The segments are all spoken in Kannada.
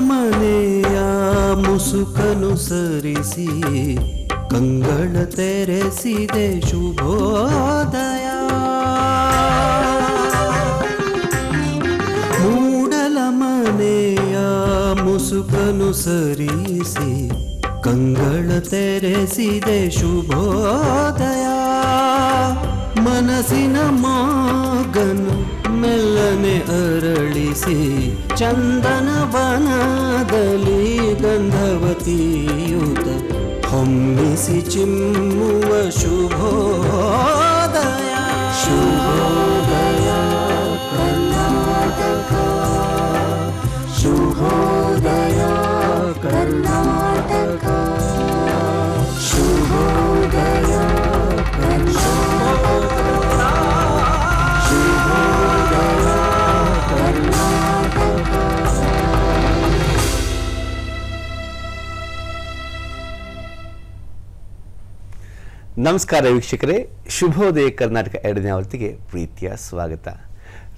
ಮನೆಯ ಮುಸುಕನು ಸರಿಸಿ ಕಂಗಳ ತೆರೆಸಿದೆ ಶುಭೋದಯ. ಮೂಡಲ ಮನೆಯ ಮುಸುಕನು ಸರಿಸಿ ಕಂಗಳ ತೆರೆಸಿದೆ ಶುಭೋದಯ. ಮನಸ್ಸಿನ ಮಾಗನು ಮೆಲ್ಲನೆ ಅರಳಿಸಿ ಚಂದನ ವನದಲ್ಲಿ ಗಂಧವತಿಯುತ ಹೊಮ್ಮಿಸಿ ಚಿಮ್ಮುವ ಶುಭೋದಯ. ಶುಭೋದಯ ಕರ್ನಾಟಕ, ಶುಭೋದಯ ಕರ್ನಾಟಕ, ಶುಭೋದಯ ಕರ್ನಾಟಕ, ಶುಭೋದಯ ಕರ್ನಾಟಕ. ನಮಸ್ಕಾರ ವೀಕ್ಷಕರೇ, ಶುಭೋದಯ ಕರ್ನಾಟಕ 2ನೇ ಆವೃತ್ತಿಗೆ ಪ್ರೀತಿಯ ಸ್ವಾಗತ.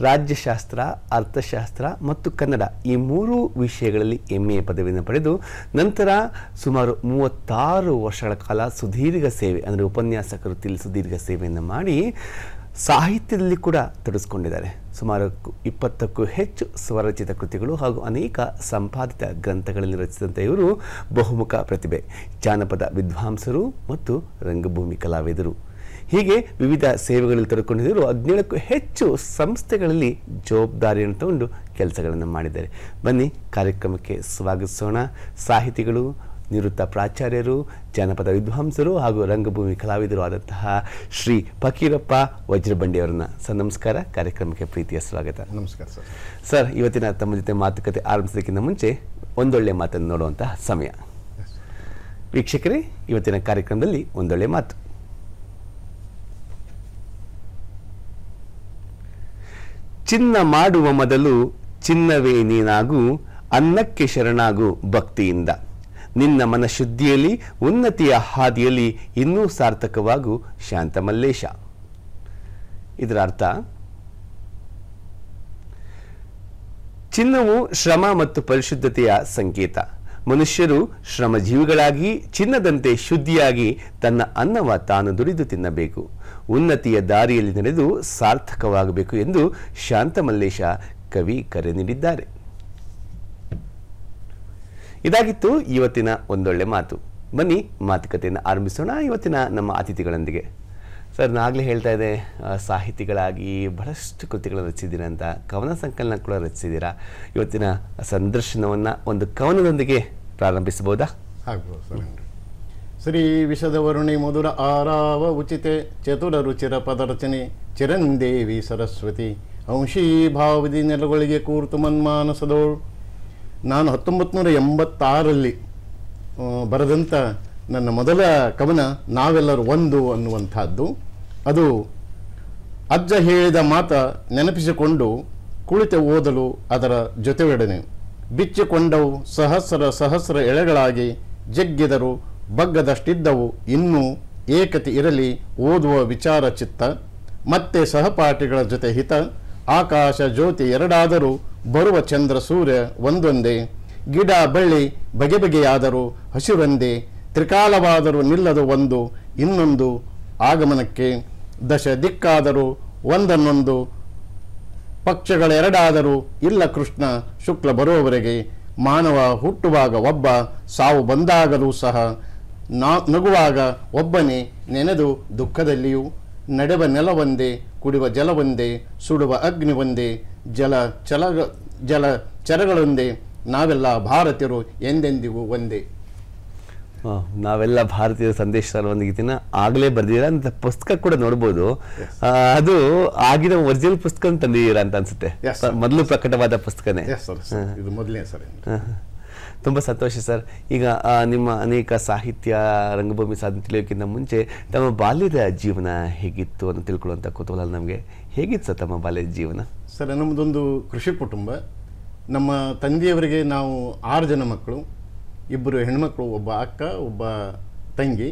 ರಾಜ್ಯಶಾಸ್ತ್ರ, ಅರ್ಥಶಾಸ್ತ್ರ ಮತ್ತು ಕನ್ನಡ ಈ 3 ವಿಷಯಗಳಲ್ಲಿ MA ಪದವಿಯನ್ನು ಪಡೆದು ನಂತರ ಸುಮಾರು 36 ವರ್ಷಗಳ ಕಾಲ ಸುದೀರ್ಘ ಸೇವೆ ಅಂದರೆ ಉಪನ್ಯಾಸಕ ವೃತ್ತಿಯಲ್ಲಿ ಸುದೀರ್ಘ ಸೇವೆಯನ್ನು ಮಾಡಿ ಸಾಹಿತ್ಯದಲ್ಲಿ ಕೂಡ ತೊಡಗಿಸ್ಕೊಂಡಿದ್ದಾರೆ. ಸುಮಾರು 20ಕ್ಕೂ ಹೆಚ್ಚು ಸ್ವರಚಿತ ಕೃತಿಗಳು ಹಾಗೂ ಅನೇಕ ಸಂಪಾದಿತ ಗ್ರಂಥಗಳಲ್ಲಿ ರಚಿಸಿದಂಥ ಇವರು ಬಹುಮುಖ ಪ್ರತಿಭೆ, ಜಾನಪದ ವಿದ್ವಾಂಸರು ಮತ್ತು ರಂಗಭೂಮಿ ಕಲಾವಿದರು. ಹೀಗೆ ವಿವಿಧ ಸೇವೆಗಳಲ್ಲಿ ತೊಡಗಿಕೊಂಡಿದ್ದರು. 17ಕ್ಕೂ ಹೆಚ್ಚು ಸಂಸ್ಥೆಗಳಲ್ಲಿ ಜವಾಬ್ದಾರಿಯನ್ನು ತಗೊಂಡು ಕೆಲಸಗಳನ್ನು ಮಾಡಿದ್ದಾರೆ. ಬನ್ನಿ ಕಾರ್ಯಕ್ರಮಕ್ಕೆ ಸ್ವಾಗತಿಸೋಣ. ಸಾಹಿತಿಗಳು, ನಿವೃತ್ತ ಪ್ರಾಚಾರ್ಯರು, ಜಾನಪದ ವಿದ್ವಾಂಸರು ಹಾಗೂ ರಂಗಭೂಮಿ ಕಲಾವಿದರು ಆದಂತಹ ಶ್ರೀ ಫಕೀರಪ್ಪ ವಜ್ರಬಂಡಿಯವರನ್ನ. ಸರ್ ನಮಸ್ಕಾರ, ಕಾರ್ಯಕ್ರಮಕ್ಕೆ ಪ್ರೀತಿಯ ಸ್ವಾಗತ. ನಮಸ್ಕಾರ ಸರ್. ಸರ್, ಇವತ್ತಿನ ತಮ್ಮ ಜೊತೆ ಮಾತುಕತೆ ಆರಂಭಿಸೋದಕ್ಕಿಂತ ಮುಂಚೆ ಒಂದೊಳ್ಳೆ ಮಾತನ್ನು ನೋಡುವಂತಹ ಸಮಯ. ವೀಕ್ಷಕರೇ, ಇವತ್ತಿನ ಕಾರ್ಯಕ್ರಮದಲ್ಲಿ ಒಂದೊಳ್ಳೆ ಮಾತು. ಚಿನ್ನ ಮಾಡುವ ಮೊದಲು ಚಿನ್ನವೇ ನೀನಾಗು, ಅನ್ನಕ್ಕೆ ಶರಣಾಗು ಭಕ್ತಿಯಿಂದ, ನಿನ್ನ ಮನಶುದ್ಧಿಯಲ್ಲಿ ಉನ್ನತಿಯ ಹಾದಿಯಲ್ಲಿ ಇನ್ನೂ ಸಾರ್ಥಕವಾಗು ಶಾಂತಮಲ್ಲೇಶ. ಇದರ ಅರ್ಥ, ಚಿನ್ನವು ಶ್ರಮ ಮತ್ತು ಪರಿಶುದ್ಧತೆಯ ಸಂಕೇತ. ಮನುಷ್ಯರು ಶ್ರಮಜೀವಿಗಳಾಗಿ ಚಿನ್ನದಂತೆ ಶುದ್ಧಿಯಾಗಿ ತನ್ನ ಅನ್ನವ ತಾನು ದುಡಿದು ತಿನ್ನಬೇಕು, ಉನ್ನತಿಯ ದಾರಿಯಲ್ಲಿ ನಡೆದು ಸಾರ್ಥಕವಾಗಬೇಕು ಎಂದು ಶಾಂತಮಲ್ಲೇಶ ಕವಿ ಕರೆ ನೀಡಿದ್ದಾರೆ. ಇದಾಗಿತ್ತು ಇವತ್ತಿನ ಒಂದೊಳ್ಳೆ ಮಾತು. ಬನ್ನಿ ಮಾತುಕತೆಯನ್ನು ಆರಂಭಿಸೋಣ ಇವತ್ತಿನ ನಮ್ಮ ಅತಿಥಿಗಳೊಂದಿಗೆ. ಸರ್, ನಾಗಲೇ ಹೇಳ್ತಾ ಇದೆ, ಸಾಹಿತಿಗಳಾಗಿ ಬಹಳಷ್ಟು ಕೃತಿಗಳನ್ನು ರಚಿಸಿದ್ದೀರಾ ಅಂತ, ಕವನ ಸಂಕಲನ ಕೂಡ ರಚಿಸಿದ್ದೀರಾ. ಇವತ್ತಿನ ಸಂದರ್ಶನವನ್ನು ಒಂದು ಕವನದೊಂದಿಗೆ ಪ್ರಾರಂಭಿಸಬಹುದಾ? ಆಗ್ಬೋದು ಸರ್. ಶ್ರೀ ವಿಷದ ವರುಣಿ ಮಧುರ ಆರಾವ ಉಚಿತೆ ಚತುರ ರುಚಿರ ಪದರಚನೆ ಚಿರಂದೇವಿ ಸರಸ್ವತಿ ಅಂಶೀ ಭಾವದಿ ನೆಲಗಳಿಗೆ ಕೂರ್ತು ಮನ್ಮಾನಸದೋಳು. ನಾನು 1986ರಲ್ಲಿ ಬರೆದಂಥ ನನ್ನ ಮೊದಲ ಕವನ ನಾವೆಲ್ಲರೂ ಒಂದು ಅನ್ನುವಂಥದ್ದು. ಅದು ಅಜ್ಜ ಹೇಳಿದ ಮಾತ ನೆನಪಿಸಿಕೊಂಡು ಕುಳಿತ ಓದಲು ಅದರ ಜೊತೆಯೊಡನೆ ಬಿಚ್ಚಿಕೊಂಡವು ಸಹಸ್ರ ಸಹಸ್ರ ಎಳೆಗಳಾಗಿ ಜಗ್ಗಿದರು ಬಗ್ಗದಷ್ಟಿದ್ದವು ಇನ್ನೂ ಏಕತೆ ಇರಲಿ ಓದುವ ವಿಚಾರ ಚಿತ್ತ. ಮತ್ತೆ ಸಹಪಾಠಿಗಳ ಜೊತೆ ಹಿತ ಆಕಾಶ ಜ್ಯೋತಿ ಎರಡಾದರೂ ಬರುವ ಚಂದ್ರ ಸೂರ್ಯ ಒಂದೊಂದೇ. ಗಿಡ ಬಳ್ಳಿ ಬಗೆ ಬಗೆಯಾದರೂ ಹಸಿರೊಂದೇ. ತ್ರಿಕಾಲವಾದರೂ ನಿಲ್ಲದು ಒಂದು ಇನ್ನೊಂದು ಆಗಮನಕ್ಕೆ. ದಶ ದಿಕ್ಕಾದರೂ ಒಂದನ್ನೊಂದು ಪಕ್ಷಗಳೆರಡಾದರೂ ಇಲ್ಲ ಕೃಷ್ಣ ಶುಕ್ಲ ಬರುವವರೆಗೆ. ಮಾನವ ಹುಟ್ಟುವಾಗ ಒಬ್ಬ, ಸಾವು ಬಂದಾಗಲೂ ಸಹ ನಗುವಾಗ ಒಬ್ಬನೇ. ನೆನೆದು ದುಃಖದಲ್ಲಿಯೂ ನಡೆವ ನೆಲವೊಂದೇ, ಕುಡಿವ ಜಲವೊಂದೇ, ಸುಡುವ ಅಗ್ನಿ ಒಂದೇ, ಜಲ ಚರಗಳೊಂದೇ. ನಾವೆಲ್ಲ ಭಾರತೀಯರು ಎಂದೆಂದಿಗೂ ಒಂದೇ. ನಾವೆಲ್ಲ ಭಾರತೀಯ ಸಂದೇಶ ಒಂದು ಗೀತಿನ ಆಗಲೇ ಬರ್ದಿದ್ದೀರಾ ಅಂತ ಪುಸ್ತಕ ಕೂಡ ನೋಡ್ಬೋದು. ಅದು ಆಗಿನ ಒರಿಜಿನಲ್ ಪುಸ್ತಕ ತಂದಿದ್ದೀರಾ ಅಂತ ಅನ್ಸುತ್ತೆ. ಮೊದಲು ಪ್ರಕಟವಾದ ಪುಸ್ತಕನೇ ಇದು ಮೊದಲನೇ ಸರ್. ತುಂಬ ಸಂತೋಷ ಸರ್. ಈಗ ನಿಮ್ಮ ಅನೇಕ ಸಾಹಿತ್ಯ ರಂಗಭೂಮಿ ಸಾಧನೆ ತಿಳಿಯೋಕ್ಕಿಂತ ಮುಂಚೆ ತಮ್ಮ ಬಾಲ್ಯದ ಜೀವನ ಹೇಗಿತ್ತು ಅಂತ ತಿಳ್ಕೊಳ್ಳುವಂಥ ಕುತೂಹಲ ನಮಗೆ. ಹೇಗಿತ್ತು ಸರ್ ತಮ್ಮ ಬಾಲ್ಯದ ಜೀವನ? ಸರ್, ನಮ್ಮದೊಂದು ಕೃಷಿ ಕುಟುಂಬ. ನಮ್ಮ ತಂದೆಯವರಿಗೆ ನಾವು 6 ಜನ ಮಕ್ಕಳು, 2 ಹೆಣ್ಮಕ್ಳು, ಒಬ್ಬ ಅಕ್ಕ, ಒಬ್ಬ ತಂಗಿ.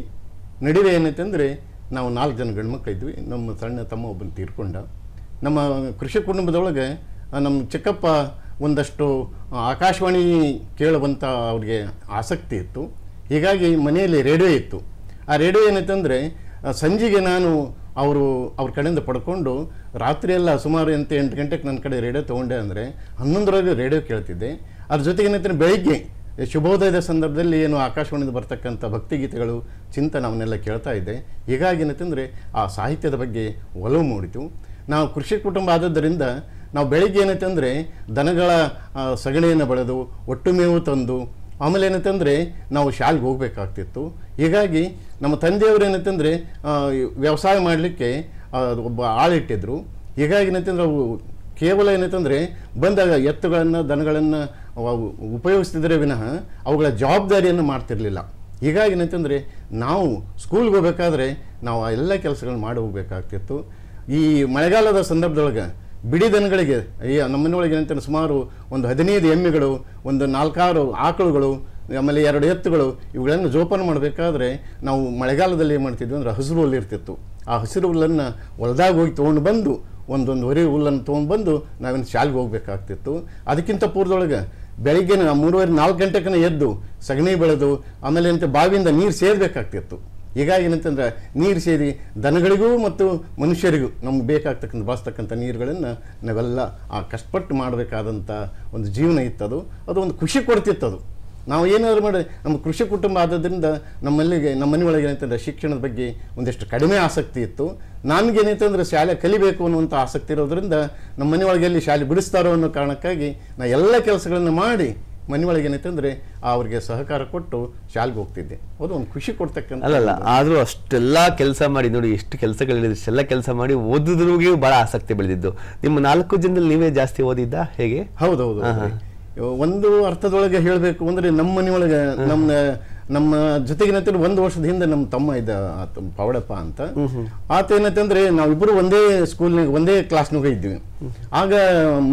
ನಡುವೆ ಏನೈತಂದರೆ ನಾವು 4 ಜನ ಗಂಡು ಮಕ್ಕಳು ಇದ್ವಿ. ನಮ್ಮ ಸಣ್ಣ ತಮ್ಮ ಒಬ್ಬನ ತೀರ್ಕೊಂಡ. ನಮ್ಮ ಕೃಷಿ ಕುಟುಂಬದೊಳಗೆ ನಮ್ಮ ಚಿಕ್ಕಪ್ಪ ಒಂದಷ್ಟು ಆಕಾಶವಾಣಿ ಕೇಳುವಂಥ ಅವ್ರಿಗೆ ಆಸಕ್ತಿ ಇತ್ತು. ಹೀಗಾಗಿ ಮನೆಯಲ್ಲಿ ರೇಡಿಯೋ ಇತ್ತು. ಆ ರೇಡಿಯೋ ಏನೈತಂದರೆ ಸಂಜೆಗೆ ನಾನು ಅವ್ರ ಕಡೆಯಿಂದ ಪಡ್ಕೊಂಡು ರಾತ್ರಿ ಎಲ್ಲ ಸುಮಾರು 8 ಗಂಟೆಗೆ ನನ್ನ ಕಡೆ ರೇಡಿಯೋ ತೊಗೊಂಡೆ ಅಂದರೆ 11ರವರೆಗೆ ರೇಡಿಯೋ ಕೇಳ್ತಿದ್ದೆ. ಅದ್ರ ಜೊತೆಗೆ ಏನಂತಂದರೆ ಬೆಳಿಗ್ಗೆ ಶುಭೋದಯದ ಸಂದರ್ಭದಲ್ಲಿ ಏನು ಆಕಾಶವಾಣಿಯಿಂದ ಬರ್ತಕ್ಕಂಥ ಭಕ್ತಿಗೀತೆಗಳು ಚಿಂತನೆ ಅವನ್ನೆಲ್ಲ ಕೇಳ್ತಾ ಇದ್ದೆ. ಹೀಗಾಗಿ ಏನಂತಂದರೆ ಆ ಸಾಹಿತ್ಯದ ಬಗ್ಗೆ ಒಲವು ಮೂಡಿತು. ನಾವು ಕೃಷಿ ಕುಟುಂಬ ಆದದ್ದರಿಂದ ನಾವು ಬೆಳಿಗ್ಗೆ ಏನಂತಂದರೆ ದನಗಳ ಸಗಣಿಯನ್ನು ಬೆಳೆದು ಒಟ್ಟು ಮೇವು ತಂದು ಆಮೇಲೆ ಏನಂತಂದರೆ ನಾವು ಶಾಲೆಗೆ ಹೋಗಬೇಕಾಗ್ತಿತ್ತು. ಹೀಗಾಗಿ ನಮ್ಮ ತಂದೆಯವರು ಏನಂತಂದರೆ ವ್ಯವಸಾಯ ಮಾಡಲಿಕ್ಕೆ ಒಬ್ಬ ಆಳಿಟ್ಟಿದ್ರು. ಹೀಗಾಗಿ ಏನಂತಂದ್ರೆ ಅವು ಕೇವಲ ಏನಂತಂದರೆ ಬಂದಾಗ ಎತ್ತುಗಳನ್ನು ದನಗಳನ್ನು ಉಪಯೋಗಿಸ್ತಿದ್ರೆ ವಿನಃ ಅವುಗಳ ಜವಾಬ್ದಾರಿಯನ್ನು ಮಾಡ್ತಿರಲಿಲ್ಲ. ಹೀಗಾಗಿ ಏನಂತಂದರೆ ನಾವು ಸ್ಕೂಲ್ಗೆ ಹೋಗ್ಬೇಕಾದ್ರೆ ನಾವು ಆ ಎಲ್ಲ ಕೆಲಸಗಳನ್ನ ಮಾಡಿ ಹೋಗ್ಬೇಕಾಗ್ತಿತ್ತು. ಈ ಮಳೆಗಾಲದ ಸಂದರ್ಭದೊಳಗೆ ಬಿಡಿ ದನಗಳಿಗೆ ನಮ್ಮನೆಯೊಳಗೆ ಏನಂತಂದ್ರೆ ಸುಮಾರು ಒಂದು 15 ಎಮ್ಮೆಗಳು, ಒಂದು 4-6 ಆಕಳುಗಳು, ಆಮೇಲೆ 2 ಎತ್ತುಗಳು ಇವುಗಳನ್ನು ಜೋಪಾನ ಮಾಡಬೇಕಾದ್ರೆ ನಾವು ಮಳೆಗಾಲದಲ್ಲಿ ಏನು ಮಾಡ್ತಿದ್ವಿ ಅಂದರೆ ಹಸಿರು ಹುಲ್ಲು ಇರ್ತಿತ್ತು. ಆ ಹಸಿರು ಹುಲ್ಲನ್ನು ಹೊಲದಾಗ ಹೋಗಿ ತೊಗೊಂಡು ಬಂದು ಒಂದೊಂದು ಹೊರೆ ಹುಲ್ಲನ್ನು ತೊಗೊಂಡು ಬಂದು ನಾವೇನು ಶಾಲೆಗೆ ಹೋಗ್ಬೇಕಾಗ್ತಿತ್ತು. ಅದಕ್ಕಿಂತ ಪೂರ್ವದೊಳಗೆ ಬೆಳಿಗ್ಗೆ 3:30-4 ಗಂಟೆಗೆ ಎದ್ದು ಸಗಣಿ ಬೆಳೆದು ಆಮೇಲೆ ಅಂತ ಬಾವಿಯಿಂದ ನೀರು ಸೇರಬೇಕಾಗ್ತಿತ್ತು. ಹೀಗಾಗಿ ಏನಂತಂದ್ರೆ ನೀರು ಸೇರಿ ದನಗಳಿಗೂ ಮತ್ತು ಮನುಷ್ಯರಿಗೂ ನಮ್ಗೆ ಬೇಕಾಗ್ತಕ್ಕಂಥ ಬಳಸ್ತಕ್ಕಂಥ ನೀರುಗಳನ್ನು ನಾವೆಲ್ಲ ಆ ಕಷ್ಟಪಟ್ಟು ಮಾಡಬೇಕಾದಂಥ ಒಂದು ಜೀವನ ಇತ್ತದು. ಅದು ಒಂದು ಖುಷಿ ಕೊಡ್ತಿತ್ತದು. ನಾವು ಏನಾದರೂ ಮಾಡಿ ನಮ್ಮ ಕೃಷಿ ಕುಟುಂಬ ಆದದ್ರಿಂದ ನಮ್ಮ ಮನೆಯೊಳಗೆ ಏನಂತಂದರೆ ಶಿಕ್ಷಣದ ಬಗ್ಗೆ ಒಂದಿಷ್ಟು ಕಡಿಮೆ ಆಸಕ್ತಿ ಇತ್ತು. ನನಗೇನೈತಂದ್ರೆ ಶಾಲೆ ಕಲಿಬೇಕು ಅನ್ನುವಂಥ ಆಸಕ್ತಿ ಇರೋದ್ರಿಂದ ನಮ್ಮ ಮನೆಯೊಳಗೆ ಎಲ್ಲಿ ಶಾಲೆ ಬಿಡಿಸ್ತಾರೋ ಅನ್ನೋ ಕಾರಣಕ್ಕಾಗಿ ನಾ ಎಲ್ಲ ಕೆಲಸಗಳನ್ನು ಮಾಡಿ ಮನೆಯೊಳಗೆ ಏನೈತಂದರೆ ಅವ್ರಿಗೆ ಸಹಕಾರ ಕೊಟ್ಟು ಶಾಲೆಗೆ ಹೋಗ್ತಿದ್ದೆ. ಅದು ಒಂದು ಖುಷಿ ಕೊಡ್ತಕ್ಕಂಥ. ಅಲ್ಲಲ್ಲ, ಆದರೂ ಅಷ್ಟೆಲ್ಲ ಕೆಲಸ ಮಾಡಿ ನೋಡಿ, ಎಷ್ಟು ಕೆಲಸಗಳಿದೆ, ಇಷ್ಟೆಲ್ಲ ಕೆಲಸ ಮಾಡಿ ಓದಿದ್ರಿಗೆ ಭಾಳ ಆಸಕ್ತಿ ಬೆಳೆದಿದ್ದು. ನಿಮ್ಮ 4 ಜನದಲ್ಲಿ ನೀವೇ ಜಾಸ್ತಿ ಓದಿದ್ದ ಹೇಗೆ? ಹೌದೌದು. ಒಂದು ಅರ್ಥದೊಳಗೆ ಹೇಳಬೇಕು ಅಂದರೆ ನಮ್ಮ ಮನೆಯೊಳಗೆ ನಮ್ಮ ಜೊತೆಗೇನಂತಂದ್ರೆ 1 ವರ್ಷದ ಹಿಂದೆ ನಮ್ಮ ತಮ್ಮ ಇದ್ದ ಪವಡಪ್ಪ ಅಂತ. ಆತ ಏನಂತಂದ್ರೆ ನಾವಿಬ್ಬರು ಒಂದೇ ಸ್ಕೂಲ್ನಾಗ ಒಂದೇ ಕ್ಲಾಸ್ನಾಗ ಇದ್ವಿ. ಆಗ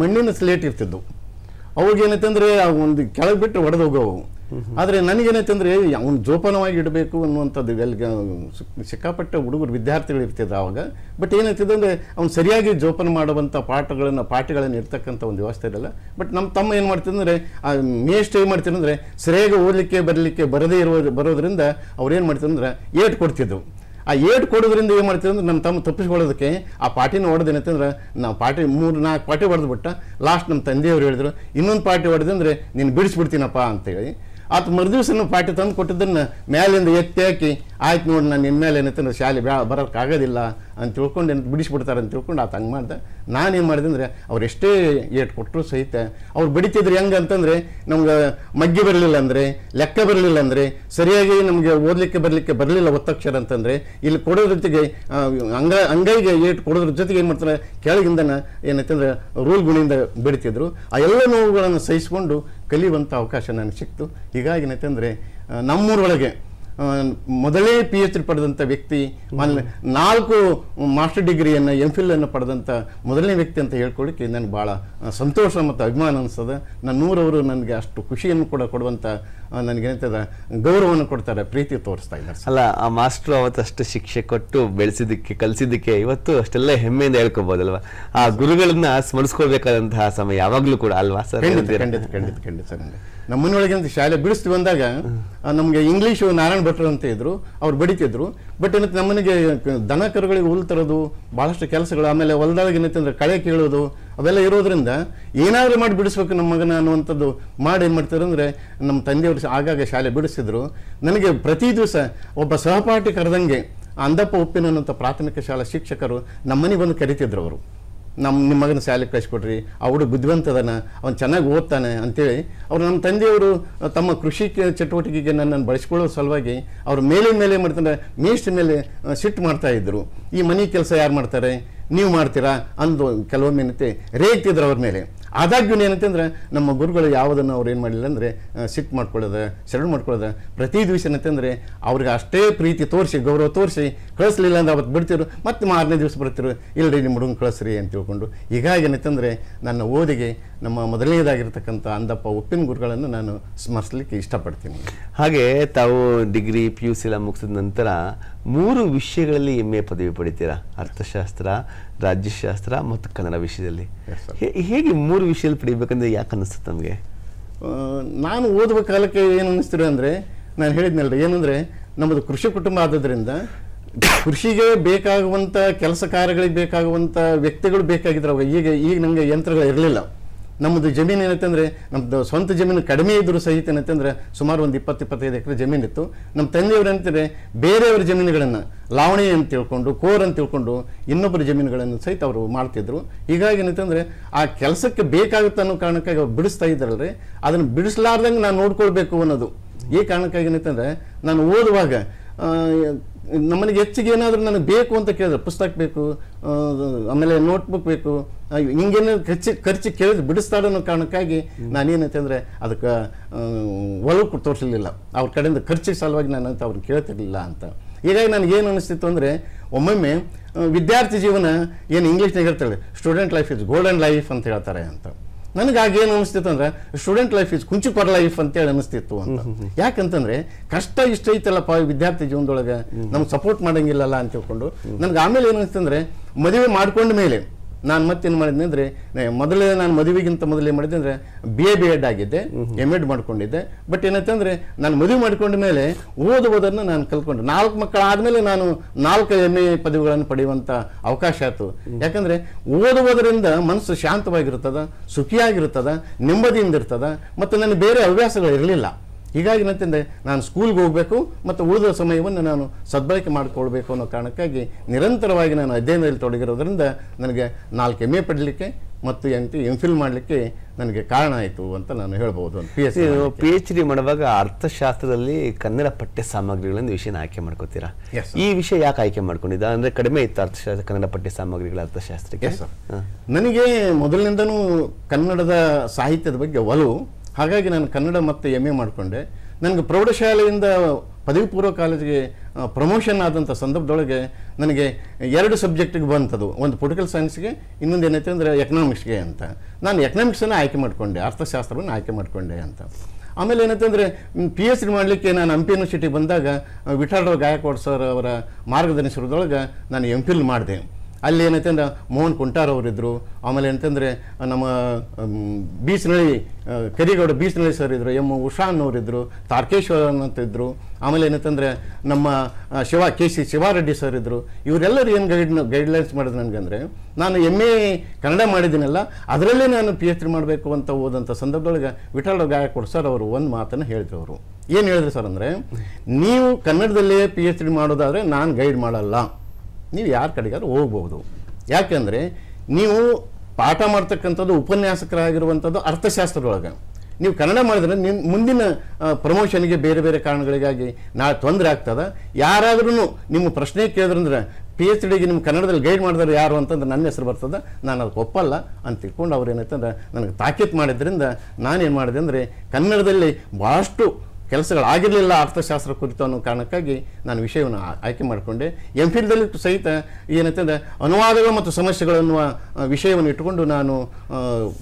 ಮಣ್ಣಿನ ಸ್ಲೇಟ್ ಇರ್ತಿದ್ವು. ಅವಾಗೇನೈತಂದ್ರೆ ಒಂದು ಕೆಳಗೆ ಬಿಟ್ಟು ಹೊಡೆದು ಹೋಗೋವು. ಆದರೆ ನನಗೇನೈತಂದ್ರೆ ಅವ್ನು ಜೋಪಾನವಾಗಿ ಇಡಬೇಕು ಅನ್ನುವಂಥದ್ದು ಎಲ್ಲಿ ಸಿಕ್ಕಾಪಟ್ಟೆ ಹುಡುಗರು ವಿದ್ಯಾರ್ಥಿಗಳು ಇರ್ತಿದ್ರು ಆವಾಗ. ಬಟ್ ಏನಾಯ್ತಿದೆ ಅಂದರೆ ಅವ್ನು ಸರಿಯಾಗಿ ಜೋಪಾನ ಮಾಡುವಂಥ ಪಾಠಗಳನ್ನು ಇರ್ತಕ್ಕಂಥ ಒಂದು ವ್ಯವಸ್ಥೆ ಇರಲ್ಲ. ಬಟ್ ನಮ್ಮ ತಮ್ಮ ಏನು ಮಾಡ್ತಿದ್ರೆ ಮೇಷ್ಟ್ ಏನು ಮಾಡ್ತಿರಂದ್ರೆ ಸರಿಯಾಗಿ ಓದಲಿಕ್ಕೆ ಬರದೇ ಬರೋದ್ರಿಂದ ಅವ್ರು ಏನು ಮಾಡ್ತಿರಂದ್ರೆ ಏಟ್ ಕೊಡ್ತಿದ್ರು. ಆ ಏಟ್ ಕೊಡೋದ್ರಿಂದ ಏನು ಮಾಡ್ತೀವಿ ಅಂದ್ರೆ ನಮ್ಮ ತಮ್ಮ ತಪ್ಪಿಸ್ಕೊಳ್ಳೋದಕ್ಕೆ ಆ ಪಾರ್ಟಿನ ಹೊಡೆದೇನಂತಂದ್ರೆ ನಾವು 3-4 ಪಾರ್ಟಿ ಹೊಡೆದ್ಬಿಟ್ಟ. ಲಾಸ್ಟ್ ನಮ್ಮ ತಂದೆಯವರು ಹೇಳಿದ್ರು, ಇನ್ನೊಂದು ಪಾರ್ಟಿ ಹೊಡೆದಂದ್ರೆ ನೀನು ಬಿಡಿಸ್ಬಿಡ್ತೀನಪ್ಪ ಅಂತೇಳಿ. ಆತ ಮರುದಿವ್ಸ ಪಾರ್ಟಿ ತಂದು ಕೊಟ್ಟಿದ್ದನ್ನು ಮೇಲಿಂದ ಎತ್ತಿ ಹಾಕಿ, ಆಯ್ತು ನೋಡಿ ನಾನು ಇನ್ಮೇಲೆ ಏನಂತಂದ್ರೆ ಶಾಲೆ ಬರೋಕ್ಕಾಗೋದಿಲ್ಲ ಅಂತ ತಿಳ್ಕೊಂಡು ಬಿಡಿಸ್ಬಿಡ್ತಾರೆ ಅಂತ ತಿಳ್ಕೊಂಡು ಆತ ಹಂಗೆ ಮಾಡ್ದೆ. ನಾನೇನು ಮಾಡಿದೆ ಅಂದರೆ ಅವ್ರು ಎಷ್ಟೇ ಏಟ್ ಕೊಟ್ಟರು ಸಹಿತ ಅವ್ರು ಬಡಿತಿದ್ರು. ಹೆಂಗೆ ಅಂತಂದರೆ ನಮ್ಗೆ ಮಗ್ಗಿ ಬರಲಿಲ್ಲ ಅಂದರೆ, ಲೆಕ್ಕ ಬರಲಿಲ್ಲ ಅಂದರೆ, ಸರಿಯಾಗಿ ನಮಗೆ ಓದಲಿಕ್ಕೆ ಬರಲಿಲ್ಲ ಒತ್ತಕ್ಷರ ಅಂತಂದರೆ, ಇಲ್ಲಿ ಕೊಡೋದ್ರ ಜೊತೆಗೆ ಅಂಗೈಗೆ ಏಟ್ ಕೊಡೋದ್ರ ಜೊತೆಗೆ ಏನು ಮಾಡ್ತಾರೆ ಕೆಳಗಿಂದನ ಏನಂತಂದರೆ ರೂಲ್ ಗುಣಿಯಿಂದ ಬಿಡ್ತಿದ್ರು. ಆ ಎಲ್ಲ ನೋವುಗಳನ್ನು ಸಹಿಸಿಕೊಂಡು ಕಲಿಯುವಂಥ ಅವಕಾಶ ನನಗೆ ಸಿಕ್ತು. ಹೀಗಾಗಿ ಏನಂತಂದರೆ ನಮ್ಮೂರೊಳಗೆ ಮೊದಲೇ PhD ಪಡೆದಂಥ ವ್ಯಕ್ತಿ, 4 ಮಾಸ್ಟರ್ ಡಿಗ್ರಿಯನ್ನು MPhil ಪಡೆದಂಥ ಮೊದಲನೇ ವ್ಯಕ್ತಿ ಅಂತ ಹೇಳ್ಕೊಳ್ಳಿಕ್ಕೆ ನನಗೆ ಭಾಳ ಸಂತೋಷ ಮತ್ತು ಅಭಿಮಾನ ಅನಿಸ್ತದೆ. ನನ್ನೂರವರು ನನಗೆ ಅಷ್ಟು ಖುಷಿಯನ್ನು ಕೊಡುವಂಥ ನನಗೇನಂತದ ಗೌರವವನ್ನು ಕೊಡ್ತಾರೆ, ಪ್ರೀತಿ ತೋರಿಸ್ತಾ ಇದ್ದಾರೆ. ಅಲ್ಲ, ಆ ಮಾಸ್ಟ್ರು ಅವತ್ತಷ್ಟು ಶಿಕ್ಷೆ ಕೊಟ್ಟು ಬೆಳೆಸಿದ್ದಕ್ಕೆ ಕಲಿಸಿದ್ದಕ್ಕೆ ಇವತ್ತು ಅಷ್ಟೆಲ್ಲ ಹೆಮ್ಮೆಯಿಂದ ಹೇಳ್ಕೊಬೋದಲ್ವಾ? ಆ ಗುರುಗಳನ್ನ ಸ್ಮರಿಸ್ಕೊಳ್ಬೇಕಾದಂತಹ ಸಮಯ ಯಾವಾಗಲೂ ಕೂಡ ಅಲ್ವಾ ಸರ್? ಖಂಡಿತ ಸರ್. ನಮ್ಮನೊಳಗೆ ಶಾಲೆ ಬಿಡಿಸ್ತೀವಿ ಬಂದಾಗ ನಮಗೆ ಇಂಗ್ಲೀಷು ನಾರಾಯಣ ಭಟ್ರು ಅಂತ ಇದ್ರು, ಅವ್ರು ಬಡಿತಿದ್ರು. ಬಟ್ ಏನಂತ ನಮ್ಮನೆಗೆ ದನ ಕರುಗಳಿಗೆ ಹುಲ್ ತರೋದು, ಭಾಳಷ್ಟು ಕೆಲಸಗಳು, ಆಮೇಲೆ ಹೊಲದೊಳಗೆ ಏನಂತಂದ್ರೆ ಕಳೆ ಕೀಳೋದು ಅವೆಲ್ಲ ಇರೋದ್ರಿಂದ ಏನಾದರೂ ಮಾಡಿ ಬಿಡಿಸ್ಬೇಕು ನಮ್ಮ ಮಗನ ಅನ್ನುವಂಥದ್ದು ಮಾಡಿ ಏನು ಮಾಡ್ತಾರೆ ಅಂದರೆ ನಮ್ಮ ತಂದೆಯವರು ಆಗಾಗ ಶಾಲೆ ಬಿಡಿಸಿದ್ರು. ನನಗೆ ಪ್ರತಿ ದಿವಸ ಒಬ್ಬ ಸಹಪಾಠಿ ಕರೆದಂಗೆ ಅಂದಪ್ಪ ಉಪ್ಪಿನ ಅನ್ನೋಂಥ ಪ್ರಾಥಮಿಕ ಶಾಲಾ ಶಿಕ್ಷಕರು ನಮ್ಮನೆಗೆ ಬಂದು ಕರಿತಿದ್ರು. ಅವರು ನಿಮ್ಮ ಮಗನ ಶಾಲೆಗೆ ಕಳಿಸ್ಕೊಡ್ರಿ, ಅವಳು ಬುದ್ಧಿವಂತದನ, ಅವನು ಚೆನ್ನಾಗಿ ಓದ್ತಾನೆ ಅಂತೇಳಿ ಅವರು ನಮ್ಮ ತಂದೆಯವರು ತಮ್ಮ ಕೃಷಿ ಚಟುವಟಿಕೆಗೆ ನನ್ನನ್ನು ಬಳಸ್ಕೊಳ್ಳೋ ಸಲುವಾಗಿ ಅವ್ರ ಮೇಲೆ ಮಾಡ್ತಾರೆ, ಮೇಷ್ಟ್ರ ಮೇಲೆ ಸಿಟ್ಟು ಮಾಡ್ತಾ ಇದ್ರು. ಈ ಮನೆ ಕೆಲಸ ಯಾರು ಮಾಡ್ತಾರೆ, ನೀವು ಮಾಡ್ತೀರಾ ಅಂದು ಕೆಲವೊಮ್ಮೆ ಏನಂತೆ ರೇಗ್ತಿದ್ರು ಅವ್ರ ಮೇಲೆ. ಆದಾಗ್ಯೂ ಏನಂತಂದ್ರೆ ನಮ್ಮ ಗುರುಗಳು ಯಾವುದನ್ನು ಅವ್ರು ಏನು ಮಾಡಲಿಲ್ಲ ಅಂದರೆ ಸಿಟ್ಟು ಮಾಡ್ಕೊಳ್ಳೋದು, ಶರಣ ಮಾಡ್ಕೊಳ್ಳೋದು. ಪ್ರತಿ ದಿವಸ ಏನಂತಂದರೆ ಅವ್ರಿಗೆ ಅಷ್ಟೇ ಪ್ರೀತಿ ತೋರಿಸಿ, ಗೌರವ ತೋರಿಸಿ ಕಳಿಸ್ಲಿಲ್ಲ ಅಂದ್ರೆ ಅವತ್ತು ಬಿಡ್ತಿರು, ಮತ್ತು 6ನೇ ದಿವಸ ಬರ್ತಿರು, ಇಲ್ಲರಿ ನಿಮ್ಮ ಹುಡುಗನ ಕಳಿಸ್ರಿ ಅಂತ ತಿಳ್ಕೊಂಡು. ಹೀಗಾಗಿ ಏನಂತಂದರೆ ನನ್ನ ಓದಿಗೆ ನಮ್ಮ ಮೊದಲನೇದಾಗಿರ್ತಕ್ಕಂಥ ಅಂದಪ್ಪ ಉಪ್ಪಿನ ಗುರುಗಳನ್ನು ನಾನು ಸ್ಮರಿಸಲಿಕ್ಕೆ ಇಷ್ಟಪಡ್ತೀನಿ. ಹಾಗೆ ತಾವು ಡಿಗ್ರಿ PUC ಎಲ್ಲ ಮುಗಿಸಿದ ನಂತರ 3 ವಿಷಯಗಳಲ್ಲಿ MA ಪದವಿ ಪಡಿತೀರಾ, ಅರ್ಥಶಾಸ್ತ್ರ, ರಾಜ್ಯಶಾಸ್ತ್ರ ಮತ್ತು ಕನ್ನಡ ವಿಷಯದಲ್ಲಿ. ಹೇಗೆ 3 ಮೂರು ವಿಷಯದಲ್ಲಿ ಪಡಿಬೇಕಂದ್ರೆ ಯಾಕೆ ಅನಿಸುತ್ತೆ ನಮಗೆ? ನಾನು ಓದುವ ಕಾಲಕ್ಕೆ ಏನು ಅನ್ನಿಸ್ತಿರೋ ಅಂದರೆ, ನಾನು ಹೇಳಿದ್ನಲ್ರಿ, ಏನಂದರೆ ನಮ್ಮದು ಕೃಷಿ ಕುಟುಂಬ ಆದದ್ರಿಂದ ಕೃಷಿಗೆ ಬೇಕಾಗುವಂಥ ಕೆಲಸ ಕಾರ್ಯಗಳಿಗೆ ಬೇಕಾಗುವಂಥ ವ್ಯಕ್ತಿಗಳು ಬೇಕಾಗಿದ್ರು ಅವಾಗ. ಈಗ ನನಗೆ ಯಂತ್ರಗಳು ಇರಲಿಲ್ಲ. ನಮ್ಮದು ಜಮೀನು ಏನಂತಂದರೆ, ನಮ್ಮದು ಸ್ವಂತ ಜಮೀನು ಕಡಿಮೆ ಇದ್ದರೂ ಸಹಿತ ಏನಂತಂದರೆ ಸುಮಾರು ಒಂದು 20-25 ಎಕರೆ ಜಮೀನಿತ್ತು. ನಮ್ಮ ತಂದೆಯವರು ಏನಂತಾರೆ, ಬೇರೆಯವರ ಜಮೀನುಗಳನ್ನು ಲಾವಣಿ ಅಂತ ತಿಳ್ಕೊಂಡು, ಕೋರ್ ಅಂತ ತಿಳ್ಕೊಂಡು ಇನ್ನೊಬ್ಬರ ಜಮೀನುಗಳನ್ನು ಸಹಿತ ಅವರು ಮಾಡ್ತಿದ್ರು. ಹೀಗಾಗಿ ಏನಂತಂದರೆ ಆ ಕೆಲಸಕ್ಕೆ ಬೇಕಾಗುತ್ತೆ ಅನ್ನೋ ಕಾರಣಕ್ಕಾಗಿ ಅವ್ರು ಬಿಡಿಸ್ತಾ ಇದ್ದಾರಲ್ರಿ, ಅದನ್ನು ಬಿಡಿಸ್ಲಾರ್ದಂಗೆ ನಾನು ನೋಡ್ಕೊಳ್ಬೇಕು ಅನ್ನೋದು. ಈ ಕಾರಣಕ್ಕಾಗಿ ಏನಂತಂದರೆ ನಾನು ಓದುವಾಗ ನಮ್ಮನಿಗೆ ಹೆಚ್ಚಿಗೆ ಏನಾದರೂ ನನಗೆ ಬೇಕು ಅಂತ ಕೇಳಿದ್ರೆ, ಪುಸ್ತಕ ಬೇಕು, ಆಮೇಲೆ ನೋಟ್ಬುಕ್ ಬೇಕು, ಹಿಂಗೇನೋ ಖರ್ಚು ಕೇಳಿದ್ರೆ ಬಿಡಿಸ್ತಾರೆ ಅನ್ನೋ ಕಾರಣಕ್ಕಾಗಿ ನಾನೇನಂತಂದರೆ ಅದಕ್ಕೆ ಒಲವು ತೋರಿಸಲಿಲ್ಲ. ಅವ್ರ ಕಡೆಯಿಂದ ಖರ್ಚಿಗೆ ಸಲುವಾಗಿ ನಾನು ಅಂತ ಅವ್ರನ್ನ ಕೇಳ್ತಿರ್ಲಿಲ್ಲ ಅಂತ. ಹೀಗಾಗಿ ನನಗೇನು ಅನಿಸ್ತಿತ್ತು ಅಂದರೆ, ಒಮ್ಮೊಮ್ಮೆ ವಿದ್ಯಾರ್ಥಿ ಜೀವನ ಏನು ಇಂಗ್ಲೀಷ್ನಾಗ ಹೇಳ್ತಾರೆ, student life is golden life ಅಂತ ಹೇಳ್ತಾರೆ ಅಂತ. ನನಗೆ ಆಗೇನು ಅನಿಸ್ತಿತ್ತು ಅಂದರೆ, ಸ್ಟೂಡೆಂಟ್ ಲೈಫ್ ಇಸ್ ಕುಂಚುಕೊರ ಲೈಫ್ ಅಂತೇಳಿ ಅನಿಸ್ತಿತ್ತು ಅಂತ. ಯಾಕಂತಂದರೆ ಕಷ್ಟ ಇಷ್ಟ ಐತಲ್ಲಪ್ಪ ವಿದ್ಯಾರ್ಥಿ ಜೀವನದೊಳಗೆ, ನಮ್ಗೆ ಸಪೋರ್ಟ್ ಮಾಡೋಂಗಿಲ್ಲಲ್ಲ ಅಂತ ತಿಳ್ಕೊಂಡು ನನಗೆ ಆಮೇಲೆ ಏನು ಅನಿಸ್ತಂದರೆ, ಮದುವೆ ಮಾಡ್ಕೊಂಡ ಮೇಲೆ ನಾನು ಮತ್ತೇನು ಮಾಡಿದ್ದೆ ಅಂದರೆ, ನಾನು ಮದುವೆಗಿಂತ ಮೊದಲೇ ಮಾಡಿದ್ದೆ ಅಂದರೆ BA ಆಗಿದ್ದೆ, MEd ಮಾಡ್ಕೊಂಡಿದ್ದೆ. ಬಟ್ ಏನಂತಂದರೆ ನಾನು ಮದುವೆ ಮಾಡ್ಕೊಂಡ ಮೇಲೆ ಓದುವುದನ್ನು ನಾನು ಕಲ್ತ್ಕೊಂಡೆ. 4 ಮಕ್ಕಳಾದಮೇಲೆ ನಾನು 4 MA ಪದವಿಗಳನ್ನು ಪಡೆಯುವಂಥ ಅವಕಾಶ ಆಯಿತು. ಯಾಕಂದರೆ ಓದುವುದರಿಂದ ಮನಸ್ಸು ಶಾಂತವಾಗಿರ್ತದೆ, ಸುಖಿಯಾಗಿರ್ತದೆ, ನೆಮ್ಮದಿಯಿಂದ ಇರ್ತದೆ, ಮತ್ತು ನನಗೆ ಬೇರೆ ಹವ್ಯಾಸಗಳು ಇರಲಿಲ್ಲ. ಹೀಗಾಗಿ ಏನಂತಂದರೆ ನಾನು ಸ್ಕೂಲ್ಗೆ ಹೋಗಬೇಕು ಮತ್ತು ಉಳಿದ ಸಮಯವನ್ನು ನಾನು ಸದ್ಬಳಕೆ ಮಾಡಿಕೊಳ್ಬೇಕು ಅನ್ನೋ ಕಾರಣಕ್ಕಾಗಿ ನಿರಂತರವಾಗಿ ನಾನು ಅಧ್ಯಯನದಲ್ಲಿ ತೊಡಗಿರೋದ್ರಿಂದ ನನಗೆ 4 MA ಪಡಲಿಕ್ಕೆ ಮತ್ತು MPhil ಮಾಡಲಿಕ್ಕೆ ನನಗೆ ಕಾರಣ ಆಯಿತು ಅಂತ ನಾನು ಹೇಳ್ಬೋದು. PhD ಮಾಡುವಾಗ ಅರ್ಥಶಾಸ್ತ್ರದಲ್ಲಿ ಕನ್ನಡ ಪಠ್ಯ ಸಾಮಗ್ರಿಗಳನ್ನು ವಿಷಯನ ಆಯ್ಕೆ ಮಾಡ್ಕೋತೀರಾ? ಈ ವಿಷಯ ಯಾಕೆ ಆಯ್ಕೆ ಮಾಡ್ಕೊಂಡಿದ್ದ? ಅಂದರೆ ಕಡಿಮೆ ಇತ್ತು ಅರ್ಥಶಾಸ್ತ್ರ, ಕನ್ನಡ ಪಠ್ಯ ಸಾಮಗ್ರಿಗಳ ಅರ್ಥಶಾಸ್ತ್ರಕ್ಕೆ? ನನಗೆ ಮೊದಲಿನಿಂದನೂ ಕನ್ನಡದ ಸಾಹಿತ್ಯದ ಬಗ್ಗೆ ಒಲವು. ಹಾಗಾಗಿ ನಾನು ಕನ್ನಡ ಮತ್ತು MA ಮಾಡಿಕೊಂಡೆ. ನನಗೆ ಪ್ರೌಢಶಾಲೆಯಿಂದ ಪದವಿ ಪೂರ್ವ ಕಾಲೇಜಿಗೆ ಪ್ರಮೋಷನ್ ಆದಂಥ ಸಂದರ್ಭದೊಳಗೆ ನನಗೆ 2 ಸಬ್ಜೆಕ್ಟಿಗೆ ಬಂತದು. ಒಂದು ಪೊಲಿಟಿಕಲ್ ಸೈನ್ಸ್ಗೆ, ಇನ್ನೊಂದು ಏನೈತೆ ಅಂದರೆ ಎಕನಾಮಿಕ್ಸ್ಗೆ ಅಂತ. ನಾನು ಎಕನಾಮಿಕ್ಸನ್ನು ಆಯ್ಕೆ ಮಾಡಿಕೊಂಡೆ, ಅರ್ಥಶಾಸ್ತ್ರವನ್ನು ಆಯ್ಕೆ ಮಾಡಿಕೊಂಡೆ ಅಂತ. ಆಮೇಲೆ ಏನೈತೆ ಅಂದರೆ PhD ಮಾಡಲಿಕ್ಕೆ ನಾನು ಹಂಪಿ ಯೂನಿವರ್ಸಿಟಿಗೆ ಬಂದಾಗ ವಿಠಲರಾವ್ ಗಾಯಕ್ವಾಡ್ ಸರ್ ಅವರ ಮಾರ್ಗದರ್ಶನದೊಳಗೆ ನಾನು MPhil ಮಾಡಿದೆ. ಅಲ್ಲಿ ಏನೈತೆ ಅಂದ್ರೆ ಮೋಹನ್ ಕುಂಟಾರ್ ಅವರಿದ್ದರು. ಆಮೇಲೆ ಏನಂತಂದರೆ ನಮ್ಮ ಬೀಸ್ನಳ್ಳಿ ಕರಿಗೌಡ ಬೀಸ್ನಳ್ಳಿ ಸರ್ ಇದ್ದರು, M ಉಷಾ ಅನ್ನೋರಿದ್ದರು, ತಾರಕೇಶ್ವರ ಅಂತಿದ್ದರು. ಆಮೇಲೆ ಏನಂತಂದರೆ ನಮ್ಮ KC ಶಿವಾರೆಡ್ಡಿ ಸರ್ ಇದ್ದರು. ಇವರೆಲ್ಲರೂ ಏನು ಗೈಡ್ಲೈನ್ಸ್ ಮಾಡಿದ್ರು ನನಗಂದರೆ, ನಾನು MA ಕನ್ನಡ ಮಾಡಿದ್ದೀನಲ್ಲ, ಅದರಲ್ಲೇ ನಾನು PhD ಮಾಡಬೇಕು ಅಂತ ಹೋದಂಥ ಸಂದರ್ಭದೊಳಗೆ ವಿಠಲರಾವ್ ಗಾಯಕ್ವಾಡ್ ಸರ್ ಅವರು ಒಂದು ಮಾತನ್ನು ಹೇಳಿದ್ರು. ಅವರು ಏನು ಹೇಳಿದ್ರು ಸರ್ ಅಂದರೆ, ನೀವು ಕನ್ನಡದಲ್ಲೇ PhD ಮಾಡೋದಾದರೆ ನಾನು ಗೈಡ್ ಮಾಡಲ್ಲ, ನೀವು ಯಾರ ಕಡೆಗಾದ್ರೂ ಹೋಗ್ಬೋದು. ಯಾಕೆಂದರೆ ನೀವು ಪಾಠ ಮಾಡ್ತಕ್ಕಂಥದ್ದು ಉಪನ್ಯಾಸಕರಾಗಿರುವಂಥದ್ದು ಅರ್ಥಶಾಸ್ತ್ರದೊಳಗೆ. ನೀವು ಕನ್ನಡ ಮಾಡಿದ್ರೆ ಮುಂದಿನ ಪ್ರಮೋಷನ್ಗೆ ಬೇರೆ ಬೇರೆ ಕಾರಣಗಳಿಗಾಗಿ ನಾಳೆ ತೊಂದರೆ ಆಗ್ತದೆ. ಯಾರಾದ್ರೂ ನಿಮ್ಮ ಪ್ರಶ್ನೆ ಕೇಳಿದ್ರಂದ್ರೆ PhDಗೆ ನಿಮ್ಮ ಕನ್ನಡದಲ್ಲಿ ಗೈಡ್ ಮಾಡಿದ್ರೆ ಯಾರು ಅಂತಂದ್ರೆ ನನ್ನ ಹೆಸರು ಬರ್ತದೆ, ನಾನು ಅದಕ್ಕೆ ಒಪ್ಪಲ್ಲ ಅಂತ ತಿಳ್ಕೊಂಡು ಅವ್ರು ಏನೈತಂದ್ರೆ ನನಗೆ ತಾಕೀತು ಮಾಡಿದ್ರಿಂದ ನಾನೇನು ಮಾಡಿದೆ ಅಂದರೆ, ಕನ್ನಡದಲ್ಲಿ ಭಾಳಷ್ಟು ಕೆಲಸಗಳಾಗಿರಲಿಲ್ಲ ಅರ್ಥಶಾಸ್ತ್ರ ಕುರಿತು ಅನ್ನೋ ಕಾರಣಕ್ಕಾಗಿ ನಾನು ವಿಷಯವನ್ನು ಆಯ್ಕೆ ಮಾಡಿಕೊಂಡೆ. MPhilದಲ್ಲಿ ಸಹಿತ ಏನಂತಂದರೆ ಅನುವಾದಗಳು ಮತ್ತು ಸಮಸ್ಯೆಗಳು ಅನ್ನುವ ವಿಷಯವನ್ನು ಇಟ್ಟುಕೊಂಡು ನಾನು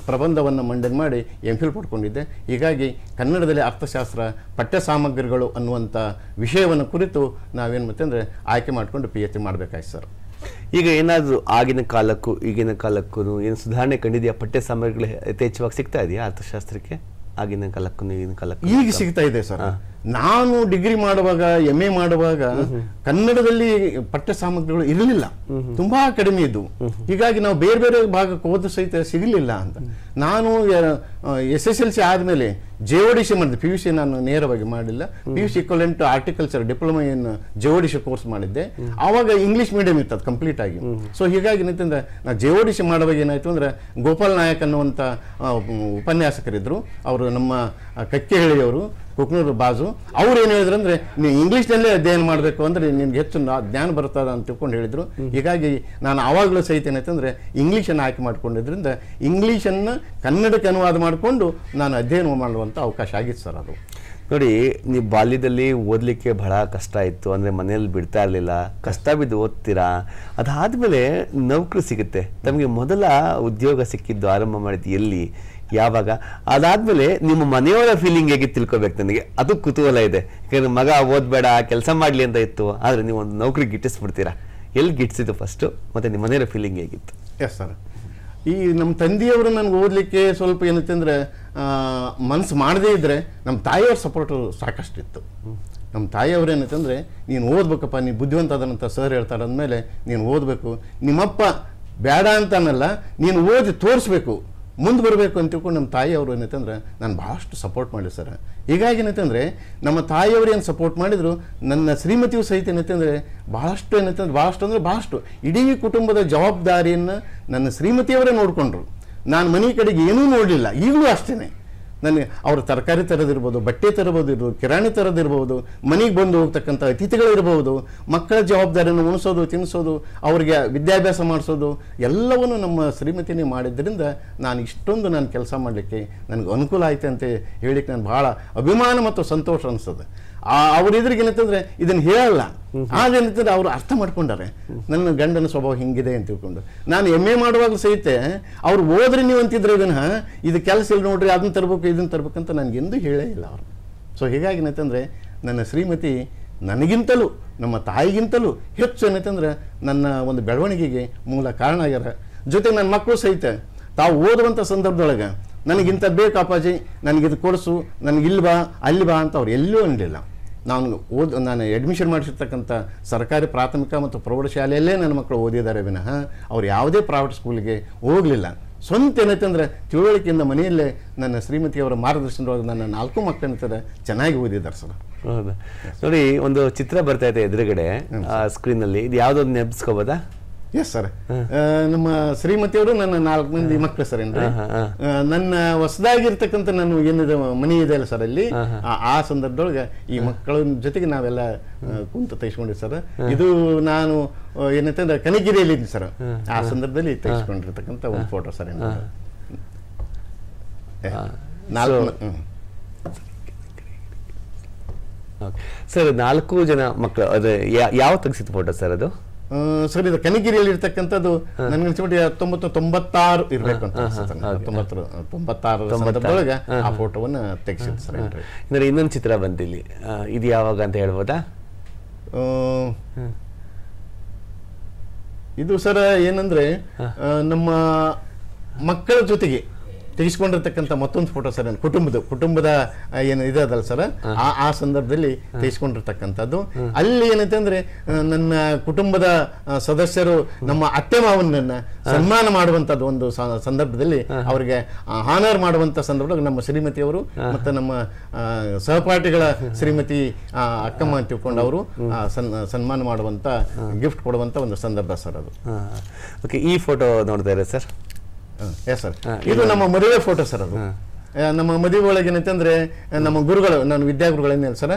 ಪ್ರಬಂಧವನ್ನು ಮಂಡನೆ ಮಾಡಿ MPhil ಪಡ್ಕೊಂಡಿದ್ದೆ. ಹೀಗಾಗಿ ಕನ್ನಡದಲ್ಲಿ ಅರ್ಥಶಾಸ್ತ್ರ ಪಠ್ಯ ಸಾಮಗ್ರಿಗಳು ಅನ್ನುವಂಥ ವಿಷಯವನ್ನು ಕುರಿತು ನಾವೇನು ಮತ್ತಂದರೆ ಆಯ್ಕೆ ಮಾಡಿಕೊಂಡು PhD ಮಾಡಬೇಕಾಯ್ತು ಸರ್. ಈಗ ಏನಾದರೂ ಆಗಿನ ಕಾಲಕ್ಕೂ ಈಗಿನ ಕಾಲಕ್ಕೂ ಏನು ಸುಧಾರಣೆ ಕಂಡಿದೆಯಾ? ಪಠ್ಯ ಸಾಮಗ್ರಿಗಳು ಯಥೇಚ್ಛವಾಗಿ ಸಿಗ್ತಾ ಇದೆಯಾ ಅರ್ಥಶಾಸ್ತ್ರಕ್ಕೆ? ಆಗಿನ ಕಾಲಕ್ಕೂ ಈಗಿನ ಕಾಲಕ್ಕೂ ಈಗ ಸಿಗ್ತಾ ಇದೆ ಸರ್. ನಾನು ಡಿಗ್ರಿ ಮಾಡುವಾಗ MA ಮಾಡುವಾಗ ಕನ್ನಡದಲ್ಲಿ ಪಠ್ಯ ಸಾಮಗ್ರಿಗಳು ಇರಲಿಲ್ಲ, ತುಂಬಾ ಕಡಿಮೆ ಇದ್ದು. ಹೀಗಾಗಿ ನಾವು ಬೇರೆ ಬೇರೆ ಭಾಗಕ್ಕೆ ಹೋದ ಸಹಿತ ಸಿಗಲಿಲ್ಲ ಅಂತ. ನಾನು SSLC ಆದಮೇಲೆ JODC ಮಾಡಿದೆ. PUC ನಾನು ನೇರವಾಗಿ ಮಾಡಲಿಲ್ಲ. PUC ಇಕ್ವಲೆಂಟ್ ಆರ್ಟಿಕಲ್ಚರ್ ಡಿಪ್ಲೊಮಾ ಏನು JODC ಕೋರ್ಸ್ ಮಾಡಿದ್ದೆ. ಆವಾಗ ಇಂಗ್ಲೀಷ್ ಮೀಡಿಯಂ ಇತ್ತು ಅದು ಕಂಪ್ಲೀಟ್ ಆಗಿ. ಸೊ ಹೀಗಾಗಿ ಏನಂತಂದ್ರೆ ನಾನು JODC ಮಾಡುವಾಗ ಏನಾಯ್ತು ಅಂದ್ರೆ, ಗೋಪಾಲ್ ನಾಯಕ್ ಅನ್ನುವಂಥ ಉಪನ್ಯಾಸಕರಿದ್ರು. ಅವರು ನಮ್ಮ ಕಕ್ಕೆಹಳ್ಳಿಯವರು, ಕುಕ್ನೂರು ಬಾಜು. ಅವ್ರು ಏನು ಹೇಳಿದ್ರು ಅಂದರೆ, ನೀವು ಇಂಗ್ಲೀಷ್ನಲ್ಲೇ ಅಧ್ಯಯನ ಮಾಡಬೇಕು ಅಂದರೆ ನಿನ್ಗೆ ಹೆಚ್ಚು ಜ್ಞಾನ ಬರ್ತದ ಅಂತ ತಿಳ್ಕೊಂಡು ಹೇಳಿದರು. ಹೀಗಾಗಿ ನಾನು ಆವಾಗಲೂ ಸಹಿತ ಏನಾಯ್ತಂದರೆ ಇಂಗ್ಲೀಷನ್ನು ಆಯ್ಕೆ ಮಾಡ್ಕೊಂಡಿದ್ರಿಂದ ಇಂಗ್ಲೀಷನ್ನು ಕನ್ನಡಕ್ಕೆ ಅನುವಾದ ಮಾಡಿಕೊಂಡು ನಾನು ಅಧ್ಯಯನ ಮಾಡುವಂಥ ಅವಕಾಶ ಆಗಿತ್ತು ಸರ್. ಅದು ನೋಡಿ, ನೀವು ಬಾಲ್ಯದಲ್ಲಿ ಓದಲಿಕ್ಕೆ ಬಹಳ ಕಷ್ಟ ಇತ್ತು, ಅಂದರೆ ಮನೆಯಲ್ಲಿ ಬಿಡ್ತಾ ಇರಲಿಲ್ಲ, ಕಷ್ಟ ಬಿದ್ದು ಓದ್ತೀರಾ. ಅದಾದಮೇಲೆ ನೌಕರಿ ಸಿಗುತ್ತೆ. ತಮಗೆ ಮೊದಲ ಉದ್ಯೋಗ ಸಿಕ್ಕಿದ್ದು, ಆರಂಭ ಮಾಡಿದ್ದು ಎಲ್ಲಿ, ಯಾವಾಗ? ಅದಾದ್ಮೇಲೆ ನಿಮ್ಮ ಮನೆಯವರ ಫೀಲಿಂಗ್ ಹೇಗೆ ತಿಳ್ಕೊಬೇಕು ನನಗೆ, ಅದು ಕುತೂಹಲ ಇದೆ. ಯಾಕಂದ್ರೆ ಮಗ ಓದ್ಬೇಡ ಕೆಲಸ ಮಾಡಲಿ ಅಂತ ಇತ್ತು, ಆದರೆ ನೀವು ಒಂದು ನೌಕರಿ ಗಿಟ್ಟಿಸ್ಬಿಡ್ತೀರಾ. ಎಲ್ಲಿ ಗಿಟ್ಟಿಸಿದ್ದು ಫಸ್ಟು, ಮತ್ತು ನಿಮ್ಮ ಮನೆಯವರ ಫೀಲಿಂಗ್ ಹೇಗಿತ್ತು? ಎಸ್ ಸರ್, ಈ ನಮ್ಮ ತಂದೆಯವರು ನನಗೆ ಓದಲಿಕ್ಕೆ ಸ್ವಲ್ಪ ಏನಂತಂದ್ರೆ ಮನಸ್ಸು ಮಾಡದೇ ಇದ್ದರೆ ನಮ್ಮ ತಾಯಿಯವ್ರ ಸಪೋರ್ಟು ಸಾಕಷ್ಟಿತ್ತು. ನಮ್ಮ ತಾಯಿಯವ್ರು ಏನಂತಂದರೆ ನೀನು ಓದ್ಬೇಕಪ್ಪ, ನೀನು ಬುದ್ಧಿವಂತ ಅದನ್ನಂತ ಸರ್ ಹೇಳ್ತಾರೆ ಅಂದಮೇಲೆ ನೀನು ಓದಬೇಕು, ನಿಮ್ಮಪ್ಪ ಬೇಡ ಅಂತಾನಲ್ಲ, ನೀನು ಓದಿ ತೋರಿಸ್ಬೇಕು, ಮುಂದೆ ಬರಬೇಕು ಅಂತ ತಿಳ್ಕೊಂಡು ನಮ್ಮ ತಾಯಿಯವರು ಏನಂತಂದ್ರೆ ನಾನು ಭಾಳಷ್ಟು ಸಪೋರ್ಟ್ ಮಾಡಿ ಸರ್. ಹೀಗಾಗಿ ಏನಂತಂದರೆ ನಮ್ಮ ತಾಯಿಯವರು ಏನು ಸಪೋರ್ಟ್ ಮಾಡಿದರು, ನನ್ನ ಶ್ರೀಮತಿಯು ಸಹಿತ ಏನಂತಂದರೆ ಭಾಳಷ್ಟು ಇಡೀ ಕುಟುಂಬದ ಜವಾಬ್ದಾರಿಯನ್ನು ನನ್ನ ಶ್ರೀಮತಿಯವರೇ ನೋಡಿಕೊಂಡ್ರು. ನಾನು ಮನೆ ಕಡೆಗೆ ಏನೂ ನೋಡಲಿಲ್ಲ, ಈಗಲೂ ಅಷ್ಟೇ. ನನಗೆ ಅವರು ತರಕಾರಿ ತರೋದಿರ್ಬೋದು, ಬಟ್ಟೆ ತರಬೋದಿರ್ಬೋದು, ಕಿರಾಣಿ ತರೋದಿರ್ಬೋದು, ಮನೆಗೆ ಬಂದು ಹೋಗ್ತಕ್ಕಂಥ ಅತಿಥಿಗಳಿರ್ಬೋದು, ಮಕ್ಕಳ ಜವಾಬ್ದಾರಿಯನ್ನು ಉಣಿಸೋದು, ತಿನ್ನಿಸೋದು, ಅವರಿಗೆ ವಿದ್ಯಾಭ್ಯಾಸ ಮಾಡಿಸೋದು ಎಲ್ಲವನ್ನು ನಮ್ಮ ಶ್ರೀಮತಿನೇ ಮಾಡಿದ್ದರಿಂದ ನಾನು ಇಷ್ಟೊಂದು ನಾನು ಕೆಲಸ ಮಾಡಲಿಕ್ಕೆ ನನಗೆ ಅನುಕೂಲ ಆಯ್ತು ಅಂತ ಹೇಳಿಕ್ಕೆ ನಾನು ಭಾಳ ಅಭಿಮಾನ ಮತ್ತು ಸಂತೋಷ ಅನಿಸ್ತದೆ. ಅವ್ರ ಎದುರಿಗೆ ಏನಂತಂದರೆ ಇದನ್ನು ಹೇಳಲ್ಲ, ಆದೇನಂತಂದ್ರೆ ಅವರು ಅರ್ಥ ಮಾಡ್ಕೊಂಡಾರೆ ನನ್ನ ಗಂಡನ ಸ್ವಭಾವ ಹಿಂಗಿದೆ ಅಂತ ತಿಳ್ಕೊಂಡು. ನಾನು MA ಮಾಡುವಾಗಲೂ ಸಹಿತ ಅವ್ರು ಓದ್ರಿ ನೀವು ಅಂತಿದ್ರೆ ವಿನಃ ಇದು ಕೆಲಸ ಇಲ್ಲ ನೋಡ್ರಿ, ಅದನ್ನ ತರಬೇಕು ಇದನ್ನು ತರಬೇಕಂತ ನನಗೆಂದೂ ಹೇಳೇ ಇಲ್ಲ ಅವರು. ಸೊ ಹೀಗಾಗಿ ಏನಂತಂದರೆ ನನ್ನ ಶ್ರೀಮತಿ ನನಗಿಂತಲೂ ನಮ್ಮ ತಾಯಿಗಿಂತಲೂ ಹೆಚ್ಚು ಏನಂತಂದ್ರೆ ನನ್ನ ಒಂದು ಬೆಳವಣಿಗೆಗೆ ಮೂಲ ಕಾರಣ ಆಗ್ಯಾರ. ಜೊತೆ ನನ್ನ ಮಕ್ಕಳು ಸಹಿತ ತಾವು ಓದುವಂಥ ಸಂದರ್ಭದೊಳಗೆ ನನಗಿಂತ ಬೇಕು ಅಪ್ಪಾಜಿ, ನನಗಿದು ಕೊಡಿಸು, ನನಗಿಲ್ವಾ ಅಲ್ಲಿ ಬಾ ಅಂತ ಅವ್ರು ಎಲ್ಲೂ ಅನ್ನಲಿಲ್ಲ. ನಾನು ಅಡ್ಮಿಷನ್ ಮಾಡಿಸಿರ್ತಕ್ಕಂಥ ಸರ್ಕಾರಿ ಪ್ರಾಥಮಿಕ ಮತ್ತು ಪ್ರೌಢಶಾಲೆಯಲ್ಲೇ ನನ್ನ ಮಕ್ಕಳು ಓದಿದ್ದಾರೆ ವಿನಃ ಅವ್ರು ಯಾವುದೇ ಪ್ರೈವೇಟ್ ಸ್ಕೂಲಿಗೆ ಹೋಗಲಿಲ್ಲ. ಸ್ವಂತ ಏನೈತಂದ್ರೆ ತಿಳುವಳಿಕೆಯಿಂದ ಮನೆಯಲ್ಲೇ ನನ್ನ ಶ್ರೀಮತಿಯವರ ಮಾರ್ಗದರ್ಶನದೊಳಗೆ ನನ್ನ 4 ಮಕ್ಕಳು ಏನಂತಾರೆ ಚೆನ್ನಾಗಿ ಓದಿದ್ದಾರೆ ಸರ್. ಹೌದಾ? ನೋಡಿ, ಒಂದು ಚಿತ್ರ ಬರ್ತಾ ಇದೆ ಎದುರುಗಡೆ ಸ್ಕ್ರೀನಲ್ಲಿ, ಇದು ಯಾವುದೊಂದು ನೆನಪಿಸ್ಕೋಬೋದಾ? ಎಸ್ ಸರ್, ನಮ್ಮ ಶ್ರೀಮತಿಯವರು ನನ್ನ 4 ಮಂದಿ ಮಕ್ಕಳು ಸರ್. ಏನ್ರಿ ನನ್ನ ಹೊಸದಾಗಿರ್ತಕ್ಕಂಥ ನಾನು ಏನಿದೆ ಮನೆ ಇದೆ ಅಲ್ಲ ಸರ್, ಅಲ್ಲಿ ಆ ಸಂದರ್ಭದೊಳಗೆ ಈ ಮಕ್ಕಳ ಜೊತೆಗೆ ನಾವೆಲ್ಲ ಕುಂತು ತೆಗೆಸ್ಕೊಂಡಿವಿ ಸರ್. ಇದು ನಾನು ಏನಂತಂದ್ರೆ ಕನಗಿರಿಯಲ್ಲಿ ಇದ್ದೀನಿ ಸರ್, ಆ ಸಂದರ್ಭದಲ್ಲಿ ತೆಗೆಸ್ಕೊಂಡಿರ್ತಕ್ಕಂಥ ಒಂದು ಫೋಟೋ ಸರ್. ಸರ್ 4 ಜನ ಮಕ್ಕಳು, ಅದು ಯಾವ ತೆಗೆಸಿದ ಫೋಟೋ ಸರ್ ಅದು? ಸರ್ ಇದು ಕನಗಿರಿಯಲ್ಲಿ ಇರ್ತಕ್ಕಂಥದ್ದು ನನಗೆ ಅನ್ಸ್ಬಿಟ್ಟು 1996 ಇರಬೇಕು ಅಂತ 1996 ಸಂದರ್ಭದೊಳಗೆ ಆ ಫೋಟೋವನ್ನು ತೆಗೆಸಿದ್ದು ಸರ್. ಅಂದ್ರೆ ಇನ್ನೊಂದು ಚಿತ್ರ ಬಂದಿಲ್ಲಿ, ಇದು ಯಾವಾಗ ಅಂತ ಹೇಳ್ಬೋದಾ? ಇದು ಸರ್ ಏನಂದ್ರೆ ನಮ್ಮ ಮಕ್ಕಳ ಜೊತೆಗೆ ತೆಗೆಸ್ಕೊಂಡಿರ್ತಕ್ಕಂಥ ಮತ್ತೊಂದು ಫೋಟೋ ಸರ್, ಕುಟುಂಬದ ಏನು ಇದೆ ಅದಲ್ಲ ಸರ್, ಆ ಸಂದರ್ಭದಲ್ಲಿ ತೆಗೆಸ್ಕೊಂಡಿರ್ತಕ್ಕಂಥದ್ದು. ಅಲ್ಲಿ ಏನೈತೆ ಅಂದ್ರೆ ನನ್ನ ಕುಟುಂಬದ ಸದಸ್ಯರು ನಮ್ಮ ಅತ್ತೆ ಮಾವನನ್ನ ಸನ್ಮಾನ ಮಾಡುವಂಥದ್ದು ಒಂದು ಸಂದರ್ಭದಲ್ಲಿ ಅವರಿಗೆ ಹಾನರ್ ಮಾಡುವಂಥ ಸಂದರ್ಭದಲ್ಲಿ ನಮ್ಮ ಶ್ರೀಮತಿಯವರು ಮತ್ತು ನಮ್ಮ ಸಹಪಾಠಿಗಳ ಶ್ರೀಮತಿ ಅಕ್ಕಮ್ಮ ಅಂತ ತಿಳ್ಕೊಂಡು ಅವರು ಸನ್ಮಾನ ಮಾಡುವಂಥ ಗಿಫ್ಟ್ ಕೊಡುವಂಥ ಒಂದು ಸಂದರ್ಭ ಸರ್ ಅದು. ಓಕೆ, ಈ ಫೋಟೋ ನೋಡ್ತಾ ಇದ್ದಾರೆ ಸರ್? ಎಸ್ ಸರ್, ಇದು ನಮ್ಮ ಮದುವೆ ಫೋಟೋ ಸರ್. ಅದು ನಮ್ಮ ಮದುವೆ ಒಳಗೆ ಏನಂತಂದ್ರೆ ನಮ್ಮ ಗುರುಗಳು, ನಾನು ವಿದ್ಯಾಗುರುಗಳೇನಿಲ್ಲ ಸರ್,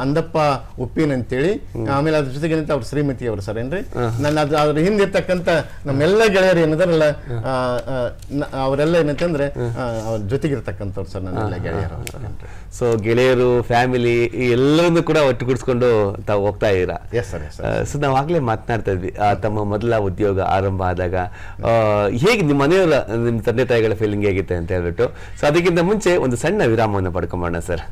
ಅಂದಪ್ಪ ಉಪ್ಪಿನ ಅಂತೇಳಿ, ಆಮೇಲೆ ಅದ್ರ ಜೊತೆಗೆ ಏನಂತ ಅವ್ರ ಶ್ರೀಮತಿಯವರು ಸರ್. ಏನ್ರಿ ನನ್ನ ಅದ್ರ ಹಿಂದಿರ್ತಕ್ಕಂಥ ನಮ್ಮೆಲ್ಲ ಗೆಳೆಯರು ಏನಿದಾರಲ್ಲ ಅವರೆಲ್ಲ ಏನಂತಂದ್ರೆ ಅವ್ರ ಜೊತೆಗಿರ್ತಕ್ಕಂಥವ್ರು ಸರ್, ನನ್ನೆಲ್ಲ ಗೆಳೆಯರು ಸರ್. ಸೊ ಗೆಳೆಯರು, ಫ್ಯಾಮಿಲಿ ಎಲ್ಲರನ್ನು ಕೂಡ ಒಟ್ಟುಗೂಡಿಸ್ಕೊಂಡು ತಾವು ಹೋಗ್ತಾ ಇದ್ದೀರಾ? Yes sir, S. ಸೊ ನಾವು ಆಗ್ಲೇ ಮಾತನಾಡ್ತಾ ಇದ್ವಿ, ತಮ್ಮ ಮೊದಲ ಉದ್ಯೋಗ ಆರಂಭ ಆದಾಗ ಹೇಗೆ ನಿಮ್ಮ ಮನೆಯವರ, ನಿಮ್ಮ ತಂದೆ ತಾಯಿಗಳ ಫೀಲಿಂಗ್ ಹೇಗಿತ್ತೆ ಅಂತ ಹೇಳ್ಬಿಟ್ಟು. ಸೊ ಅದಕ್ಕಿಂತ ಮುಂಚೆ ಒಂದು ಸಣ್ಣ ವಿರಾಮವನ್ನು ಪಡ್ಕೊಂಬೋಣ ಸರ್.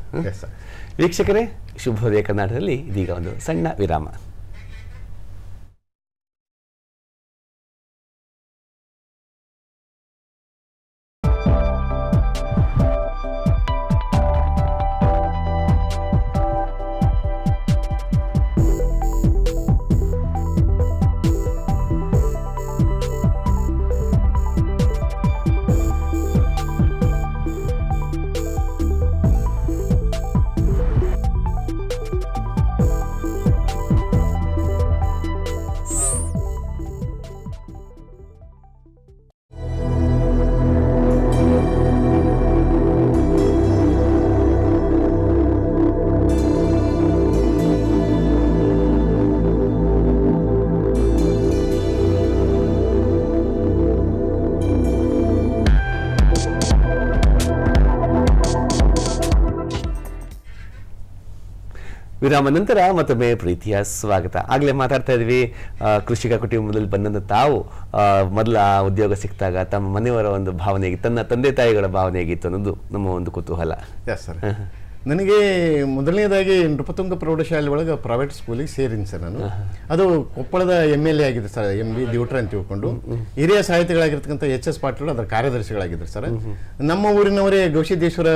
ವೀಕ್ಷಕರೇ, ಶುಭೋದಯ ಕರ್ನಾಟಕದಲ್ಲಿ ಇದೀಗ ಒಂದು ಸಣ್ಣ ವಿರಾಮ. ವಿರಾಮ ನಂತರ ಮತ್ತೊಮ್ಮೆ ಪ್ರೀತಿಯ ಸ್ವಾಗತ. ಆಗಲೇ ಮಾತಾಡ್ತಾ ಇದ್ವಿ, ಕೃಷಿಕ ಕುಟುಂಬದಲ್ಲಿ ಬಂದಂಥ ತಾವು ಮೊದಲ ಉದ್ಯೋಗ ಸಿಕ್ಕಿದಾಗ ತಮ್ಮ ಮನೆಯವರ ಒಂದು ಭಾವನೆ ಹೇಗಿತ್ತು, ತನ್ನ ತಂದೆ ತಾಯಿಗಳ ಭಾವನೆ ಹೇಗಿತ್ತು ಅನ್ನೋದು ನಮ್ಮ ಒಂದು ಕುತೂಹಲ. ಎಸ್ ಸರ್, ನನಗೆ ಮೊದಲನೇದಾಗಿ ನೃಪತುಂಗ ಪ್ರೌಢಶಾಲೆ ಒಳಗೆ ಪ್ರೈವೇಟ್ ಸ್ಕೂಲಿಗೆ ಸೇರಿನಿ ಸರ್ ನಾನು. ಅದು ಕೊಪ್ಪಳದ MLA ಆಗಿದ್ರು ಸರ್, MB ದಿವಟ್ರ ಅಂತ ತಿಳ್ಕೊಂಡು. ಹಿರಿಯ ಸಾಹಿತಿಗಳಾಗಿರ್ತಕ್ಕಂಥ HS ಪಾಟೀಲ್ ಅದರ ಕಾರ್ಯದರ್ಶಿಗಳಾಗಿದ್ರು ಸರ್. ನಮ್ಮ ಊರಿನವರೇ ಗವಿಸಿದ್ದೇಶ್ವರ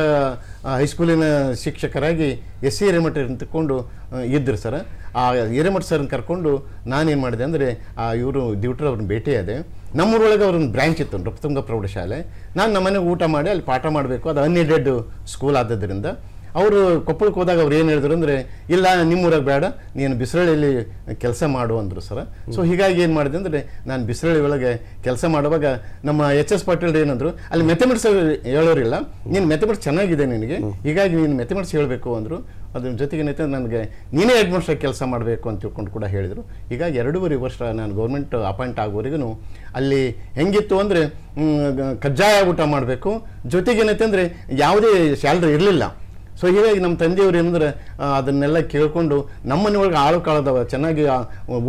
ಹೈಸ್ಕೂಲಿನ ಶಿಕ್ಷಕರಾಗಿ SC ಹಿರೇಮಠ ಅಂತಕೊಂಡು ಇದ್ದರು ಸರ್. ಆ ಹಿರೇಮಠ ಸರ್ನ ಕರ್ಕೊಂಡು ನಾನೇನು ಮಾಡಿದೆ ಅಂದರೆ ಇವರು ದಿವಟ್ರ ಅವ್ರನ್ನ ಭೇಟಿಯಾದೆ. ನಮ್ಮೂರೊಳಗೆ ಅವ್ರನ್ನ ಬ್ರ್ಯಾಂಚ್ ಇತ್ತು ನೃಪತುಂಗ ಪ್ರೌಢಶಾಲೆ. ನಾನು ನಮ್ಮನೆಗೆ ಊಟ ಮಾಡಿ ಅಲ್ಲಿ ಪಾಠ ಮಾಡಬೇಕು, ಅದು ಅನ್ಎಡೆಡ್ ಸ್ಕೂಲ್ ಆದದ್ದರಿಂದ ಅವರು ಕೊಪ್ಪಳಕ್ಕೆ ಹೋದಾಗ ಅವ್ರು ಏನು ಹೇಳಿದ್ರು ಅಂದರೆ, ಇಲ್ಲ ನಿಮ್ಮೂರಾಗ ಬೇಡ, ನೀನು ಬಿಸರಳ್ಳಿಯಲ್ಲಿ ಕೆಲಸ ಮಾಡು ಅಂದರು ಸರ್. ಸೊ ಹೀಗಾಗಿ ಏನು ಮಾಡಿದೆ ಅಂದರೆ ನಾನು ಬಿಸರಳ್ಳಿ ಒಳಗೆ ಕೆಲಸ ಮಾಡುವಾಗ ನಮ್ಮ HS ಪಾಟೀಲ್ ಏನಂದ್ರು, ಅಲ್ಲಿ ಮೆಥಮೆಟಿಕ್ಸ್ ಹೇಳೋರಿಲ್ಲ, ನೀನು ಮೆಥಮೆಟಿಕ್ಸ್ ಚೆನ್ನಾಗಿದೆ ನಿನಗೆ, ಹೀಗಾಗಿ ನೀನು ಮೆಥಮೆಟಿಕ್ಸ್ ಹೇಳಬೇಕು ಅಂದರು. ಅದ್ರ ಜೊತೆಗೆ ಏನೈತೆ ನನಗೆ ನೀನೇ ಹೆಡ್ ಮಾಸ್ಟರ್ ಕೆಲಸ ಮಾಡಬೇಕು ಅಂತ ತಿಳ್ಕೊಂಡು ಕೂಡ ಹೇಳಿದರು. ಹೀಗಾಗಿ 2.5 ವರ್ಷ ನಾನು ಗೌರ್ಮೆಂಟ್ ಅಪಾಯಿಂಟ್ ಆಗೋವರೆಗೂ ಅಲ್ಲಿ ಹೆಂಗಿತ್ತು ಅಂದರೆ ಕಜ್ಜಾಯ ಊಟ ಮಾಡಬೇಕು, ಜೊತೆಗೆ ಏನೈತೆ ಅಂದರೆ ಯಾವುದೇ ಸ್ಯಾಲ್ರಿ ಇರಲಿಲ್ಲ. ಸೊ ಹೀಗಾಗಿ ನಮ್ಮ ತಂದೆಯವರು ಏನಂದ್ರೆ ಅದನ್ನೆಲ್ಲ ಕೇಳಿಕೊಂಡು ನಮ್ಮನೆ ಒಳಗೆ ಆಳು ಕಾಳದವ ಚೆನ್ನಾಗಿ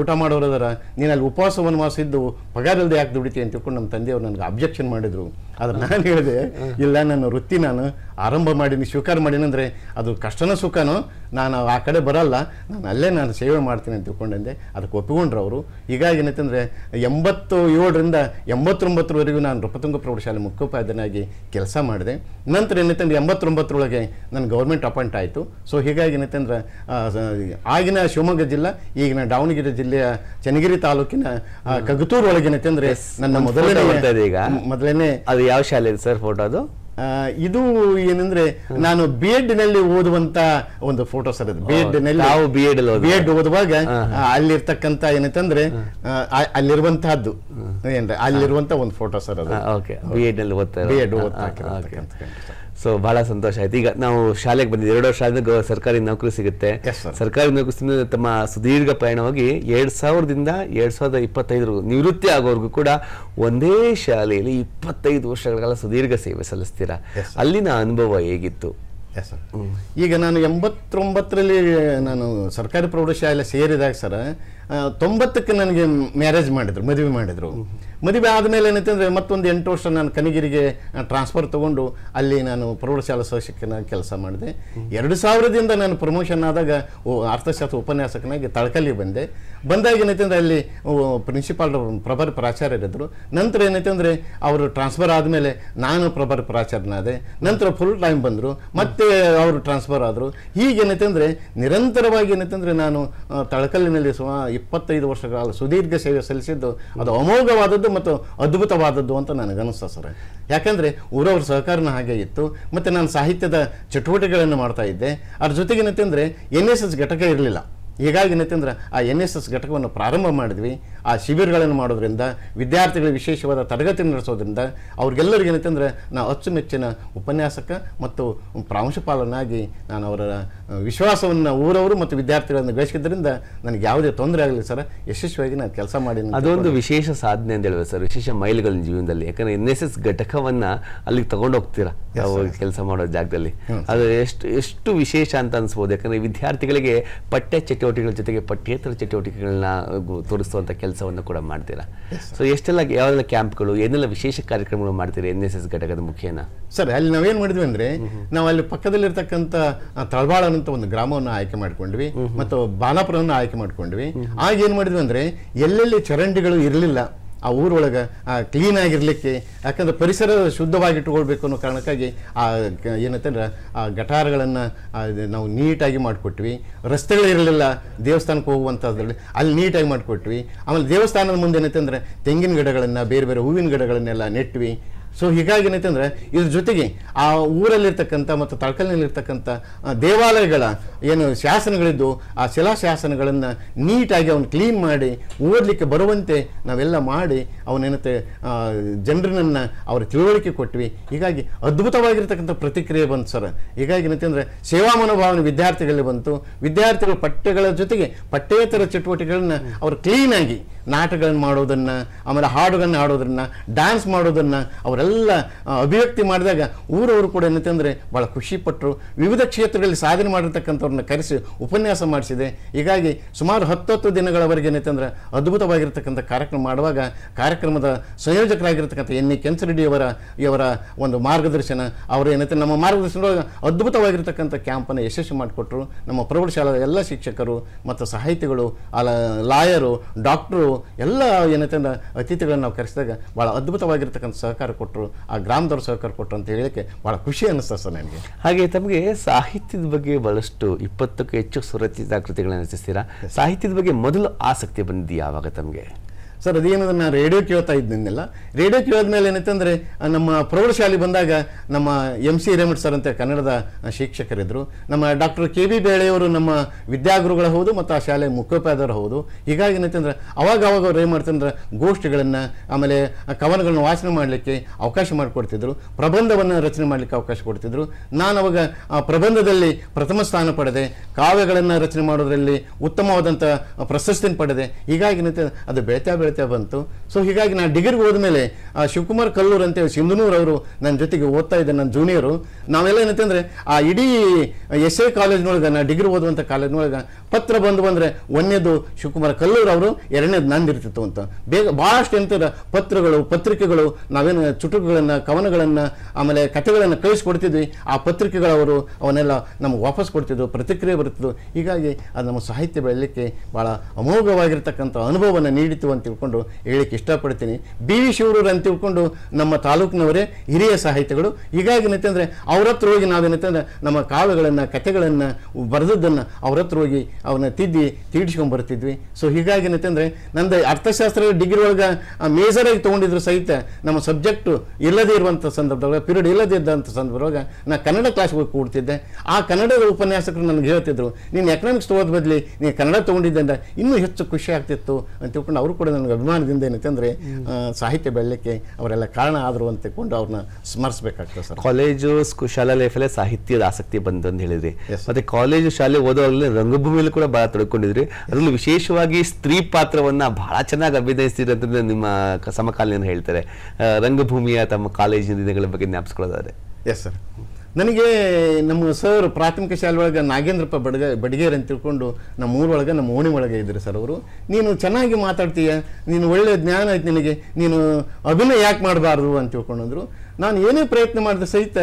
ಊಟ ಮಾಡೋರದರ, ನೀನು ಅಲ್ಲಿ ಉಪವಾಸ ವನವಾಸ ಇದ್ದು ಪಗಾರಲ್ದೆ ಯಾಕೆ ದುಡಿತಿ ಅಂತ ತಿಳ್ಕೊಂಡು ನಮ್ಮ ತಂದೆಯವರು ನನಗೆ ಅಬ್ಜೆಕ್ಷನ್ ಮಾಡಿದರು. ಆದ್ರೆ ನಾನು ಹೇಳಿದೆ, ಇಲ್ಲ ನನ್ನ ವೃತ್ತಿ ನಾನು ಆರಂಭ ಮಾಡೀನಿ, ಸ್ವೀಕಾರ ಮಾಡೀನಂದರೆ ಅದು ಕಷ್ಟನೋ ಸುಖನೋ ನಾನು ಆ ಕಡೆ ಬರಲ್ಲ, ನಾನು ನಾನು ಸೇವೆ ಮಾಡ್ತೀನಿ ಅಂತ ತಿಳ್ಕೊಂಡೆ. ಅದಕ್ಕೆ ಒಪ್ಪಿಕೊಂಡ್ರು ಅವರು. ಹೀಗಾಗಿ ಏನೈತೆ ಅಂದರೆ 87ರಿಂದ 89ರವರೆಗೂ ನಾನು ನೃಪತುಂಗ ಪ್ರೌಢಶಾಲೆ ಮುಖ್ಯೋಪಾಧ್ಯಾಯನಾಗಿ ಕೆಲಸ ಮಾಡಿದೆ. ನಂತರ ಏನೈತೆ ಅಂದರೆ 89ರೊಳಗೆ ನನ್ನ ಗೌರ್ಮೆಂಟ್ ಅಪಾಯಿಂಟ್ ಆಯಿತು. ಸೊ ಹೀಗಾಗಿ ಏನೈತೆ ಅಂದ್ರೆ ಆಗಿನ ಶಿವಮೊಗ್ಗ ಜಿಲ್ಲಾ, ಈಗಿನ ದಾವಣಗೆರೆ ಜಿಲ್ಲೆಯ ಚನ್ನಗಿರಿ ತಾಲೂಕಿನ ಕಗತೂರು ಒಳಗೆ ಏನೈತೆ ಅಂದರೆ ನನ್ನ ಮೊದಲನೇ ಅದು ಯಾವ ಶಾಲೆ ಸರ್ ಫೋಟೋ? ಅದು ಇದು ಏನಂದ್ರೆ ನಾನು BEd ನಲ್ಲಿ ಓದುವಂತ ಒಂದು ಫೋಟೋ ಸರ್. ಅದು BEd ನಲ್ಲಿ BEd ಓದುವಾಗ ಅಲ್ಲಿರ್ತಕ್ಕಂಥ ಏನಂತಂದ್ರೆ ಅಲ್ಲಿರುವಂತಹದ್ದು ಏನ್ರ ಅಲ್ಲಿರುವಂತ ಒಂದು ಫೋಟೋ ಸರ್. ಅದು BEd ನಲ್ಲಿ ಓದ್ತಾ. ಸೊ ಬಹಳ ಸಂತೋಷ ಆಯ್ತು. ಈಗ ನಾವು ಶಾಲೆಗೆ ಬಂದಿದ್ದೀವಿ, 2 ವರ್ಷ ಆದ ಸರ್ಕಾರಿ ನೌಕರಿ ಸಿಗುತ್ತೆ. ಸರ್ಕಾರಿ ನೌಕರಿ ತಮ್ಮ ಸುದೀರ್ಘ ಪ್ರಯಾಣವಾಗಿ 2000ದಿಂದ 2025 ನಿವೃತ್ತಿ ಆಗೋವರೆಗೂ ಕೂಡ ಒಂದೇ ಶಾಲೆಯಲ್ಲಿ 25 ವರ್ಷಗಳ ಕಾಲ ಸುದೀರ್ಘ ಸೇವೆ ಸಲ್ಲಿಸ್ತೀರಾ. ಅಲ್ಲಿನ ಅನುಭವ ಹೇಗಿತ್ತು? ಈಗ ನಾನು 89ರಲ್ಲಿ ನಾನು ಸರ್ಕಾರಿ ಪ್ರೌಢಶಾಲೆ ಸೇರಿದಾಗ ಸರ್, 90ಕ್ಕೆ ನನಗೆ ಮ್ಯಾರೇಜ್ ಮಾಡಿದ್ರು, ಮದುವೆ ಮಾಡಿದ್ರು. ಮದುವೆ ಆದಮೇಲೆ ಏನೈತೆ ಅಂದರೆ ಮತ್ತೊಂದು 8 ವರ್ಷ ನಾನು ಕನಗಿರಿಗೆ ಟ್ರಾನ್ಸ್ಫರ್ ತೊಗೊಂಡು ಅಲ್ಲಿ ನಾನು ಪ್ರೌಢಶಾಲಾ ಶಿಕ್ಷಕನಾಗಿ ಕೆಲಸ ಮಾಡಿದೆ. 2000ದಿಂದ ನಾನು ಪ್ರಮೋಷನ್ ಆದಾಗ ಅರ್ಥಶಾಸ್ತ್ರ ಉಪನ್ಯಾಸಕನಾಗಿ ತಳಕಲ್ಲಿ ಬಂದಾಗ ಏನೈತೆ ಅಂದರೆ ಅಲ್ಲಿ ಪ್ರಿನ್ಸಿಪಾಲ್ ಪ್ರಭಾರಿ ಪ್ರಾಚಾರ್ಯರಿದ್ದರು. ನಂತರ ಏನೈತೆ ಅಂದರೆ ಅವರು ಟ್ರಾನ್ಸ್ಫರ್ ಆದಮೇಲೆ ನಾನು ಪ್ರಭಾರಿ ಪ್ರಾಚಾರ್ಯನಾದೆ. ನಂತರ ಫುಲ್ ಟೈಮ್ ಬಂದರು, ಮತ್ತೆ ಅವರು ಟ್ರಾನ್ಸ್ಫರ್ ಆದರು. ಹೀಗೇನೈತೆ ಅಂದರೆ ನಿರಂತರವಾಗಿ ಏನೈತೆ ಅಂದರೆ ನಾನು ತಳಕಲ್ಲಿನಲ್ಲಿ 25 ವರ್ಷಗಳ ಸುದೀರ್ಘ ಸೇವೆ ಸಲ್ಲಿಸಿದ್ದು ಅದು ಅಮೋಘವಾದದ್ದು ಮತ್ತು ಅದ್ಭುತವಾದದ್ದು ಅಂತ ನನಗನ್ನಿಸ್ತಾ ಸರ್. ಯಾಕಂದರೆ ಊರವ್ರ ಸಹಕಾರನ ಹಾಗೆ ಇತ್ತು. ಮತ್ತು ನಾನು ಸಾಹಿತ್ಯದ ಚಟುವಟಿಕೆಗಳನ್ನು ಮಾಡ್ತಾ ಇದ್ದೆ. ಅದ್ರ ಜೊತೆಗೆ ಏನಂತಂದರೆ NSS ಘಟಕ ಇರಲಿಲ್ಲ. ಹೀಗಾಗಿ ಏನಂತಂದ್ರೆ ಆ NSS ಘಟಕವನ್ನು ಪ್ರಾರಂಭ ಮಾಡಿದ್ವಿ. ಆ ಶಿಬಿರಗಳನ್ನು ಮಾಡೋದ್ರಿಂದ, ವಿದ್ಯಾರ್ಥಿಗಳಿಗೆ ವಿಶೇಷವಾದ ತರಗತಿ ನಡೆಸೋದ್ರಿಂದ ಅವ್ರಿಗೆಲ್ಲರಿಗೂ ಏನಂತಂದ್ರೆ ನಾವು ಅಚ್ಚುಮೆಚ್ಚಿನ ಉಪನ್ಯಾಸಕ ಮತ್ತು ಪ್ರಾಂಶುಪಾಲನಾಗಿ ನಾನು ಅವರ ವಿಶ್ವಾಸವನ್ನು ಊರವರು ಮತ್ತು ವಿದ್ಯಾರ್ಥಿಗಳನ್ನು ಗಳಿಸಿದ್ದರಿಂದ ನನಗೆ ಯಾವುದೇ ತೊಂದರೆ ಆಗಲಿ ಸರ್, ಯಶಸ್ವಿಯಾಗಿ ನಾನು ಕೆಲಸ ಮಾಡಿ. ಅದೊಂದು ವಿಶೇಷ ಸಾಧನೆ ಅಂತ ಹೇಳ್ಬೋದು ಸರ್, ವಿಶೇಷ ಮೈಲುಗಳ ಜೀವನದಲ್ಲಿ. ಯಾಕಂದ್ರೆ NSS ಘಟಕವನ್ನ ಅಲ್ಲಿಗೆ ತಗೊಂಡೋಗ್ತೀರಾ ಕೆಲಸ ಮಾಡೋ ಜಾಗದಲ್ಲಿ. ಅದು ಎಷ್ಟು ವಿಶೇಷ ಅಂತ ಅನ್ಸ್ಬೋದು. ಯಾಕಂದ್ರೆ ವಿದ್ಯಾರ್ಥಿಗಳಿಗೆ ಪಠ್ಯ ಚಟುವಟಿಕೆಗಳ ಜೊತೆಗೆ ಪಠ್ಯೇತರ ಚಟುವಟಿಕೆಗಳನ್ನ ತೋರಿಸುವಂಥ ಕೆಲಸವನ್ನು ಕೂಡ ಮಾಡ್ತೀರಾ. ಸೊ ಯಾವೆಲ್ಲ ಕ್ಯಾಂಪ್ಗಳು, ಏನೆಲ್ಲ ವಿಶೇಷ ಕಾರ್ಯಕ್ರಮಗಳು ಮಾಡ್ತೀರಾ NSS ಘಟಕದ ಮುಖೇನ? ಸರ್ ಅಲ್ಲಿ ನಾವೇನು ಮಾಡಿದ್ವಿ ಅಂದರೆ, ನಾವು ಅಲ್ಲಿ ಪಕ್ಕದಲ್ಲಿರ್ತಕ್ಕಂಥ ತಳಬಾಳ ಅಂತ ಒಂದು ಗ್ರಾಮವನ್ನು ಆಯ್ಕೆ ಮಾಡ್ಕೊಂಡ್ವಿ ಮತ್ತು ಬಾಲಾಪುರವನ್ನು ಆಯ್ಕೆ ಮಾಡ್ಕೊಂಡ್ವಿ. ಆಗ ಏನು ಮಾಡಿದ್ವಿ ಅಂದರೆ, ಎಲ್ಲೆಲ್ಲಿ ಚರಂಡಿಗಳು ಇರಲಿಲ್ಲ ಆ ಊರೊಳಗೆ ಕ್ಲೀನ್ ಆಗಿರಲಿಕ್ಕೆ, ಯಾಕಂದರೆ ಪರಿಸರ ಶುದ್ಧವಾಗಿಟ್ಟುಕೊಳ್ಬೇಕು ಅನ್ನೋ ಕಾರಣಕ್ಕಾಗಿ ಏನಂತಂದ್ರೆ ಆ ಗಟಾರಗಳನ್ನು ನಾವು ನೀಟಾಗಿ ಮಾಡಿಕೊಟ್ವಿ. ರಸ್ತೆಗಳಿರಲಿಲ್ಲ ದೇವಸ್ಥಾನಕ್ಕೆ ಹೋಗುವಂಥದ್ರಲ್ಲಿ, ಅಲ್ಲಿ ನೀಟಾಗಿ ಮಾಡಿಕೊಟ್ವಿ. ಆಮೇಲೆ ದೇವಸ್ಥಾನದ ಮುಂದೆ ಏನಂತಂದರೆ ತೆಂಗಿನ ಗಿಡಗಳನ್ನು, ಬೇರೆ ಬೇರೆ ಹೂವಿನ ಗಿಡಗಳನ್ನೆಲ್ಲ ನೆಟ್ವಿ. ಸೊ ಹೀಗಾಗಿ ಏನೈತೆ ಅಂದರೆ ಇದ್ರ ಜೊತೆಗೆ ಆ ಊರಲ್ಲಿರ್ತಕ್ಕಂಥ ಮತ್ತು ತಳಕಲ್ಲಿರ್ತಕ್ಕಂಥ ದೇವಾಲಯಗಳ ಏನು ಶಾಸನಗಳಿದ್ದು ಆ ಶಿಲಾಶಾಸನಗಳನ್ನು ನೀಟಾಗಿ ಅವನು ಕ್ಲೀನ್ ಮಾಡಿ ಓದಲಿಕ್ಕೆ ಬರುವಂತೆ ನಾವೆಲ್ಲ ಮಾಡಿ ಅವನೇನತ್ತೆ ಜನರನ್ನು ಅವ್ರ ತಿಳುವಳಿಕೆ ಕೊಟ್ವಿ. ಹೀಗಾಗಿ ಅದ್ಭುತವಾಗಿರ್ತಕ್ಕಂಥ ಪ್ರತಿಕ್ರಿಯೆ ಬಂತು ಸರ್. ಹೀಗಾಗಿ ಏನೈತೆ ಅಂದರೆ ಸೇವಾ ಮನೋಭಾವನೆ ವಿದ್ಯಾರ್ಥಿಗಳಲ್ಲಿ ಬಂತು. ವಿದ್ಯಾರ್ಥಿಗಳ ಪಠ್ಯಗಳ ಜೊತೆಗೆ ಪಠ್ಯೇತರ ಚಟುವಟಿಕೆಗಳನ್ನ ಅವರು ಕ್ಲೀನಾಗಿ ನಾಟಕಗಳನ್ನು ಮಾಡೋದನ್ನು, ಆಮೇಲೆ ಹಾಡುಗಳನ್ನು ಹಾಡೋದನ್ನು, ಡ್ಯಾನ್ಸ್ ಮಾಡೋದನ್ನು ಅವ್ರು ಅವರೆಲ್ಲ ಅಭಿವ್ಯಕ್ತಿ ಮಾಡಿದಾಗ ಊರವರು ಕೂಡ ಏನಂತಂದರೆ ಭಾಳ ಖುಷಿಪಟ್ಟರು. ವಿವಿಧ ಕ್ಷೇತ್ರಗಳಲ್ಲಿ ಸಾಧನೆ ಮಾಡಿರ್ತಕ್ಕಂಥವ್ರನ್ನ ಕರೆಸಿ ಉಪನ್ಯಾಸ ಮಾಡಿಸಿದೆ. ಹೀಗಾಗಿ ಸುಮಾರು 10 ದಿನಗಳವರೆಗೆ ಏನಂತಂದ್ರೆ ಅದ್ಭುತವಾಗಿರ್ತಕ್ಕಂಥ ಕಾರ್ಯಕ್ರಮ ಮಾಡುವಾಗ ಕಾರ್ಯಕ್ರಮದ ಸಂಯೋಜಕರಾಗಿರ್ತಕ್ಕಂಥ ಎನ್ ಎ ಕೆಂಚರೆಡ್ಡಿಯವರ ಇವರ ಒಂದು ಮಾರ್ಗದರ್ಶನ, ಅವರು ಏನಂತ ನಮ್ಮ ಮಾರ್ಗದರ್ಶನದೊಳಗೆ ಅದ್ಭುತವಾಗಿರ್ತಕ್ಕಂಥ ಕ್ಯಾಂಪನ್ನು ಯಶಸ್ವಿ ಮಾಡಿಕೊಟ್ರು. ನಮ್ಮ ಪ್ರೌಢಶಾಲಾ ಎಲ್ಲ ಶಿಕ್ಷಕರು ಮತ್ತು ಸಾಹಿತಿಗಳು, ಲಾಯರು, ಡಾಕ್ಟ್ರು ಎಲ್ಲ ಏನಂತಂದ್ರೆ ಅತಿಥಿಗಳನ್ನು ನಾವು ಕರೆಸಿದಾಗ ಭಾಳ ಅದ್ಭುತವಾಗಿರ್ತಕ್ಕಂಥ ಸಹಕಾರ ಕೊಟ್ಟರು. ಆ ಗ್ರಾಮದವ್ರು ಸಹಕಾರ ಕೊಟ್ಟರು ಅಂತ ಹೇಳಲಿಕ್ಕೆ ಭಾಳ ಖುಷಿ ಅನ್ನಿಸ್ತಾ ಸರ್ ನನಗೆ. ಹಾಗೆ ತಮಗೆ ಸಾಹಿತ್ಯದ ಬಗ್ಗೆ ಬಹಳಷ್ಟು 20ಕ್ಕೂ ಹೆಚ್ಚು ಸ್ವರಚಿತ ಕೃತಿಗಳನ್ನು ರಚಿಸ್ತೀರಾ. ಸಾಹಿತ್ಯದ ಬಗ್ಗೆ ಮೊದಲು ಆಸಕ್ತಿ ಬಂದಿದ್ದು ಯಾವಾಗ ತಮಗೆ? ಸರ್ ಅದೇನಂದ್ರೆ ನಾನು ರೇಡಿಯೋ ಕೇಳ್ತಾ ಇದ್ದನ್ನೆಲ್ಲ. ರೇಡಿಯೋ ಕೇಳಿದ್ಮೇಲೆ ಏನಂತಂದರೆ ನಮ್ಮ ಪ್ರೌಢಶಾಲೆ ಬಂದಾಗ ನಮ್ಮ MC ಹಿರೇಮಠ್ ಸರ್ ಅಂತ ಕನ್ನಡದ ಶಿಕ್ಷಕರಿದ್ದರು. ನಮ್ಮ ಡಾಕ್ಟರ್ KB ಬೇಳೆಯವರು ನಮ್ಮ ವಿದ್ಯಾಗುರುಗಳು ಹೌದು ಮತ್ತು ಆ ಶಾಲೆ ಮುಖ್ಯೋಪಾಧ್ಯಾಯರು ಹೌದು. ಹೀಗಾಗಿ ಏನಂತಂದ್ರೆ ಅವಾಗ ಅವ್ರು ಏನು ಮಾಡ್ತಂದ್ರೆ ಗೋಷ್ಠಿಗಳನ್ನು, ಆಮೇಲೆ ಕವನಗಳನ್ನು ವಾಚನ ಮಾಡಲಿಕ್ಕೆ ಅವಕಾಶ ಮಾಡಿಕೊಡ್ತಿದ್ರು, ಪ್ರಬಂಧವನ್ನು ರಚನೆ ಮಾಡಲಿಕ್ಕೆ ಅವಕಾಶ ಕೊಡ್ತಿದ್ರು. ನಾನು ಅವಾಗ ಪ್ರಬಂಧದಲ್ಲಿ ಪ್ರಥಮ ಸ್ಥಾನ ಪಡೆದೆ, ಕಾವ್ಯಗಳನ್ನು ರಚನೆ ಮಾಡೋದರಲ್ಲಿ ಉತ್ತಮವಾದಂಥ ಪ್ರಶಸ್ತಿಯನ್ನು ಪಡೆದೆ. ಹೀಗಾಗಿ ಏನಂತ ಅದು ಬೆಳೀತಾ ಬಂತು. ಸೊ ಹೀಗಾಗಿ ನಾನು ಡಿಗ್ರಿಗೆ ಹೋದ್ಮೇಲೆ ಶಿವಕುಮಾರ್ ಕಲ್ಲೂರ್ ಅಂತೇಳಿ ಸಿಂಧನೂರ್ ಅವರು ನನ್ನ ಜೊತೆಗೆ ಓದ್ತಾ ಇದ್ದೆ, ನನ್ನ ಜೂನಿಯರು. ನಾವೆಲ್ಲ ಏನಂತಂದ್ರೆ ಆ ಇಡೀ SA ಕಾಲೇಜ್ನೊಳಗೆ, ನಾ ಡಿಗ್ರಿ ಓದುವಂಥ ಕಾಲೇಜ್ನೊಳಗೆ ಪತ್ರ ಬಂದರೆ ಒಂದನೇದು ಶಿವಕುಮಾರ್ ಕಲ್ಲೂರ್ ಅವರು, ಎರಡನೇದು ನಂದಿರ್ತಿತ್ತು ಅಂತ. ಭಾಳಷ್ಟು ಎಂತ ಪತ್ರಗಳು, ಪತ್ರಿಕೆಗಳು, ನಾವೇನು ಚುಟುಕುಗಳನ್ನು, ಕವನಗಳನ್ನು, ಆಮೇಲೆ ಕಥೆಗಳನ್ನು ಕಳಿಸ್ಕೊಡ್ತಿದ್ವಿ. ಆ ಪತ್ರಿಕೆಗಳವರು ಅವನ್ನೆಲ್ಲ ನಮ್ಗೆ ವಾಪಸ್ ಕೊಡ್ತಿದ್ವು, ಪ್ರತಿಕ್ರಿಯೆ ಬರ್ತಿದ್ವು. ಹೀಗಾಗಿ ಅದು ನಮ್ಮ ಸಾಹಿತ್ಯ ಬೆಳಲಿಕ್ಕೆ ಭಾಳ ಅಮೋಘವಾಗಿರ್ತಕ್ಕಂಥ ಅನುಭವವನ್ನು ನೀಡಿತು ಅಂತ ತಿಳ್ಕೊಂಡು ಹೇಳಲಿಕ್ಕೆ ಇಷ್ಟಪಡ್ತೀನಿ. BV ಶಿವರೂರು ಅಂತ ತಿಳ್ಕೊಂಡು ನಮ್ಮ ತಾಲೂಕಿನವರೇ ಹಿರಿಯ ಸಾಹಿತಿಗಳು. ಹೀಗಾಗಿ ಏನಂತಂದರೆ ಅವ್ರ ಹತ್ರ ಹೋಗಿ ನಾವೇನಂತಂದ್ರೆ ನಮ್ಮ ಕಾವ್ಯಗಳನ್ನು, ಕಥೆಗಳನ್ನು ಬರೆದದ್ದನ್ನು ಅವ್ರ ಹತ್ರ ಹೋಗಿ ಅವನ್ನ ತೀಡಿಸ್ಕೊಂಡು ಬರ್ತಿದ್ವಿ. ಸೊ ಹೀಗಾಗಿ ಏನಂತಂದರೆ ನಂದು ಅರ್ಥಶಾಸ್ತ್ರ ಡಿಗ್ರಿ ಒಳಗೆ ಮೇಜರಾಗಿ ತೊಗೊಂಡಿದ್ರು ಸಹಿತ ನಮ್ಮ ಸಬ್ಜೆಕ್ಟು ಇಲ್ಲದೇ ಇರುವಂಥ ಸಂದರ್ಭದೊಳಗೆ, ಪೀರಿಯಡ್ ಇಲ್ಲದೇ ಇದ್ದಂಥ ಸಂದರ್ಭದೊಳಗೆ ನಾನು ಕನ್ನಡ ಕ್ಲಾಸ್ ಹೋಗಿ ಕೂಡ್ತಿದ್ದೆ. ಆ ಕನ್ನಡದ ಉಪನ್ಯಾಸಕರು ನನಗೆ ಹೇಳ್ತಿದ್ರು, ನೀನು ಎಕನಾಮಿಕ್ಸ್ ತೊಗೋದ್ ಬದಲಿ ನೀನು ಕನ್ನಡ ತೊಗೊಂಡಿದ್ದಂತ ಇನ್ನೂ ಹೆಚ್ಚು ಖುಷಿ ಆಗ್ತಿತ್ತು ಅಂತ ತಿಳ್ಕೊಂಡು ಅವರು ಕೂಡ ನನಗೆ ಅಭಿಮಾನದಿಂದ ಏನಂತಂದರೆ ಸಾಹಿತ್ಯ ಬೆಳಲಿಕ್ಕೆ ಅವರೆಲ್ಲ ಕಾರಣ ಆದರು ಅಂತ ತಿಳ್ಕೊಂಡು ಅವ್ರನ್ನ ಸ್ಮರಿಸಬೇಕಾಗ್ತದೆ ಸರ್. ಕಾಲೇಜು ಶಾಲಾ ಲೈಫಲ್ಲೇ ಸಾಹಿತ್ಯದ ಆಸಕ್ತಿ ಬಂತು ಅಂತ ಹೇಳಿದ್ರಿ. ಮತ್ತೆ ಕಾಲೇಜು ಶಾಲೆ ಓದೋವಾಗಲೇ ರಂಗಭೂಮಿಯಲ್ಲಿ ಕೂಡ ಬಹಳ ತೊಡ್ಕೊಂಡಿದ್ರಿ. ಅದರಲ್ಲೂ ವಿಶೇಷವಾಗಿ ಸ್ತ್ರೀ ಪಾತ್ರವನ್ನ ಬಹಳ ಚೆನ್ನಾಗಿ ಅಭಿನಯಿಸ್ತೀರಿ ಅಂತ ನಿಮ್ಮ ಸಮಕಾಲೀನರು ಹೇಳ್ತಾರೆ. ರಂಗಭೂಮಿಯ ತಮ್ಮ ಕಾಲೇಜಿನ ದಿನಗಳ ಬಗ್ಗೆ ಜ್ಞಾಪಿಸ್ಕೊಳ್ಳೋದಾದ್ರೆ? ಎಸ್ ಸರ್, ನನಗೆ ನಮ್ಮ ಸರ್ ಪ್ರಾಥಮಿಕ ಶಾಲೆ ಒಳಗೆ ನಾಗೇಂದ್ರಪ್ಪ ಬಡಿಗೇರ್ ಅಂತ ತಿಳ್ಕೊಂಡು ನಮ್ಮ ಊರೊಳಗೆ, ನಮ್ಮ ಓಣಿ ಒಳಗೆ ಇದ್ರು ಸರ್. ಅವರು, ನೀನು ಚೆನ್ನಾಗಿ ಮಾತಾಡ್ತೀಯ, ನೀನು ಒಳ್ಳೆಯ ಜ್ಞಾನ ಐತೆ ನಿನಗೆ, ನೀನು ಅಭಿನಯ ಯಾಕೆ ಮಾಡಬಾರ್ದು ಅಂತ ತಿಳ್ಕೊಂಡ್ರು. ನಾನು ಏನೇ ಪ್ರಯತ್ನ ಮಾಡಿದ್ರೆ ಸಹಿತ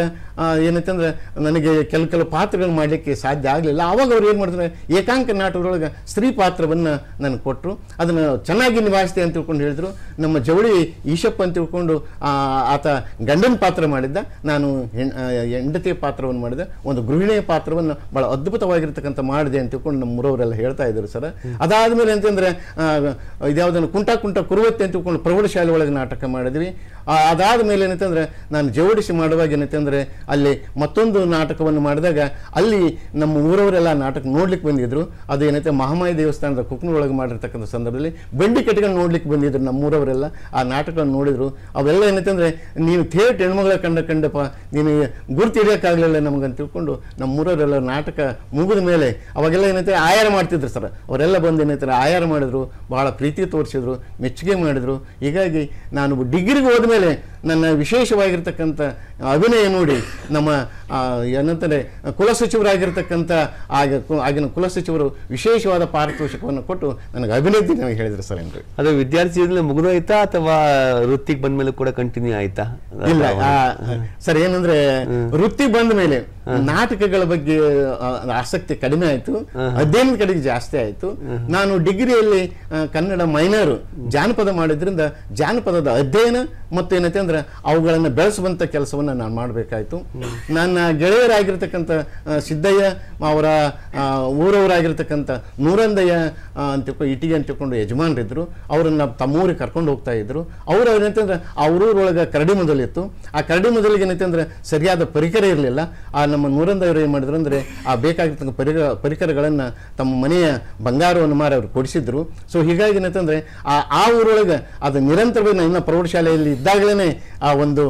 ಏನಂತಂದ್ರೆ ನನಗೆ ಕೆಲವು ಪಾತ್ರಗಳನ್ನು ಮಾಡಲಿಕ್ಕೆ ಸಾಧ್ಯ ಆಗಲಿಲ್ಲ. ಆವಾಗ ಅವ್ರು ಏನು ಮಾಡ್ತಾರೆ, ಏಕಾಂಕ ನಾಟಕದೊಳಗೆ ಸ್ತ್ರೀ ಪಾತ್ರವನ್ನು ನನಗೆ ಕೊಟ್ಟರು. ಅದನ್ನು ಚೆನ್ನಾಗಿ ನಿಭಾಯಿಸಿದೆ ಅಂತ ತಿಳ್ಕೊಂಡು ಹೇಳಿದ್ರು. ನಮ್ಮ ಜವಳಿ ಈಶಪ್ಪ ಅಂತ ತಿಳ್ಕೊಂಡು ಆತ ಗಂಡನ ಪಾತ್ರ ಮಾಡಿದ್ದ, ನಾನು ಹೆಂಡತಿಯ ಪಾತ್ರವನ್ನು ಮಾಡಿದೆ. ಒಂದು ಗೃಹಿಣಿಯ ಪಾತ್ರವನ್ನು ಭಾಳ ಅದ್ಭುತವಾಗಿರ್ತಕ್ಕಂಥ ಮಾಡಿದೆ ಅಂತ ತಿಳ್ಕೊಂಡು ನಮ್ಮ ಊರವರೆಲ್ಲ ಹೇಳ್ತಾ ಇದ್ರು ಸರ್. ಅದಾದಮೇಲೆ ಅಂತಂದರೆ ಇದ್ಯಾವುದನ್ನು ಕುಂಟ ಕುರುವತ್ತೆ ಅಂತ ತಿಳ್ಕೊಂಡು ಪ್ರೌಢಶಾಲೆ ಒಳಗೆ ನಾಟಕ ಮಾಡಿದ್ವಿ. ಅದಾದ ಮೇಲೆ ಏನಂತಂದರೆ ನಾನು ಜೋಡಿಸಿ ಮಾಡುವಾಗ ಏನಂತಂದರೆ ಅಲ್ಲಿ ಮತ್ತೊಂದು ನಾಟಕವನ್ನು ಮಾಡಿದಾಗ ಅಲ್ಲಿ ನಮ್ಮ ಊರವರೆಲ್ಲ ನಾಟಕ ನೋಡ್ಲಿಕ್ಕೆ ಬಂದಿದ್ರು. ಅದು ಏನೈತೆ ಮಹಾಮಾಯಿ ದೇವಸ್ಥಾನದ ಕುಕ್ನೊಳಗೆ ಮಾಡಿರ್ತಕ್ಕಂಥ ಸಂದರ್ಭದಲ್ಲಿ ಬೆಂಡಿ ಕಟ್ಟಿಕೊಂಡು ನೋಡ್ಲಿಕ್ಕೆ ಬಂದಿದ್ರು ನಮ್ಮೂರವರೆಲ್ಲ. ಆ ನಾಟಕವನ್ನು ನೋಡಿದ್ರು. ಅವೆಲ್ಲ ಏನೈತಂದರೆ ನೀನು ಥೇಟ್ ಹೆಣ್ಮಗಳ ಕಂಡಪ್ಪ, ನೀನು ಗುರ್ತು ಹಿಡಿಯೋಕ್ಕಾಗಲಿಲ್ಲ ನಮಗಂತ ತಿಳ್ಕೊಂಡು ನಮ್ಮೂರವರೆಲ್ಲ ನಾಟಕ ಮುಗಿದ ಮೇಲೆ ಅವಾಗೆಲ್ಲ ಏನೈತೆ ಆಯಾರ ಮಾಡ್ತಿದ್ರು ಸರ್. ಅವರೆಲ್ಲ ಬಂದು ಏನೈತಾರೆ ಆಯಾರ ಮಾಡಿದ್ರು, ಭಾಳ ಪ್ರೀತಿ ತೋರಿಸಿದ್ರು, ಮೆಚ್ಚುಗೆ ಮಾಡಿದ್ರು. ಹೀಗಾಗಿ ನಾನು ಡಿಗ್ರಿಗೆ ಹೋದ್ಮೇಲೆ ನನ್ನ ವಿಶೇಷವಾಗಿರ್ತಕ್ಕಂಥ ಅಭಿನಯ ನೋಡಿ ನಮ್ಮ ಏನಂತಾರೆ ಕುಲಸಚಿವರಾಗಿರ್ತಕ್ಕಂಥ ಆಗಿನ ಕುಲಸಚಿವರು ವಿಶೇಷವಾದ ಪಾರಿತೋಷಕವನ್ನು ಕೊಟ್ಟು ನನಗೆ ಅಭಿನಂದನೆ ನನಗೆ ಹೇಳಿದ್ರು ಸರ್. ಏನ್ರಿ ಅದು ವಿದ್ಯಾರ್ಥಿ ಜೀವನದಲ್ಲಿ ಮುಗಿದೋಯ್ತಾ ಅಥವಾ ವೃತ್ತಿಗೆ ಬಂದ ಮೇಲೆ ಕೂಡ ಕಂಟಿನ್ಯೂ ಆಯ್ತಾ? ಇಲ್ಲ ಸರ್, ಏನಂದ್ರೆ ವೃತ್ತಿ ಬಂದ ಮೇಲೆ ನಾಟಕಗಳ ಬಗ್ಗೆ ಆಸಕ್ತಿ ಕಡಿಮೆ ಆಯಿತು, ಅಧ್ಯಯನದ ಕಡೆಗೆ ಜಾಸ್ತಿ ಆಯಿತು. ನಾನು ಡಿಗ್ರಿಯಲ್ಲಿ ಕನ್ನಡ ಮೈನರ್ ಜಾನಪದ ಮಾಡಿದ್ರಿಂದ ಜಾನಪದದ ಅಧ್ಯಯನ ಮತ್ತು ಏನೈತೆ ಅಂದ್ರೆ ಅವುಗಳನ್ನು ಬೆಳೆಸುವಂಥ ಕೆಲಸವನ್ನು ನಾನು ಮಾಡಬೇಕಾಯಿತು. ನನ್ನ ಗೆಳೆಯರಾಗಿರ್ತಕ್ಕಂಥ ಸಿದ್ದಯ್ಯ, ಅವರ ಊರವರಾಗಿರ್ತಕ್ಕಂಥ ನೂರಂದಯ್ಯ ಅಂತ ಇಟಿಗೆ ಅಂತ ತಿಳ್ಕೊಂಡು ಯಜಮಾನರಿದ್ದರು. ಅವರನ್ನು ತಮ್ಮೂರಿಗೆ ಕರ್ಕೊಂಡು ಹೋಗ್ತಾ ಇದ್ರು. ಅವರು ಏನಂತಂದ್ರೆ ಆ ಊರೊಳಗೆ ಕರಡಿ ಮೊದಲಿತ್ತು. ಆ ಕರಡಿ ಮೊದಲಿಗೆ ಏನಂತಂದ್ರೆ ಸರಿಯಾದ ಪರಿಕರ ಇರಲಿಲ್ಲ. ಆ ನಮ್ಮ ನೂರಂದಯ್ಯವರು ಏನು ಮಾಡಿದ್ರು ಅಂದರೆ ಆ ಬೇಕಾಗಿರ್ತಕ್ಕಂಥ ಪರಿಕರಗಳನ್ನು ತಮ್ಮ ಮನೆಯ ಬಂಗಾರವನ್ನು ಮಾರಿ ಅವರು ಕೊಡಿಸಿದ್ರು. ಸೊ ಹೀಗಾಗಿ ಏನಂತಂದರೆ ಆ ಊರೊಳಗೆ ಅದು ನಿರಂತರವಾಗಿ ನಾನು ಪ್ರೌಢಶಾಲೆಯಲ್ಲಿ ಇದ್ದಾಗಲೇ ಆ ಒಂದು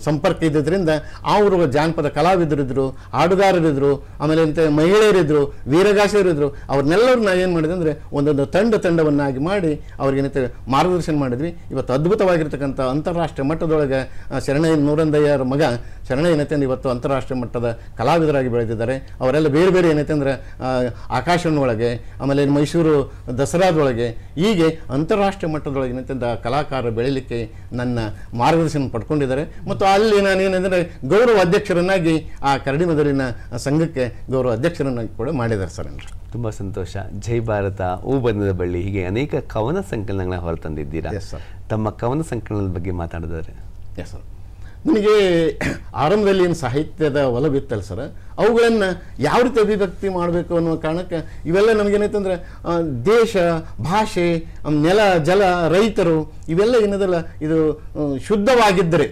ಸಂಪರ್ಕ ಇದ್ದಿದ್ದರಿಂದ ಅವರು ಜಾನಪದ ಕಲಾವಿದರಿದ್ದರು, ಹಾಡುಗಾರರಿದ್ದರು, ಆಮೇಲೆ ಮಹಿಳೆಯರಿದ್ದರು, ವೀರಗಾಸರಿದ್ದರು. ಅವ್ರನ್ನೆಲ್ಲರನ್ನ ಏನು ಮಾಡಿದೆ ಅಂದರೆ ಒಂದೊಂದು ತಂಡವನ್ನಾಗಿ ಮಾಡಿ ಅವ್ರಿಗೇನೈತೆ ಮಾರ್ಗದರ್ಶನ ಮಾಡಿದ್ವಿ. ಇವತ್ತು ಅದ್ಭುತವಾಗಿರ್ತಕ್ಕಂಥ ಅಂತಾರಾಷ್ಟ್ರೀಯ ಮಟ್ಟದೊಳಗೆ ಶರಣಯ್ಯ ನೂರಂದಯ್ಯರ ಮಗ ಶರಣಯ್ಯ ಏನೈತೆ ಅಂದ್ರೆ ಇವತ್ತು ಅಂತಾರಾಷ್ಟ್ರೀಯ ಮಟ್ಟದ ಕಲಾವಿದರಾಗಿ ಬೆಳೆದಿದ್ದಾರೆ. ಅವರೆಲ್ಲ ಬೇರೆ ಬೇರೆ ಏನೈತೆ ಅಂದರೆ ಆಕಾಶವಾಣಿಯೊಳಗೆ, ಆಮೇಲೆ ಮೈಸೂರು ದಸರಾದೊಳಗೆ, ಹೀಗೆ ಅಂತಾರಾಷ್ಟ್ರೀಯ ಮಟ್ಟದೊಳಗೆ ಏನೈತೆ ಕಲಾಕಾರ ಬೆಳೀಲಿಕ್ಕೆ ನನ್ನ ಮಾರ್ಗದರ್ಶನ ಪಡ್ಕೊಂಡಿದ್ದಾರೆ. ಮತ್ತು ಅಲ್ಲಿ ನಾನು ಏನಂದರೆ ಗೌರವ ಅಧ್ಯಕ್ಷರನ್ನಾಗಿ ಆ ಕರಡಿಮದಲಿನ ಸಂಘಕ್ಕೆ ಗೌರವ ಅಧ್ಯಕ್ಷರನ್ನಾಗಿ ಕೂಡ ಮಾಡಿದ್ದಾರೆ ಸರ್. ತುಂಬ ಸಂತೋಷ. ಜೈ ಭಾರತ, ಹೂ ಬಣ್ಣದ ಬಳ್ಳಿ, ಹೀಗೆ ಅನೇಕ ಕವನ ಸಂಕಲನಗಳನ್ನ ಹೊರತಂದಿದ್ದೀರಾ. ತಮ್ಮ ಕವನ ಸಂಕಲನದ ಬಗ್ಗೆ ಮಾತಾಡಿದರೆ? ಎಸ್ ಸರ್, ನನಗೆ ಆರಂಭದಲ್ಲಿ ಏನು ಸಾಹಿತ್ಯದ ಒಲವಿತ್ತಲ್ಲ ಸರ್, ಅವುಗಳನ್ನು ಯಾವ ರೀತಿ ಅಭಿವ್ಯಕ್ತಿ ಮಾಡಬೇಕು ಅನ್ನೋ ಕಾರಣಕ್ಕೆ ಇವೆಲ್ಲ ನಮಗೇನೈತಂದ್ರೆ ದೇಶ, ಭಾಷೆ, ನೆಲ, ಜಲ, ರೈತರು ಇವೆಲ್ಲ ಏನದಲ್ಲ ಇದು ಶುದ್ಧವಾಗಿದ್ದರೆ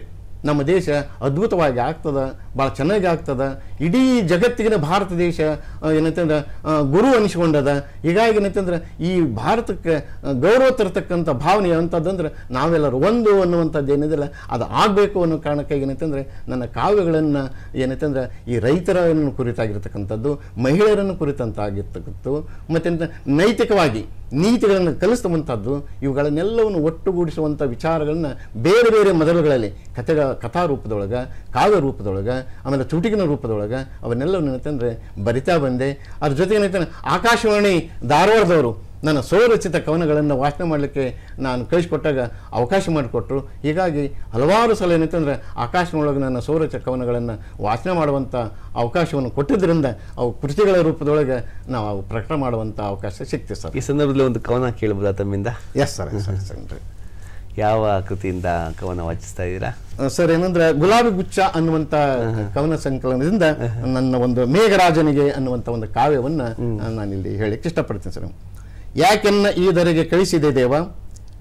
ನಮ್ಮ ದೇಶ ಅದ್ಭುತವಾಗಿ ಆಗ್ತದೆ, ಭಾಳ ಚೆನ್ನಾಗಿ ಆಗ್ತದೆ. ಇಡೀ ಜಗತ್ತಿಗಿನ ಭಾರತ ದೇಶ ಏನಂತಂದ್ರೆ ಗುರು ಅನಿಸ್ಕೊಂಡದ. ಹೀಗಾಗಿ ಏನಂತಂದ್ರೆ ಈ ಭಾರತಕ್ಕೆ ಗೌರವ ತರತಕ್ಕಂಥ ಭಾವನೆ ಅಂಥದ್ದಂದ್ರೆ ನಾವೆಲ್ಲರೂ ಒಂದು ಅನ್ನುವಂಥದ್ದು ಏನಿದೆಯಲ್ಲ ಅದು ಆಗಬೇಕು ಅನ್ನೋ ಕಾರಣಕ್ಕಾಗಿ ಏನಂತಂದರೆ ನನ್ನ ಕಾವ್ಯಗಳನ್ನು ಏನಂತಂದ್ರೆ ಈ ರೈತರನ್ನು ಕುರಿತಾಗಿರ್ತಕ್ಕಂಥದ್ದು, ಮಹಿಳೆಯರನ್ನು ಕುರಿತಂತಾಗಿರ್ತಕ್ಕಂಥದ್ದು, ಮತ್ತು ನೈತಿಕವಾಗಿ ನೀತಿಗಳನ್ನು ಕಲಿಸುವಂಥದ್ದು, ಇವುಗಳನ್ನೆಲ್ಲವನ್ನು ಒಟ್ಟುಗೂಡಿಸುವಂಥ ವಿಚಾರಗಳನ್ನ ಬೇರೆ ಬೇರೆ ಮೊದಲುಗಳಲ್ಲಿ ಕಥಾ ರೂಪದೊಳಗೆ, ಕಾವ್ಯ ರೂಪದೊಳಗೆ, ಆಮೇಲೆ ಚುಟುಕಿನ ರೂಪದೊಳಗೆ ಅವನ್ನೆಲ್ಲವನ್ನು ಏನಂತಂದರೆ ಬರಿತಾ ಬಂದೆ. ಅದ್ರ ಜೊತೆಗೆ ಏನಂತಂದ್ರೆ ಆಕಾಶವಾಣಿ ಧಾರವಾಡದವರು ನನ್ನ ಸ್ವರಚಿತ ಕವನಗಳನ್ನು ವಾಚನ ಮಾಡಲಿಕ್ಕೆ ನಾನು ಕಳಿಸ್ಕೊಟ್ಟಾಗ ಅವಕಾಶ ಮಾಡಿಕೊಟ್ರು. ಹೀಗಾಗಿ ಹಲವಾರು ಸಲ ಏನಂತಂದರೆ ಆಕಾಶದೊಳಗೆ ನನ್ನ ಸ್ವರಚಿತ ಕವನಗಳನ್ನು ವಾಚನ ಮಾಡುವಂಥ ಅವಕಾಶವನ್ನು ಕೊಟ್ಟಿದ್ದರಿಂದ ಅವು ಕೃತಿಗಳ ರೂಪದೊಳಗೆ ನಾವು ಪ್ರಕಟ ಮಾಡುವಂಥ ಅವಕಾಶ ಸಿಕ್ತಿದೆ ಸರ್. ಈ ಸಂದರ್ಭದಲ್ಲಿ ಒಂದು ಕವನ ಕೇಳಬಹುದಾ ತಮ್ಮಿಂದ? Yes sir. ಯಾವ ಕೃತಿಯಿಂದ ಕವನ ವಾಚಿಸ್ತಾ ಇದ್ದೀರಾ ಸರ್? ಏನಂದ್ರೆ ಗುಲಾಬಿ ಗುಚ್ಛ ಅನ್ನುವಂಥ ಕವನ ಸಂಕಲನದಿಂದ ನನ್ನ ಒಂದು ಮೇಘರಾಜನಿಗೆ ಅನ್ನುವಂಥ ಒಂದು ಕಾವ್ಯವನ್ನು ನಾನಿಲ್ಲಿ ಹೇಳಿಕ್ಕೆ ಇಷ್ಟಪಡ್ತೀನಿ ಸರ್. ಯಾಕೆನ್ನ ಈ ಧರೆಗೆ ಕಳಿಸಿದೆ ದೇವ,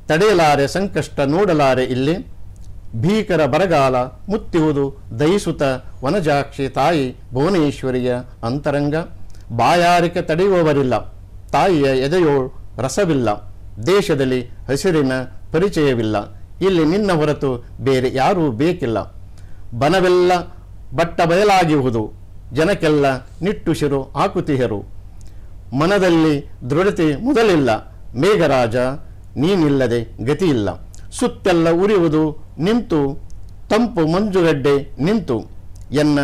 ತಡೆಯಲಾರೆ ಸಂಕಷ್ಟ ನೋಡಲಾರೆ ಇಲ್ಲಿ, ಭೀಕರ ಬರಗಾಲ ಮುತ್ತಿಹುದು ದಯಿಸುತ್ತ ವನಜಾಕ್ಷಿ ತಾಯಿ ಭುವನೇಶ್ವರಿಯ ಅಂತರಂಗ, ಬಾಯಾರಿಕೆ ತಡೆಯುವವರಿಲ್ಲ, ತಾಯಿಯ ಎದೆಯೋಳು ರಸವಿಲ್ಲ, ದೇಶದಲ್ಲಿ ಹಸಿರಿನ ಪರಿಚಯವಿಲ್ಲ, ಇಲ್ಲಿ ನಿನ್ನ ಹೊರತು ಬೇರೆ ಯಾರೂ ಬೇಕಿಲ್ಲ, ಬನವೆಲ್ಲ ಬಟ್ಟ ಬಯಲಾಗಿರುವುದು, ಜನಕ್ಕೆಲ್ಲ ನಿಟ್ಟುಸಿರು ಹಾಕುತಿಹರು, ಮನದಲ್ಲಿ ದೃಢತೆ ಮೊದಲಿಲ್ಲ, ಮೇಘರಾಜ ನೀನಿಲ್ಲದೆ ಗತಿಯಿಲ್ಲ, ಸುತ್ತೆಲ್ಲ ಉರಿಯುವುದು ನಿಂತು ತಂಪು ಮಂಜುಗಡ್ಡೆ ನಿಂತು, ಎನ್ನ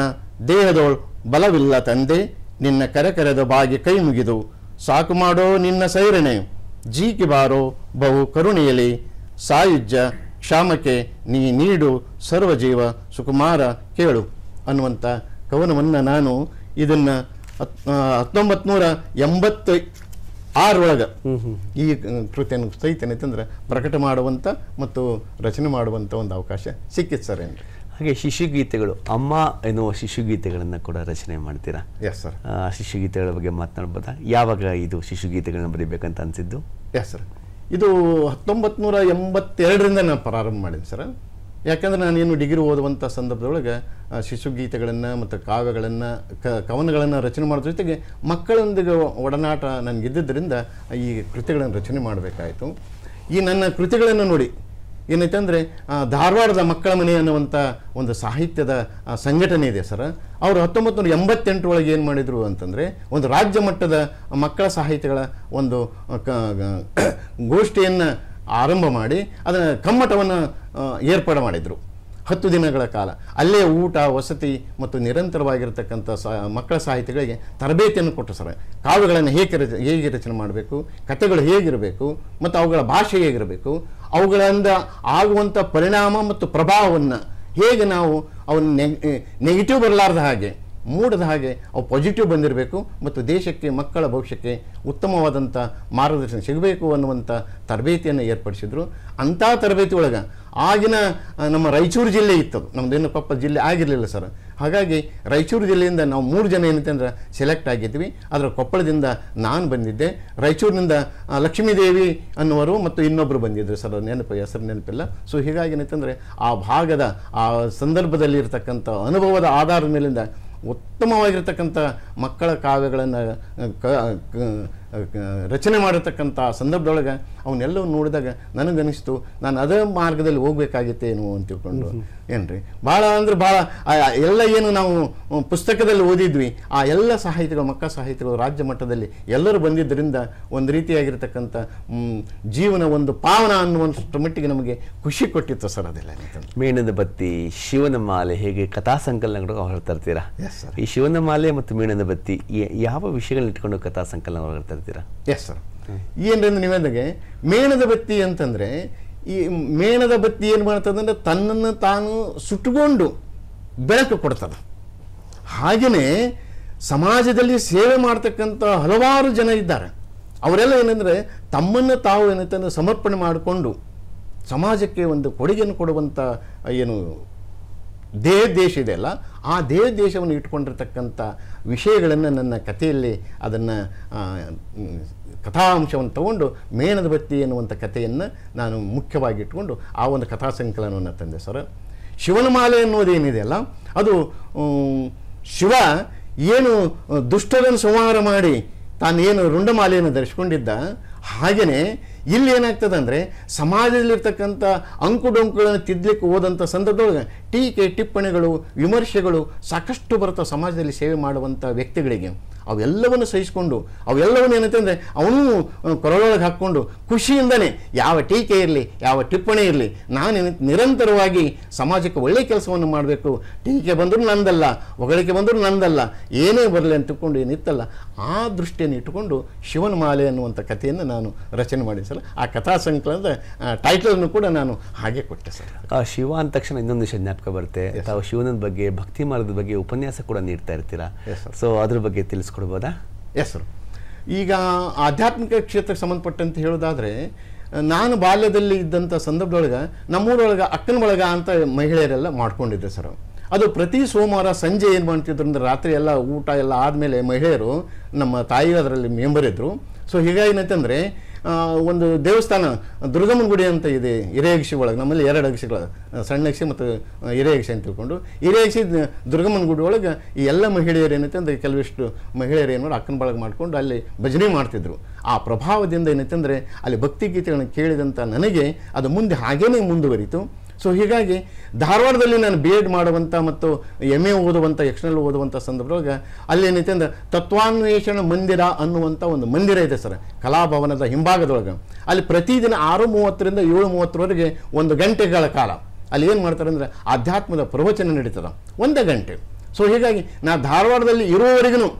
ದೇಹದೋಳ್ ಬಲವಿಲ್ಲ ತಂದೆ, ನಿನ್ನ ಕರೆಕರೆದ ಬಾಗಿ ಕೈ ಮುಗಿದು, ಸಾಕು ಮಾಡೋ ನಿನ್ನ ಸೈರಣೆ, ಜೀಕಿ ಬಾರೋ ಬಹು ಕರುಣೆಯಲಿ, ಸಾಯುಜ್ಯ ಕ್ಷಾಮಕ್ಕೆ ನೀ ನೀಡು ಸರ್ವಜೀವ ಸುಕುಮಾರ ಕೇಳು ಅನ್ನುವಂಥ ಕವನವನ್ನು ನಾನು ಇದನ್ನು 1986 ಈ ಕೃತಿಯನ್ನು ಸಹಿತನಂತಂದ್ರೆ ಪ್ರಕಟ ಮಾಡುವಂಥ ಮತ್ತು ರಚನೆ ಮಾಡುವಂಥ ಒಂದು ಅವಕಾಶ ಸಿಕ್ಕಿತ್ತು ಸರ್. ಏನ್ರಿ ಹಾಗೆ ಶಿಶುಗೀತೆಗಳು, ಅಮ್ಮ ಎನ್ನುವ ಶಿಶುಗೀತೆಗಳನ್ನು ಕೂಡ ರಚನೆ ಮಾಡ್ತೀರಾ? Yes sir. ಶಿಶುಗೀತೆಗಳ ಬಗ್ಗೆ ಮಾತನಾಡ್ಬೋದಾ? ಯಾವಾಗ ಇದು ಶಿಶುಗೀತೆಗಳನ್ನ ಬರೀಬೇಕಂತ ಅನಿಸಿದ್ದು? ಎಸ್ ಸರ್, ಇದು 1982ರಿಂದ ನಾನು ಪ್ರಾರಂಭ ಮಾಡಿದೆ ಸರ್. ಯಾಕಂದರೆ ನಾನೇನು ಡಿಗ್ರಿ ಓದುವಂಥ ಸಂದರ್ಭದೊಳಗೆ ಶಿಶುಗೀತೆಗಳನ್ನು ಮತ್ತು ಕಾವ್ಯಗಳನ್ನು ಕವನಗಳನ್ನು ರಚನೆ ಮಾಡೋದ್ರ ಜೊತೆಗೆ ಮಕ್ಕಳೊಂದಿಗೆ ಒಡನಾಟ ನನಗಿದ್ದರಿಂದ ಈ ಕೃತಿಗಳನ್ನು ರಚನೆ ಮಾಡಬೇಕಾಯಿತು. ಈ ನನ್ನ ಕೃತಿಗಳನ್ನು ನೋಡಿ ಏನೈತೆ ಅಂದರೆ ಧಾರವಾಡದ ಮಕ್ಕಳ ಮನೆ ಅನ್ನುವಂಥ ಒಂದು ಸಾಹಿತ್ಯದ ಸಂಘಟನೆ ಇದೆ ಸರ್. ಅವರು 1988 ಏನು ಮಾಡಿದರು ಅಂತಂದರೆ ಒಂದು ರಾಜ್ಯ ಮಟ್ಟದ ಮಕ್ಕಳ ಸಾಹಿತ್ಯಗಳ ಒಂದು ಗೋಷ್ಠಿಯನ್ನು ಆರಂಭ ಮಾಡಿ ಅದನ್ನು ಕಮ್ಮಟವನ್ನು ಏರ್ಪಾಡು ಮಾಡಿದರು 10 ದಿನಗಳ ಕಾಲ. ಅಲ್ಲೇ ಊಟ, ವಸತಿ ಮತ್ತು ನಿರಂತರವಾಗಿರ್ತಕ್ಕಂಥ ಮಕ್ಕಳ ಸಾಹಿತ್ಯಗಳಿಗೆ ತರಬೇತಿಯನ್ನು ಕೊಟ್ಟು ಸರ್. ಕಾವ್ಯಗಳನ್ನು ಹೇಗೆ ರಚನೆ ಮಾಡಬೇಕು, ಕಥೆಗಳು ಹೇಗಿರಬೇಕು ಮತ್ತು ಅವುಗಳ ಭಾಷೆ ಹೇಗಿರಬೇಕು, ಅವುಗಳಿಂದ ಆಗುವಂಥ ಪರಿಣಾಮ ಮತ್ತು ಪ್ರಭಾವವನ್ನು ಹೇಗೆ ನಾವು ಅವನ್ನ ನೆಗೆಟಿವ್ ಬರಲಾರ್ದ ಹಾಗೆ, ಮೂಡದ ಹಾಗೆ ಅವು ಪಾಸಿಟಿವ್ ಬಂದಿರಬೇಕು ಮತ್ತು ದೇಶಕ್ಕೆ, ಮಕ್ಕಳ ಭವಿಷ್ಯಕ್ಕೆ ಉತ್ತಮವಾದಂಥ ಮಾರ್ಗದರ್ಶನ ಸಿಗಬೇಕು ಅನ್ನುವಂಥ ತರಬೇತಿಯನ್ನು ಏರ್ಪಡಿಸಿದ್ರು. ಅಂಥ ತರಬೇತಿ ಒಳಗೆ ಆಗಿನ ನಮ್ಮ ರಾಯಚೂರು ಜಿಲ್ಲೆ ಇತ್ತು, ನಮ್ಮದೇನು ಕೊಪ್ಪಳ ಜಿಲ್ಲೆ ಆಗಿರಲಿಲ್ಲ ಸರ್. ಹಾಗಾಗಿ ರಾಯಚೂರು ಜಿಲ್ಲೆಯಿಂದ ನಾವು 3 ಜನ ಏನಂತಂದ್ರೆ ಸೆಲೆಕ್ಟ್ ಆಗಿದ್ವಿ. ಅದರ ಕೊಪ್ಪಳದಿಂದ ನಾನು ಬಂದಿದ್ದೆ, ರಾಯಚೂರಿನಿಂದ ಲಕ್ಷ್ಮೀದೇವಿ ಅನ್ನುವರು ಮತ್ತು ಇನ್ನೊಬ್ಬರು ಬಂದಿದ್ದರು ಸರ್, ಹೆಸರು ನೆನಪಿಲ್ಲ. ಸೊ ಹೀಗಾಗಿ ಏನಂತಂದರೆ ಆ ಭಾಗದ ಆ ಸಂದರ್ಭದಲ್ಲಿ ಇರತಕ್ಕಂಥ ಅನುಭವದ ಆಧಾರದ ಮೇಲಿಂದ ಉತ್ತಮವಾಗಿರ್ತಕ್ಕಂಥ ಮಕ್ಕಳ ಕಾವ್ಯಗಳನ್ನು ರಚನೆ ಮಾಡಿರ್ತಕ್ಕಂಥ ಸಂದರ್ಭದೊಳಗೆ ಅವನ್ನೆಲ್ಲವೂ ನೋಡಿದಾಗ ನನಗನಿಸ್ತು ನಾನು ಅದೇ ಮಾರ್ಗದಲ್ಲಿ ಹೋಗ್ಬೇಕಾಗಿತ್ತೇನು ಅಂತ ತಿಳ್ಕೊಂಡು ಏನ್ರಿ ಭಾಳ ಅಂದ್ರೆ ಭಾಳ ಎಲ್ಲ ಏನು ನಾವು ಪುಸ್ತಕದಲ್ಲಿ ಓದಿದ್ವಿ ಆ ಎಲ್ಲ ಸಾಹಿತಿಗಳು ಮಕ್ಕಳ ಸಾಹಿತಿಗಳು ರಾಜ್ಯ ಮಟ್ಟದಲ್ಲಿ ಎಲ್ಲರೂ ಬಂದಿದ್ದರಿಂದ ಒಂದು ರೀತಿಯಾಗಿರ್ತಕ್ಕಂಥ ಜೀವನ ಒಂದು ಪಾವನ ಅನ್ನುವಷ್ಟು ಮಟ್ಟಿಗೆ ನಮಗೆ ಖುಷಿ ಕೊಟ್ಟಿತ್ತು ಸರ್ ಅದೆಲ್ಲ. ಮೇಣದ ಬತ್ತಿ, ಶಿವನ ಮಾಲೆ, ಹೇಗೆ ಕಥಾ ಸಂಕಲನಗಳು ಹೊರಡ್ತಾ ಇರ್ತೀರಾ. Yes sir. ಈ ಶಿವನ ಮಾಲೆ ಮತ್ತು ಮೇಣದ ಬತ್ತಿ ಯಾವ ವಿಷಯಗಳನ್ನ ಇಟ್ಕೊಂಡು ಕಥಾ ಸಂಕಲನ ಹೊರಡ್ತಾ ಇರ್ತೀರಾ? Yes sir. ಏನ್ರಿಂದ ನೀವಂದಾಗೆ ಮೇಣದ ಬತ್ತಿ ಅಂತಂದರೆ ಈ ಮೇಣದ ಬತ್ತಿ ಏನು ಮಾಡ್ತದಂದ್ರೆ ತನ್ನನ್ನು ತಾನು ಸುಟ್ಟುಕೊಂಡು ಬೆಳಕು ಕೊಡ್ತದೆ. ಹಾಗೆಯೇ ಸಮಾಜದಲ್ಲಿ ಸೇವೆ ಮಾಡ್ತಕ್ಕಂಥ ಹಲವಾರು ಜನ ಇದ್ದಾರೆ. ಅವರೆಲ್ಲ ಏನಂದರೆ ತಮ್ಮನ್ನು ತಾವು ಏನಂತಂದ್ರೆ ಸಮರ್ಪಣೆ ಮಾಡಿಕೊಂಡು ಸಮಾಜಕ್ಕೆ ಒಂದು ಕೊಡುಗೆಯನ್ನು ಕೊಡುವಂಥ ಏನು ದೇಶ ಇದೆಯಲ್ಲ ಆ ದೇಶವನ್ನು ಇಟ್ಕೊಂಡಿರ್ತಕ್ಕಂಥ ವಿಷಯಗಳನ್ನು ನನ್ನ ಕಥೆಯಲ್ಲಿ ಅದನ್ನು ಕಥಾಂಶವನ್ನು ತಗೊಂಡು ಮೇಣದ ಬತ್ತಿ ಎನ್ನುವಂಥ ಕಥೆಯನ್ನು ನಾನು ಮುಖ್ಯವಾಗಿ ಇಟ್ಕೊಂಡು ಆ ಒಂದು ಕಥಾ ಸಂಕಲನವನ್ನು ತಂದೆ ಸರ್. ಶಿವನ ಮಾಲೆ ಅನ್ನೋದೇನಿದೆಯಲ್ಲ ಅದು ಶಿವ ಏನು ದುಷ್ಟರನ್ನು ಸಂಹಾರ ಮಾಡಿ ತಾನೇನು ರುಂಡಮಾಲೆಯನ್ನು ಧರಿಸ್ಕೊಂಡಿದ್ದ ಹಾಗೆಯೇ ಇಲ್ಲಿ ಏನಾಗ್ತದೆ ಅಂದರೆ ಸಮಾಜದಲ್ಲಿರ್ತಕ್ಕಂಥ ಅಂಕುಡೊಂಕುಗಳನ್ನು ತಿದ್ದಲಿಕ್ಕೆ ಹೋದಂಥ ಸಂದರ್ಭದೊಳಗೆ ಟೀಕೆ ಟಿಪ್ಪಣಿಗಳು ವಿಮರ್ಶೆಗಳು ಸಾಕಷ್ಟು ಬರುತ್ತೆ ಸಮಾಜದಲ್ಲಿ ಸೇವೆ ಮಾಡುವಂಥ ವ್ಯಕ್ತಿಗಳಿಗೆ. ಅವೆಲ್ಲವನ್ನು ಸಹಿಸಿಕೊಂಡು ಅವೆಲ್ಲವನ್ನು ಏನಂತಂದರೆ ಅವನು ಕೊರಳೊಳಗೆ ಹಾಕ್ಕೊಂಡು ಖುಷಿಯಿಂದನೇ ಯಾವ ಟೀಕೆ ಇರಲಿ ಯಾವ ಟಿಪ್ಪಣಿ ಇರಲಿ ನಾನು ನಿರಂತರವಾಗಿ ಸಮಾಜಕ್ಕೆ ಒಳ್ಳೆಯ ಕೆಲಸವನ್ನು ಮಾಡಬೇಕು. ಟೀಕೆ ಬಂದರೂ ನಂದಲ್ಲ, ಹೊಗಳಿಕೆ ಬಂದರೂ ನಂದಲ್ಲ, ಏನೇ ಬರಲಿ ಅಂತ ತಿಳ್ಕೊಂಡು ಏನಿತ್ತಲ್ಲ ಆ ದೃಷ್ಟಿಯನ್ನು ಇಟ್ಟುಕೊಂಡು ಶಿವನ ಮಾಲೆ ಅನ್ನುವಂಥ ಕಥೆಯನ್ನು ನಾನು ರಚನೆ ಮಾಡಿದೆ ಸರ್. ಆ ಕಥಾ ಸಂಕಲನದ ಟೈಟಲನ್ನು ಕೂಡ ನಾನು ಹಾಗೆ ಕೊಟ್ಟೆ ಸರ್. ಶಿವ ಅಂದ ತಕ್ಷಣ ಇನ್ನೊಂದು ವಿಷಯ ಜ್ಞಾಪಕ ಬರುತ್ತೆ. ತಾವು ಶಿವನ ಬಗ್ಗೆ ಭಕ್ತಿ ಮಾರ್ಗದ ಬಗ್ಗೆ ಉಪನ್ಯಾಸ ಕೂಡ ನೀಡ್ತಾ ಇರ್ತೀರಾ. ಸೊ ಅದ್ರ ಬಗ್ಗೆ ತಿಳಿಸ್ಕೊಡ್ಬೋದಾ? Yes sir. ಈಗ ಆಧ್ಯಾತ್ಮಿಕ ಕ್ಷೇತ್ರಕ್ಕೆ ಸಂಬಂಧಪಟ್ಟಂತೆ ಹೇಳೋದಾದರೆ ನಾನು ಬಾಲ್ಯದಲ್ಲಿ ಇದ್ದಂಥ ಸಂದರ್ಭದೊಳಗೆ ನಮ್ಮೂರೊಳಗೆ ಅಕ್ಕನ ಬಳಗ ಅಂತ ಮಹಿಳೆಯರೆಲ್ಲ ಮಾಡ್ಕೊಂಡಿದ್ದೆ ಸರ್. ಅದು ಪ್ರತಿ ಸೋಮವಾರ ಸಂಜೆ ಏನು ಮಾಡ್ತಿದ್ರು ಅಂದರೆ ರಾತ್ರಿ ಎಲ್ಲ ಊಟ ಎಲ್ಲ ಆದಮೇಲೆ ಮಹಿಳೆಯರು ನಮ್ಮ ತಾಯಿ ಅದರಲ್ಲಿ ಮೆಂಬರ್ ಇದ್ದರು. ಸೊ ಹೀಗಾಗಿ ಏನಂತಂದರೆ ಒಂದು ದೇವಸ್ಥಾನ ದುರ್ಗಮ್ಮನ ಗುಡಿ ಅಂತ ಇದೆ ಹಿರೇಯಗಶಿ ಒಳಗೆ. ನಮ್ಮಲ್ಲಿ 2 ಅಗಶಿಗಳು, ಸಣ್ಣ ಅಗಶಿ ಮತ್ತು ಹಿರೇಯಗಶಿ ಅಂತ ತಿಳ್ಕೊಂಡು ಹಿರೇಯಗಶಿ ದುರ್ಗಮ್ಮನ ಗುಡಿ ಒಳಗೆ ಈ ಎಲ್ಲ ಮಹಿಳೆಯರು ಏನೈತೆ ಅಂದರೆ ಕೆಲವಿಷ್ಟು ಮಹಿಳೆಯರು ಏನು ಮಾಡಿ ಅಕ್ಕನ ಬಳಗ ಮಾಡಿಕೊಂಡು ಅಲ್ಲಿ ಭಜನೆ ಮಾಡ್ತಿದ್ರು. ಆ ಪ್ರಭಾವದಿಂದ ಏನೈತೆ ಅಂದರೆ ಅಲ್ಲಿ ಭಕ್ತಿಗೀತೆಗಳನ್ನು ಕೇಳಿದಂಥ ನನಗೆ ಅದು ಮುಂದೆ ಹಾಗೇ ಮುಂದುವರಿತು. ಸೊ ಹೀಗಾಗಿ ಧಾರವಾಡದಲ್ಲಿ ನಾನು BEd ಮಾಡುವಂಥ ಮತ್ತು MA ಓದುವಂಥ ಎಕ್ಸ್ಟರ್ನಲ್ ಓದುವಂಥ ಸಂದರ್ಭದೊಳಗೆ ಅಲ್ಲಿ ಏನೈತೆ ಅಂದರೆ ತತ್ವಾನ್ವೇಷಣ ಮಂದಿರ ಅನ್ನುವಂಥ ಒಂದು ಮಂದಿರ ಇದೆ ಸರ್ ಕಲಾಭವನದ ಹಿಂಭಾಗದೊಳಗೆ. ಅಲ್ಲಿ ಪ್ರತಿದಿನ 6:30ರಿಂದ 7:30ವರೆಗೆ 1 ಗಂಟೆಗಳ ಕಾಲ ಅಲ್ಲಿ ಏನು ಮಾಡ್ತಾರೆ ಅಂದರೆ ಆಧ್ಯಾತ್ಮದ ಪ್ರವಚನ ನಡೀತದೆ 1 ಗಂಟೆ. ಸೊ ಹೀಗಾಗಿ ನಾ ಧಾರವಾಡದಲ್ಲಿ ಇರುವವರೆಗೂ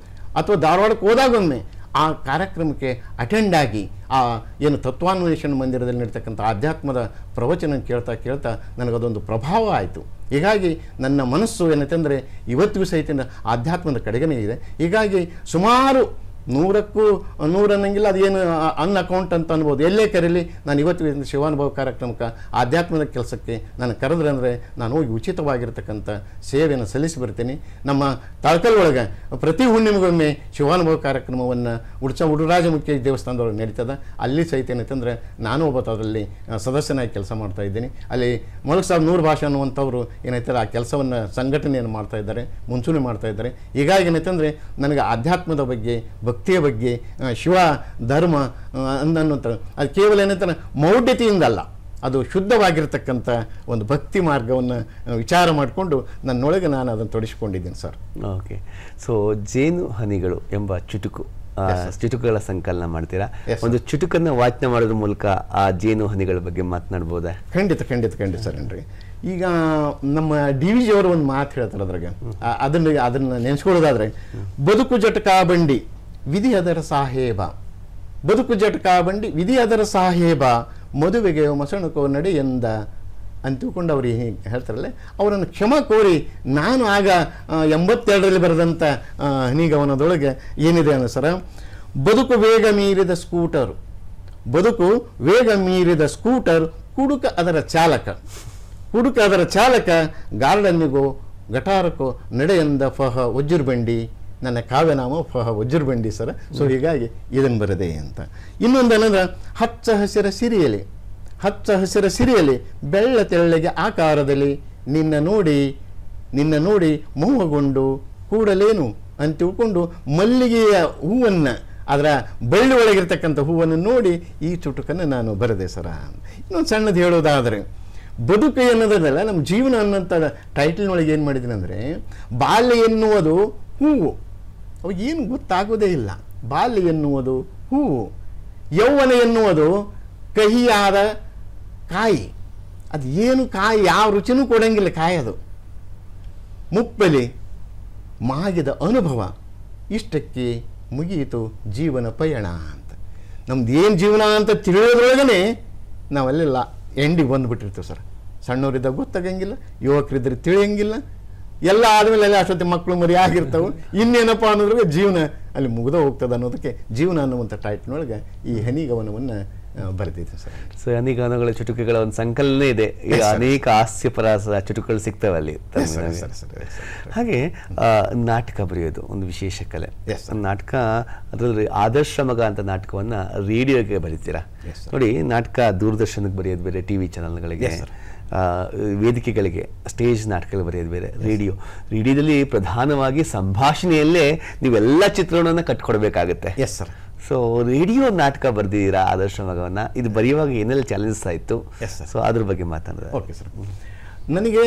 ಅಥವಾ ಧಾರವಾಡಕ್ಕೆ ಹೋದಾಗೊಮ್ಮೆ ಆ ಕಾರ್ಯಕ್ರಮಕ್ಕೆ ಅಟೆಂಡ್ ಆಗಿ ಆ ಏನು ತತ್ವಾನ್ವೇಷಣ ಮಂದಿರದಲ್ಲಿ ನಡೀತಕ್ಕಂಥ ಆಧ್ಯಾತ್ಮದ ಪ್ರವಚನ ಕೇಳ್ತಾ ನನಗದೊಂದು ಪ್ರಭಾವ ಆಯಿತು. ಹೀಗಾಗಿ ನನ್ನ ಮನಸ್ಸು ಏನಂತಂದರೆ ಇವತ್ತಿಗೂ ಸಹಿತ ಆಧ್ಯಾತ್ಮದ ಕಡೆಗೇ ಇದೆ. ಹೀಗಾಗಿ ಸುಮಾರು 100ಕ್ಕೂ 100 ಅನ್ನಂಗಿಲ್ಲ, ಅದೇನು ಅನ್ಅಕೌಂಟ್ ಅಂತ ಅನ್ಬೋದು. ಎಲ್ಲೇ ಕರೀಲಿ ನಾನು ಇವತ್ತು ಶಿವಾನುಭವ ಕಾರ್ಯಕ್ರಮಕ್ಕೆ ಆಧ್ಯಾತ್ಮದ ಕೆಲಸಕ್ಕೆ ನಾನು ಕರೆದ್ರೆ ಅಂದರೆ ನಾನು ಹೋಗಿ ಉಚಿತವಾಗಿರ್ತಕ್ಕಂಥ ಸೇವೆಯನ್ನು ಸಲ್ಲಿಸಿ ಬರ್ತೀನಿ. ನಮ್ಮ ತಳಕಲ್ ಒಳಗೆ ಪ್ರತಿ ಹುಣ್ಣಿಮೆಗೊಮ್ಮೆ ಶಿವಾನುಭವ ಕಾರ್ಯಕ್ರಮವನ್ನು ಉಡುರಾಜಮುಖಿ ದೇವಸ್ಥಾನದೊಳಗೆ ನಡೀತದೆ. ಅಲ್ಲಿ ಸಹಿತ ಏನೈತಂದರೆ ನಾನು ಒಬ್ಬ ಅದರಲ್ಲಿ ಸದಸ್ಯನಾಗಿ ಕೆಲಸ ಮಾಡ್ತಾ ಇದ್ದೀನಿ. ಅಲ್ಲಿ ಮೊಳಗ್ ಸಾಬ್ ನೂರ್ ಭಾಷೆ ಅನ್ನುವಂಥವ್ರು ಏನೈತಾರೆ ಆ ಕೆಲಸವನ್ನು ಸಂಘಟನೆಯನ್ನು ಮಾಡ್ತಾ ಇದ್ದಾರೆ, ಮುಂಚೂಣಿ ಮಾಡ್ತಾ ಇದ್ದಾರೆ. ಹೀಗಾಗಿ ಏನೈತಂದರೆ ನನಗೆ ಆಧ್ಯಾತ್ಮದ ಬಗ್ಗೆ ಭಕ್ತಿಯ ಬಗ್ಗೆ ಶಿವ ಧರ್ಮ ಅನ್ನುವಂಥ ಅದು ಕೇವಲ ಏನಂತಾರೆ ಮೌಢ್ಯತೆಯಿಂದಲ್ಲ, ಅದು ಶುದ್ಧವಾಗಿರ್ತಕ್ಕಂಥ ಒಂದು ಭಕ್ತಿ ಮಾರ್ಗವನ್ನು ವಿಚಾರ ಮಾಡಿಕೊಂಡು ನನ್ನೊಳಗೆ ನಾನು ಅದನ್ನು ತೊಡಗಿಸ್ಕೊಂಡಿದ್ದೀನಿ ಸರ್. ಓಕೆ. ಸೊ ಜೇನು ಹನಿಗಳು ಎಂಬ ಚುಟುಕುಗಳ ಸಂಕಲನ ಮಾಡ್ತೀರಾ. ಒಂದು ಚುಟುಕನ್ನು ವಾಚನ ಮಾಡೋದ್ರ ಮೂಲಕ ಆ ಜೇನು ಹನಿಗಳ ಬಗ್ಗೆ ಮಾತನಾಡ್ಬೋದಾ? ಖಂಡಿತ ಸರ್. ಏನ್ರಿ ಈಗ ನಮ್ಮ DVG ಅವರು ಒಂದು ಮಾತು ಹೇಳ್ತಾರೆ ಅದ್ರಾಗ, ಅದನ್ನು ನೆನೆಸ್ಕೊಳ್ಳೋದಾದ್ರೆ ಬದುಕು ಜಟಕಾ ಬಂಡಿ ವಿಧಿ ಅದರ ಸಾಹೇಬ, ಬದುಕು ಜಟಕಾ ಬಂಡಿ ವಿಧಿ ಅದರ ಸಾಹೇಬ, ಮದುವೆಗೆ ಮಸಣಕೋ ನಡೆ ಎಂದ ಅಂತ ತಿಳ್ಕೊಂಡು ಅವ್ರು ಹೇಳ್ತಾರಲ್ಲ, ಅವರನ್ನು ಕ್ಷಮ ಕೋರಿ ನಾನು ಆಗ 82ರಲ್ಲಿ ಬರೆದಂಥ ಹನಿಗವನದೊಳಗೆ ಏನಿದೆ ಅನ್ನೋ ಸರ, ಬದುಕು ವೇಗ ಮೀರಿದ ಸ್ಕೂಟರ್, ಬದುಕು ವೇಗ ಮೀರಿದ ಸ್ಕೂಟರ್, ಕುಡುಕ ಅದರ ಚಾಲಕ ಗಾರ್ಡನ್ನಿಗೋ ಗಟಾರಕ್ಕೋ ನಡೆಯಂದ ಫಹ ವಜ್ರಬಂಡಿ. ನನ್ನ ಕಾವ್ಯನಾಮ ಫಹ ವಜ್ರಬಂಡಿ ಸರ. ಸೊ ಹೀಗಾಗಿ ಇದನ್ನು ಬರದೆ ಅಂತ. ಇನ್ನೊಂದು ಏನಂದ್ರೆ ಹಚ್ಚ ಹಸಿರ ಸಿರಿಯಲಿ ಬೆಳ್ಳ ತೆಳ್ಳಗೆ ಆಕಾರದಲ್ಲಿ ನಿನ್ನ ನೋಡಿ ಮೋಹಗೊಂಡು ಕೂಡಲೇನು ಅಂತ ತಿಳ್ಕೊಂಡು ಮಲ್ಲಿಗೆಯ ಹೂವನ್ನು ಅದರ ಬಳ್ಳಿ ಒಳಗಿರ್ತಕ್ಕಂಥ ಹೂವನ್ನು ನೋಡಿ ಈ ಚುಟುಕನ್ನು ನಾನು ಬರೆದೆ ಸರ. ಇನ್ನೊಂದು ಸಣ್ಣದು ಹೇಳೋದಾದರೆ, ಬದುಕು ಎನ್ನುವುದಲ್ಲ ನಮ್ಮ ಜೀವನ ಅನ್ನೋಂಥ ಟೈಟಲ್ನೊಳಗೆ ಏನು ಮಾಡಿದ್ದೀನಿ ಅಂದರೆ, ಬಾಲ್ಯ ಎನ್ನುವುದು ಹೂವು, ಅವಾಗೇನು ಗೊತ್ತಾಗೋದೇ ಇಲ್ಲ. ಬಾಲ್ಯ ಎನ್ನುವುದು ಹೂವು, ಯೌವನ ಎನ್ನುವುದು ಕಹಿಯಾದ ಕಾಯಿ, ಅದು ಏನು ಕಾಯಿ, ಯಾವ ರುಚಿನೂ ಕೊಡಂಗಿಲ್ಲ ಕಾಯಿ, ಅದು ಮುಪ್ಪಲಿ ಮಾಗಿದ ಅನುಭವ, ಇಷ್ಟಕ್ಕೆ ಮುಗಿಯಿತು ಜೀವನ ಪಯಣ ಅಂತ. ನಮ್ದು ಏನು ಜೀವನ ಅಂತ ತಿಳಿಯೋದ್ರೊಳಗನೆ ನಾವಲ್ಲೆಲ್ಲ ಎಂಡಿಗೆ ಬಂದುಬಿಟ್ಟಿರ್ತೀವಿ ಸರ್. ಸಣ್ಣವರಿದ್ದಾಗ ಗೊತ್ತಾಗಂಗಿಲ್ಲ, ಯುವಕರಿದ್ದರೆ ತಿಳಿಯಂಗಿಲ್ಲ, ಎಲ್ಲ ಆದಮೇಲೆ ಎಲ್ಲ ಅಷ್ಟೊತ್ತಿ ಮಕ್ಕಳು ಮರಿ ಆಗಿರ್ತಾವೆ. ಇನ್ನೇನಪ್ಪ ಅನ್ನೋದ್ರಿಗೆ ಜೀವನ ಅಲ್ಲಿ ಮುಗಿದ ಹೋಗ್ತದೆ ಅನ್ನೋದಕ್ಕೆ ಜೀವನ ಅನ್ನುವಂಥ ಟೈಟ್ನೊಳಗೆ ಈ ಹನಿಗವನವನ್ನು ಬರೆದಿದ್ದೆ ಸರ್. ಸೊ ಹನಿಗವನಗಳ ಚುಟುಕುಗಳ ಒಂದು ಸಂಕಲನ ಇದೆ. ಈಗ ಅನೇಕ ಹಾಸ್ಯಪರ ಚುಟುಕುಗಳು ಸಿಗ್ತವೆ ಅಲ್ಲಿ. ಹಾಗೆ ನಾಟಕ ಬರೆಯೋದು ಒಂದು ವಿಶೇಷ ಕಲೆ. ನಾಟಕ, ಅದರಲ್ಲಿ ಆದರ್ಶ ಮಗ ಅಂತ ನಾಟಕವನ್ನು ರೇಡಿಯೋಗೆ ಬರೀತೀರಾ ನೋಡಿ. ನಾಟಕ ದೂರದರ್ಶನಕ್ಕೆ ಬರೆಯೋದು ಬೇರೆ, ಟಿವಿ ಚಾನಲ್ಗಳಿಗೆ, ವೇದಿಕೆಗಳಿಗೆ, ಸ್ಟೇಜ್ ನಾಟಕಗಳು ಬರೆಯೋದು ಬೇರೆ, ರೇಡಿಯೋದಲ್ಲಿ ಪ್ರಧಾನವಾಗಿ ಸಂಭಾಷಣೆಯಲ್ಲೇ ನೀವೆಲ್ಲ ಚಿತ್ರಣವನ್ನು ಕಟ್ಕೊಡ್ಬೇಕಾಗತ್ತೆ. Yes sir. ಸೊ ರೇಡಿಯೋ ನಾಟಕ ಬರೆದಿದ್ದೀರಾ ಆದರ್ಶ ಮಗವನ್ನು, ಇದು ಬರೆಯುವಾಗ ಏನೆಲ್ಲ ಚಾಲೆಂಜಸ್ ಆಯಿತು? ಸೊ ಅದ್ರ ಬಗ್ಗೆ ಮಾತಾಡೋದು. Okay sir. ನನಗೆ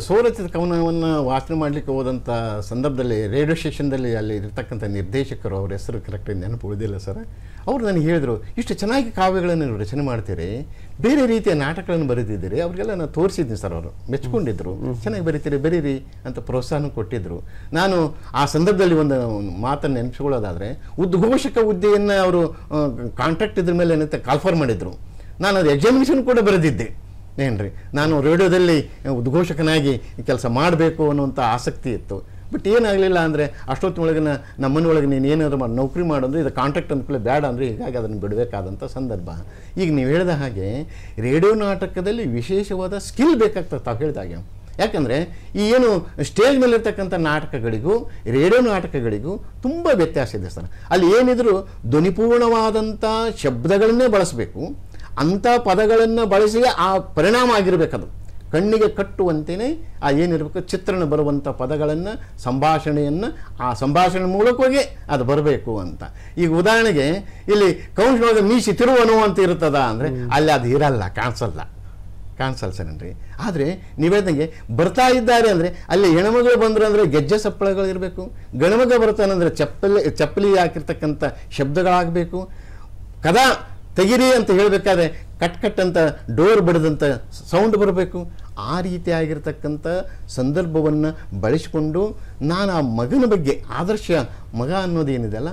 ಸ್ವರಚಿತ ಕವನವನ್ನು ವಾಚನ ಮಾಡಲಿಕ್ಕೆ ಹೋದಂಥ ಸಂದರ್ಭದಲ್ಲಿ ರೇಡಿಯೋ ಸ್ಟೇಷನ್ದಲ್ಲಿ ಅಲ್ಲಿ ಇರ್ತಕ್ಕಂಥ ನಿರ್ದೇಶಕರು, ಅವ್ರ ಹೆಸರು ಕರೆಕ್ಟಾಗಿ ನೆನಪು ಉಳಿದಿಲ್ಲ ಸರ್, ಅವರು ನನಗೆ ಹೇಳಿದರು, ಇಷ್ಟು ಚೆನ್ನಾಗಿ ಕಾವ್ಯಗಳನ್ನು ರಚನೆ ಮಾಡ್ತೀರಿ, ಬೇರೆ ರೀತಿಯ ನಾಟಕಗಳನ್ನು ಬರೆದಿದ್ದೀರಿ. ಅವ್ರಿಗೆಲ್ಲ ನಾನು ತೋರಿಸಿದ್ದೀನಿ ಸರ್. ಅವರು ಮೆಚ್ಕೊಂಡಿದ್ದರು, ಚೆನ್ನಾಗಿ ಬರೀತೀರಿ, ಬರೀರಿ ಅಂತ ಪ್ರೋತ್ಸಾಹನೂ ಕೊಟ್ಟಿದ್ದರು. ನಾನು ಆ ಸಂದರ್ಭದಲ್ಲಿ ಒಂದು ಮಾತನ್ನು ನೆನಪಿಸ್ಕೊಳ್ಳೋದಾದರೆ, ಉದ್ಘೋಷಕ ಹುದ್ದೆಯನ್ನು ಅವರು ಕಾಂಟ್ರಾಕ್ಟ್ ಇದ್ರ ಮೇಲೆ ಏನಂತ ಕಾಲ್ಫರ್ ಮಾಡಿದರು. ನಾನು ಅದು ಎಕ್ಸಾಮಿನೇಷನ್ ಕೂಡ ಬರೆದಿದ್ದೆ. ಏನ್ರಿ, ನಾನು ರೇಡಿಯೋದಲ್ಲಿ ಉದ್ಘೋಷಕನಾಗಿ ಕೆಲಸ ಮಾಡಬೇಕು ಅನ್ನುವಂಥ ಆಸಕ್ತಿ ಇತ್ತು. ಬಟ್ ಏನಾಗಲಿಲ್ಲ ಅಂದರೆ, ಅಷ್ಟೊತ್ತಿನೊಳಗೆ ನಮ್ಮನೊಳಗೆ ನೀನು ಏನಾದರೂ ಮಾಡಿ ನೌಕರಿ ಮಾಡೋದು, ಇದು ಕಾಂಟ್ರಾಕ್ಟ್ ಅಂದ್ಕೊಳ್ಳಿ ಬೇಡ ಅಂದರೆ, ಹೀಗಾಗಿ ಅದನ್ನು ಬಿಡಬೇಕಾದಂಥ ಸಂದರ್ಭ. ಈಗ ನೀವು ಹೇಳಿದ ಹಾಗೆ ರೇಡಿಯೋ ನಾಟಕದಲ್ಲಿ ವಿಶೇಷವಾದ ಸ್ಕಿಲ್ ಬೇಕಾಗ್ತದೆ ತಾವು ಹೇಳಿದಾಗೆ. ಯಾಕಂದರೆ ಈ ಏನು ಸ್ಟೇಜ್ ಮೇಲಿರ್ತಕ್ಕಂಥ ನಾಟಕಗಳಿಗೂ ರೇಡಿಯೋ ನಾಟಕಗಳಿಗೂ ತುಂಬ ವ್ಯತ್ಯಾಸ ಇದೆ ಸರ್. ಅಲ್ಲಿ ಏನಿದ್ರು ಧ್ವನಿಪೂರ್ಣವಾದಂಥ ಶಬ್ದಗಳನ್ನೇ ಬಳಸಬೇಕು, ಅಂಥ ಪದಗಳನ್ನು ಬಳಸಿ ಆ ಪರಿಣಾಮ ಆಗಿರಬೇಕದು. ಕಣ್ಣಿಗೆ ಕಟ್ಟುವಂತೆಯೇ ಆ ಏನಿರಬೇಕು, ಚಿತ್ರಣ ಬರುವಂಥ ಪದಗಳನ್ನು, ಸಂಭಾಷಣೆಯನ್ನು ಆ ಸಂಭಾಷಣೆ ಮೂಲಕವಾಗಿ ಅದು ಬರಬೇಕು ಅಂತ. ಈಗ ಉದಾಹರಣೆಗೆ ಇಲ್ಲಿ ಕೌನ್ಸಿಲೊಳಗೆ ಮೀಸಿ ತಿರುವನು ಅಂತ ಇರ್ತದ ಅಂದರೆ ಅಲ್ಲಿ ಅದು ಇರಲ್ಲ, ಕಾಣಿಸಲ್ಸನ್ರಿ. ಆದರೆ ನೀವೇದಂಗೆ ಬರ್ತಾ ಇದ್ದಾರೆ ಅಂದರೆ ಅಲ್ಲಿ ಹೆಣ್ಮಗಳು ಬಂದರು ಅಂದರೆ ಗೆಜ್ಜೆ ಸಪ್ಪಳಗಳು ಇರಬೇಕು, ಗಣಮಗ ಬರ್ತಾನಂದರೆ ಚಪ್ಪಲಿ ಹಾಕಿರ್ತಕ್ಕಂಥ ಶಬ್ದಗಳಾಗಬೇಕು, ಕದಾ ತೆಗಿರಿ ಅಂತ ಹೇಳಬೇಕಾದ್ರೆ ಕಟ್ ಅಂತ ಡೋರ್ ಬಡಿದಂಥ ಸೌಂಡ್ ಬರಬೇಕು. ಆ ರೀತಿಯಾಗಿರ್ತಕ್ಕಂಥ ಸಂದರ್ಭವನ್ನು ಬಳಸಿಕೊಂಡು ನಾನು ಆ ಮಗನ ಬಗ್ಗೆ, ಆದರ್ಶ ಮಗ ಅನ್ನೋದೇನಿದೆ ಅಲ್ಲ,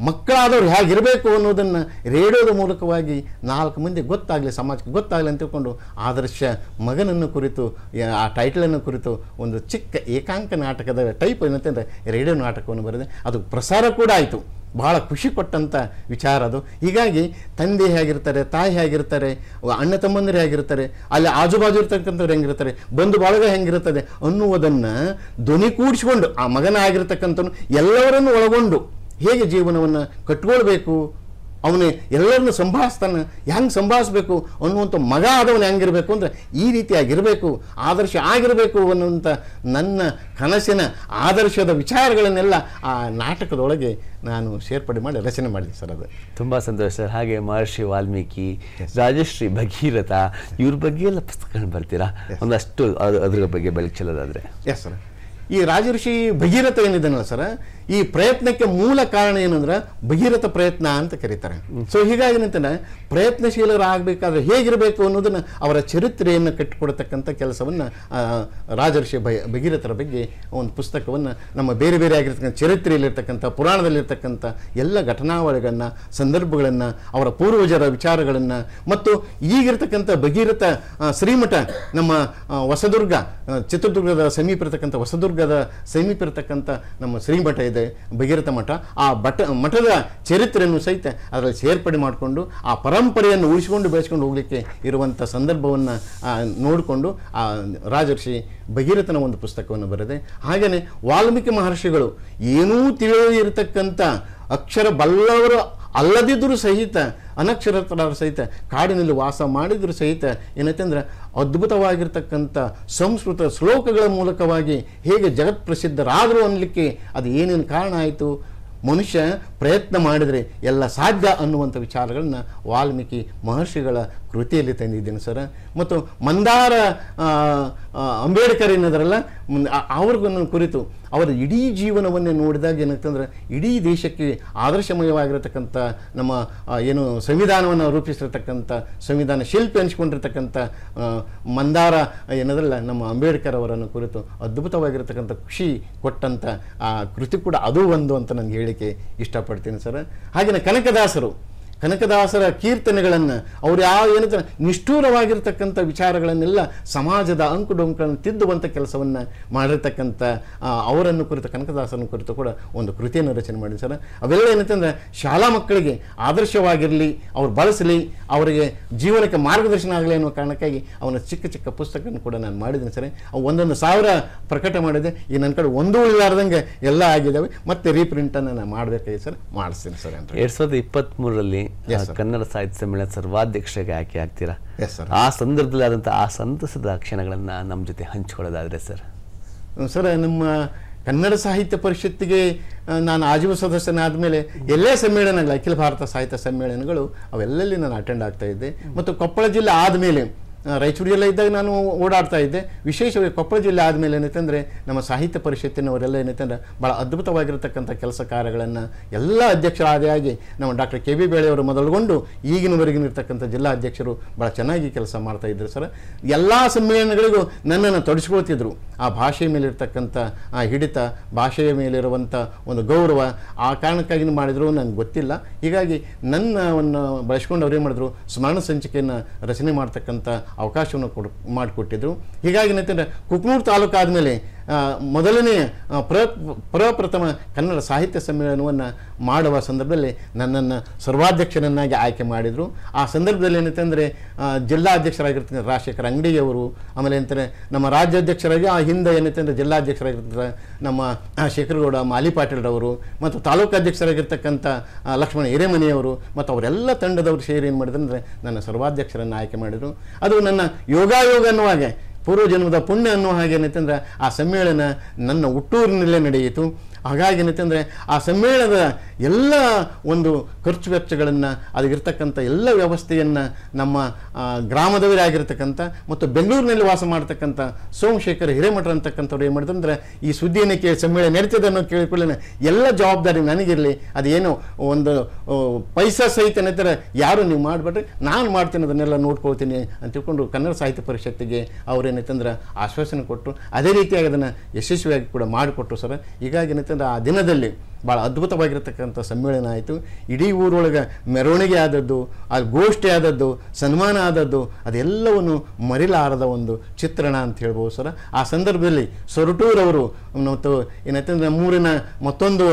ಮಕ್ಕಳಾದವ್ರು ಹೇಗಿರಬೇಕು ಅನ್ನೋದನ್ನು ರೇಡಿಯೋದ ಮೂಲಕವಾಗಿ 4 ಮಂದಿ ಗೊತ್ತಾಗಲಿ, ಸಮಾಜಕ್ಕೆ ಗೊತ್ತಾಗಲಿ ಅಂತ ತಿಳ್ಕೊಂಡು ಆದರ್ಶ ಮಗನನ್ನು ಕುರಿತು, ಆ ಟೈಟಲನ್ನು ಕುರಿತು ಒಂದು ಚಿಕ್ಕ ಏಕಾಂಕ ನಾಟಕದ ಟೈಪ್ ಏನಂತಂದರೆ ರೇಡಿಯೋ ನಾಟಕವನ್ನು ಬರೆದೆ. ಅದು ಪ್ರಸಾರ ಕೂಡ ಆಯಿತು. ಬಹಳ ಖುಷಿ ಕೊಟ್ಟಂಥ ವಿಚಾರ ಅದು. ಹೀಗಾಗಿ ತಂದೆ ಹೇಗಿರ್ತಾರೆ, ತಾಯಿ ಹೇಗಿರ್ತಾರೆ, ಅಣ್ಣ ತಮ್ಮಂದಿರು ಹೇಗಿರ್ತಾರೆ, ಅಲ್ಲಿ ಆಜುಬಾಜು ಇರ್ತಕ್ಕಂಥವ್ರು ಹೆಂಗಿರ್ತಾರೆ, ಬಂಧು ಬಳಗ ಹೆಂಗಿರ್ತದೆ ಅನ್ನುವುದನ್ನು ಧ್ವನಿ ಕೂಡಿಸ್ಕೊಂಡು ಆ ಮಗನ ಆಗಿರ್ತಕ್ಕಂಥವ್ನು ಎಲ್ಲವರನ್ನು ಒಳಗೊಂಡು ಹೇಗೆ ಜೀವನವನ್ನು ಕಟ್ಕೊಳ್ಬೇಕು, ಅವನು ಎಲ್ಲರನ್ನು ಸಂಭಾಳಿಸ್ತಾನೆ, ಹೆಂಗೆ ಸಂಭಾಳಿಸ್ಬೇಕು ಅನ್ನುವಂಥ ಮಗ ಆದವನು ಹೆಂಗಿರಬೇಕು ಅಂದರೆ ಈ ರೀತಿಯಾಗಿರಬೇಕು, ಆದರ್ಶ ಆಗಿರಬೇಕು ಅನ್ನುವಂಥ ನನ್ನ ಕನಸಿನ ಆದರ್ಶದ ವಿಚಾರಗಳನ್ನೆಲ್ಲ ಆ ನಾಟಕದೊಳಗೆ ನಾನು ಸೇರ್ಪಡೆ ಮಾಡಿ ರಚನೆ ಮಾಡಿದೆ ಸರ್. ಅದು ತುಂಬ ಸಂತೋಷ ಸರ್. ಹಾಗೆ ಮಹರ್ಷಿ ವಾಲ್ಮೀಕಿ, ರಾಜಶ್ರೀ ಭಗೀರಥ, ಇವ್ರ ಬಗ್ಗೆ ಎಲ್ಲ ಪುಸ್ತಕಗಳನ್ನ ಬರ್ತೀರಾ ಒಂದಷ್ಟು ಅದ್ರ ಬಗ್ಗೆ ಬೆಳಕು ಚೆಲ್ಲೋದಾದರೆ? Yes sir. ಈ ರಾಜಋಷಿ ಭಗೀರಥ ಏನಿದ್ದಾನಲ್ಲ ಸರ್, ಈ ಪ್ರಯತ್ನಕ್ಕೆ ಮೂಲ ಕಾರಣ ಏನಂದ್ರೆ ಭಗೀರಥ ಪ್ರಯತ್ನ ಅಂತ ಕರೀತಾರೆ. ಸೊ ಹೀಗಾಗಿ ಏನಂತಾನೆ, ಪ್ರಯತ್ನಶೀಲರಾಗಬೇಕಾದ್ರೆ ಹೇಗಿರಬೇಕು ಅನ್ನೋದನ್ನು ಅವರ ಚರಿತ್ರೆಯನ್ನು ಕಟ್ಟಿಕೊಡ್ತಕ್ಕಂಥ ಕೆಲಸವನ್ನು ರಾಜಋಷಿ ಭಗೀರಥರ ಬಗ್ಗೆ ಒಂದು ಪುಸ್ತಕವನ್ನು, ನಮ್ಮ ಬೇರೆ ಬೇರೆ ಆಗಿರ್ತಕ್ಕಂಥ ಚರಿತ್ರೆಯಲ್ಲಿರ್ತಕ್ಕಂಥ, ಪುರಾಣದಲ್ಲಿರ್ತಕ್ಕಂಥ ಎಲ್ಲ ಘಟನಾವಳಿಗಳನ್ನು, ಸಂದರ್ಭಗಳನ್ನು, ಅವರ ಪೂರ್ವಜರ ವಿಚಾರಗಳನ್ನು, ಮತ್ತು ಈಗಿರ್ತಕ್ಕಂಥ ಭಗೀರಥ ಶ್ರೀಮಠ, ನಮ್ಮ ಹೊಸದುರ್ಗ, ಚಿತ್ರದುರ್ಗದ ಸಮೀಪ ಇರತಕ್ಕಂಥ ಹೊಸದುರ್ಗದ ಸಮೀಪ ಇರತಕ್ಕಂಥ ನಮ್ಮ ಶ್ರೀಮಠ ಇದೆ, ಭಗೀರಥ ಮಠ. ಆ ಮಠದ ಚರಿತ್ರೆಯನ್ನು ಸಹಿತ ಅದರಲ್ಲಿ ಸೇರ್ಪಡೆ ಮಾಡಿಕೊಂಡು ಆ ಪರಂಪರೆಯನ್ನು ಉಳಿಸಿಕೊಂಡು ಬೆಳೆಸ್ಕೊಂಡು ಹೋಗಲಿಕ್ಕೆ ಇರುವಂಥ ಸಂದರ್ಭವನ್ನು ನೋಡಿಕೊಂಡು ಆ ರಾಜರ್ಷಿ ಭಗೀರಥನ ಒಂದು ಪುಸ್ತಕವನ್ನು ಬರೆದೆ. ಹಾಗೆಯೇ ವಾಲ್ಮೀಕಿ ಮಹರ್ಷಿಗಳು ಏನೂ ತಿಳಿಯದೇ ಇರತಕ್ಕಂಥ, ಅಕ್ಷರ ಬಲ್ಲವರು ಅಲ್ಲದಿದ್ದರೂ ಸಹಿತ, ಅನಕ್ಷರಸ್ಥರಾದ ಸಹಿತ, ಕಾಡಿನಲ್ಲಿ ವಾಸ ಮಾಡಿದರೂ ಸಹಿತ ಏನಂತಂದ್ರೆ ಅದ್ಭುತವಾಗಿರ್ತಕ್ಕಂಥ ಸಂಸ್ಕೃತ ಶ್ಲೋಕಗಳ ಮೂಲಕವಾಗಿ ಹೇಗೆ ಜಗತ್ ಪ್ರಸಿದ್ಧರಾದರು ಅನ್ನಲಿಕ್ಕೆ ಅದು ಏನೇನು ಕಾರಣ ಆಯಿತು, ಮನುಷ್ಯ ಪ್ರಯತ್ನ ಮಾಡಿದರೆ ಎಲ್ಲ ಸಾಧ್ಯ ಅನ್ನುವಂಥ ವಿಚಾರಗಳನ್ನ ವಾಲ್ಮೀಕಿ ಮಹರ್ಷಿಗಳ ಕೃತಿಯಲ್ಲಿ ತಂದಿದ್ದೇನೆ ಸರ್. ಮತ್ತು ಮಂದಾರ ಅಂಬೇಡ್ಕರ್ ಏನದರಲ್ಲ ಅವ್ರಿಗೂ ಕುರಿತು ಅವರ ಇಡೀ ಜೀವನವನ್ನೇ ನೋಡಿದಾಗ ಏನಾಗ್ತಂದ್ರೆ ಇಡೀ ದೇಶಕ್ಕೆ ಆದರ್ಶಮಯವಾಗಿರತಕ್ಕಂಥ ನಮ್ಮ ಏನು ಸಂವಿಧಾನವನ್ನು ರೂಪಿಸಿರ್ತಕ್ಕಂಥ ಸಂವಿಧಾನ ಶಿಲ್ಪಿ ಅನಿಸ್ಕೊಂಡಿರ್ತಕ್ಕಂಥ ಮಂದಾರ ಏನದಲ್ಲ ನಮ್ಮ ಅಂಬೇಡ್ಕರ್ ಅವರನ್ನು ಕುರಿತು ಅದ್ಭುತವಾಗಿರತಕ್ಕಂಥ ಖುಷಿ ಕೊಟ್ಟಂಥ ಆ ಕೃತಿ ಕೂಡ ಅದು ಒಂದು ಅಂತ ನನಗೆ ಹೇಳಿಕೆ ಇಷ್ಟಪಡ್ತೀನಿ ಸರ್. ಹಾಗೆಯೇ ಕನಕದಾಸರ ಕೀರ್ತನೆಗಳನ್ನು ಅವ್ರು ಏನಂತಾರೆ ನಿಷ್ಠೂರವಾಗಿರ್ತಕ್ಕಂಥ ವಿಚಾರಗಳನ್ನೆಲ್ಲ ಸಮಾಜದ ಅಂಕುಡೊಂಕುಗಳನ್ನು ತಿದ್ದುವಂಥ ಕೆಲಸವನ್ನು ಮಾಡಿರ್ತಕ್ಕಂಥ ಅವರನ್ನು ಕುರಿತು ಕನಕದಾಸರನ್ನು ಕುರಿತು ಕೂಡ ಒಂದು ಕೃತಿಯನ್ನು ರಚನೆ ಮಾಡಿ ಸರ್. ಅವೆಲ್ಲ ಏನಂತಂದರೆ ಶಾಲಾ ಮಕ್ಕಳಿಗೆ ಆದರ್ಶವಾಗಿರಲಿ, ಅವ್ರು ಬಳಸಲಿ, ಅವರಿಗೆ ಜೀವನಕ್ಕೆ ಮಾರ್ಗದರ್ಶನ ಆಗಲಿ ಅನ್ನೋ ಕಾರಣಕ್ಕಾಗಿ ಅವನ ಚಿಕ್ಕ ಚಿಕ್ಕ ಪುಸ್ತಕವನ್ನು ಕೂಡ ನಾನು ಮಾಡಿದ್ದೀನಿ ಸರ್. ಅವು 1,000 ಪ್ರಕಟ ಮಾಡಿದೆ. ಈ ನನ್ನ ಕಡೆ ಒಂದೂ ಉಳಿಲಾರ್ದಂಗೆ ಎಲ್ಲ ಆಗಿದ್ದಾವೆ. ಮತ್ತೆ ರೀಪ್ರಿಂಟನ್ನು ನಾನು ಮಾಡಬೇಕಾಗಿ ಸರ್, ಮಾಡಿಸ್ತೀನಿ ಸರ್. 2023ರಲ್ಲಿ ಕನ್ನಡ ಸಾಹಿತ್ಯ ಸಮ್ಮೇಳನ ಸರ್ವಾಧ್ಯಕ್ಷರಿಗೆ ಆಯ್ಕೆ ಆಗ್ತೀರಾ. ಆ ಸಂದರ್ಭದಲ್ಲಿ ಆದಂತಹ ಆ ಸಂತಸದ ಕ್ಷಣಗಳನ್ನ ನಮ್ಮ ಜೊತೆ ಹಂಚಿಕೊಳ್ಳೋದಾದ್ರೆ ಸರ್. ನಮ್ಮ ಕನ್ನಡ ಸಾಹಿತ್ಯ ಪರಿಷತ್ತಿಗೆ ನಾನು ಆಜೀವ ಸದಸ್ಯನಾದ ಮೇಲೆ ಎಲ್ಲೇ ಸಮ್ಮೇಳನಗಳು, ಅಖಿಲ ಭಾರತ ಸಾಹಿತ್ಯ ಸಮ್ಮೇಳನಗಳು ಅವೆಲ್ಲಲ್ಲಿ ನಾನು ಅಟೆಂಡ್ ಆಗ್ತಾ ಇದ್ದೆ. ಮತ್ತು ಕೊಪ್ಪಳ ಜಿಲ್ಲೆ ಆದಮೇಲೆ ರಾಯಚೂರಿಯೆಲ್ಲ ಇದ್ದಾಗ ನಾನು ಓಡಾಡ್ತಾ ಇದ್ದೆ. ವಿಶೇಷವಾಗಿ ಕೊಪ್ಪಳ ಜಿಲ್ಲೆ ಆದಮೇಲೆ ಏನೈತಂದರೆ ನಮ್ಮ ಸಾಹಿತ್ಯ ಪರಿಷತ್ತಿನವರೆಲ್ಲ ಏನೈತಂದ್ರೆ ಭಾಳ ಅದ್ಭುತವಾಗಿರತಕ್ಕಂಥ ಕೆಲಸ ಕಾರ್ಯಗಳನ್ನು ಎಲ್ಲ ಅಧ್ಯಕ್ಷರಾದಿಯಾಗಿ ನಮ್ಮ ಡಾಕ್ಟರ್ ಕೆ ಬಿ ಬೇಳೆಯವರು ಮೊದಲುಗೊಂಡು ಈಗಿನವರೆಗಿನಿರ್ತಕ್ಕಂಥ ಜಿಲ್ಲಾ ಅಧ್ಯಕ್ಷರು ಭಾಳ ಚೆನ್ನಾಗಿ ಕೆಲಸ ಮಾಡ್ತಾ ಇದ್ರು ಸರ್. ಎಲ್ಲ ಸಮ್ಮೇಳನಗಳಿಗೂ ನನ್ನನ್ನು ತೊಡಸ್ಕೊಳ್ತಿದ್ರು. ಆ ಭಾಷೆಯ ಮೇಲಿರ್ತಕ್ಕಂಥ ಆ ಹಿಡಿತ, ಭಾಷೆಯ ಮೇಲಿರುವಂಥ ಒಂದು ಗೌರವ, ಆ ಕಾರಣಕ್ಕಾಗಿ ಮಾಡಿದ್ರು ನನಗೆ ಗೊತ್ತಿಲ್ಲ. ಹೀಗಾಗಿ ನನ್ನವನ್ನು ಬಳಸ್ಕೊಂಡು ಅವ್ರು ಏನು ಮಾಡಿದ್ರು, ಸ್ಮರಣ ಸಂಚಿಕೆಯನ್ನು ರಚನೆ ಮಾಡ್ತಕ್ಕಂಥ ಅವಕಾಶವನ್ನು ಮಾಡಿಕೊಟ್ಟಿದ್ರು. ಹೀಗಾಗಿ ಏನಂತಂದರೆ ಕುಕ್ನೂರು ತಾಲೂಕು ಆದಮೇಲೆ ಮೊದಲನೆಯ ಪ್ರಪ್ರಥಮ ಕನ್ನಡ ಸಾಹಿತ್ಯ ಸಮ್ಮೇಳನವನ್ನು ಮಾಡುವ ಸಂದರ್ಭದಲ್ಲಿ ನನ್ನನ್ನು ಸರ್ವಾಧ್ಯಕ್ಷರನ್ನಾಗಿ ಆಯ್ಕೆ ಮಾಡಿದರು. ಆ ಸಂದರ್ಭದಲ್ಲಿ ಏನಂತಂದರೆ ಜಿಲ್ಲಾಧ್ಯಕ್ಷರಾಗಿರ್ತಾರೆ ರಾಜಶೇಖರ ಅಂಗಡಿಯವರು, ಆಮೇಲೆ ಅಂತಾರೆ ನಮ್ಮ ರಾಜ್ಯಾಧ್ಯಕ್ಷರಾಗಿ ಆ ಹಿಂದೆ ಏನಂತಂದರೆ ಜಿಲ್ಲಾಧ್ಯಕ್ಷರಾಗಿರ್ತಾರೆ ನಮ್ಮ ಶೇಖರಗೌಡ ಮಾಲಿ ಪಾಟೀಲ್ರವರು, ಮತ್ತು ತಾಲೂಕು ಅಧ್ಯಕ್ಷರಾಗಿರ್ತಕ್ಕಂಥ ಲಕ್ಷ್ಮಣ ಹಿರೇಮನಿಯವರು, ಮತ್ತು ಅವರೆಲ್ಲ ತಂಡದವರು ಸೇರಿ ಏನು ಮಾಡಿದ್ರು ಅಂದರೆ ನನ್ನ ಸರ್ವಾಧ್ಯಕ್ಷರನ್ನು ಆಯ್ಕೆ ಮಾಡಿದರು. ಅದು ನನ್ನ ಯೋಗಾಯೋಗ ಅನ್ನುವಾಗೆ, ಪೂರ್ವಜನ್ಮದ ಪುಣ್ಯ ಅನ್ನೋ ಹಾಗೆ ಏನೈತಂದ್ರೆ ಆ ಸಮ್ಮೇಳನ ನನ್ನ ಹುಟ್ಟೂರಿನಲ್ಲೇ ನಡೆಯಿತು. ಹಾಗಾಗಿ ಏನೈತಂದರೆ ಆ ಸಮ್ಮೇಳನದ ಎಲ್ಲ ಒಂದು ಖರ್ಚು ವೆಚ್ಚಗಳನ್ನು, ಅದಕ್ಕಿರ್ತಕ್ಕಂಥ ಎಲ್ಲ ವ್ಯವಸ್ಥೆಯನ್ನು ನಮ್ಮ ಗ್ರಾಮದವರೇ ಆಗಿರ್ತಕ್ಕಂಥ ಮತ್ತು ಬೆಂಗಳೂರಿನಲ್ಲಿ ವಾಸ ಮಾಡ್ತಕ್ಕಂಥ ಸೋಮಶೇಖರ್ ಹಿರೇಮಠರು ಅಂತಕ್ಕಂಥವ್ರು ಏನು ಮಾಡಿದ್ರು ಅಂದರೆ ಈ ಸುದ್ದಿಯನ್ನು ಕೇಳಿ ಸಮ್ಮೇಳನ ನಡೀತದೆ ಅನ್ನೋ ಕೇಳಿಕೊಳ್ಳಿ ಎಲ್ಲ ಜವಾಬ್ದಾರಿ ನನಗಿರಲಿ, ಅದೇನು ಒಂದು ಪೈಸಾ ಸಹಿತ ಏನಂತಾರೆ ಯಾರು ನೀವು ಮಾಡಿಬಿಟ್ರೆ ನಾನು ಮಾಡ್ತೀನಿ, ಅದನ್ನೆಲ್ಲ ನೋಡ್ಕೊಳ್ತೀನಿ ಅಂತ ತಿಳ್ಕೊಂಡು ಕನ್ನಡ ಸಾಹಿತ್ಯ ಪರಿಷತ್ತಿಗೆ ಅವರೇನೈತಂದ್ರೆ ಆಶ್ವಾಸನೆ ಕೊಟ್ಟರು. ಅದೇ ರೀತಿಯಾಗಿ ಅದನ್ನು ಯಶಸ್ವಿಯಾಗಿ ಕೂಡ ಮಾಡಿಕೊಟ್ರು ಸರ್. ಹೀಗಾಗಿ ಏನೈತೆ ಆ ದಿನದಲ್ಲಿ ಭಾಳ ಅದ್ಭುತವಾಗಿರ್ತಕ್ಕಂಥ ಸಮ್ಮೇಳನ ಆಯಿತು. ಇಡೀ ಊರೊಳಗೆ ಮೆರವಣಿಗೆ ಆದದ್ದು, ಅದು ಗೋಷ್ಠಿ ಆದದ್ದು, ಸನ್ಮಾನ ಆದದ್ದು, ಅದೆಲ್ಲವನ್ನು ಮರಿಲಾರದ ಒಂದು ಚಿತ್ರಣ ಅಂತ ಹೇಳ್ಬೋದು ಸರ್. ಆ ಸಂದರ್ಭದಲ್ಲಿ ಸೊರಟೂರವರು ಮತ್ತು ಏನಂತಂದ್ರೆ ನಮ್ಮೂರಿನ ಮತ್ತೊಂದು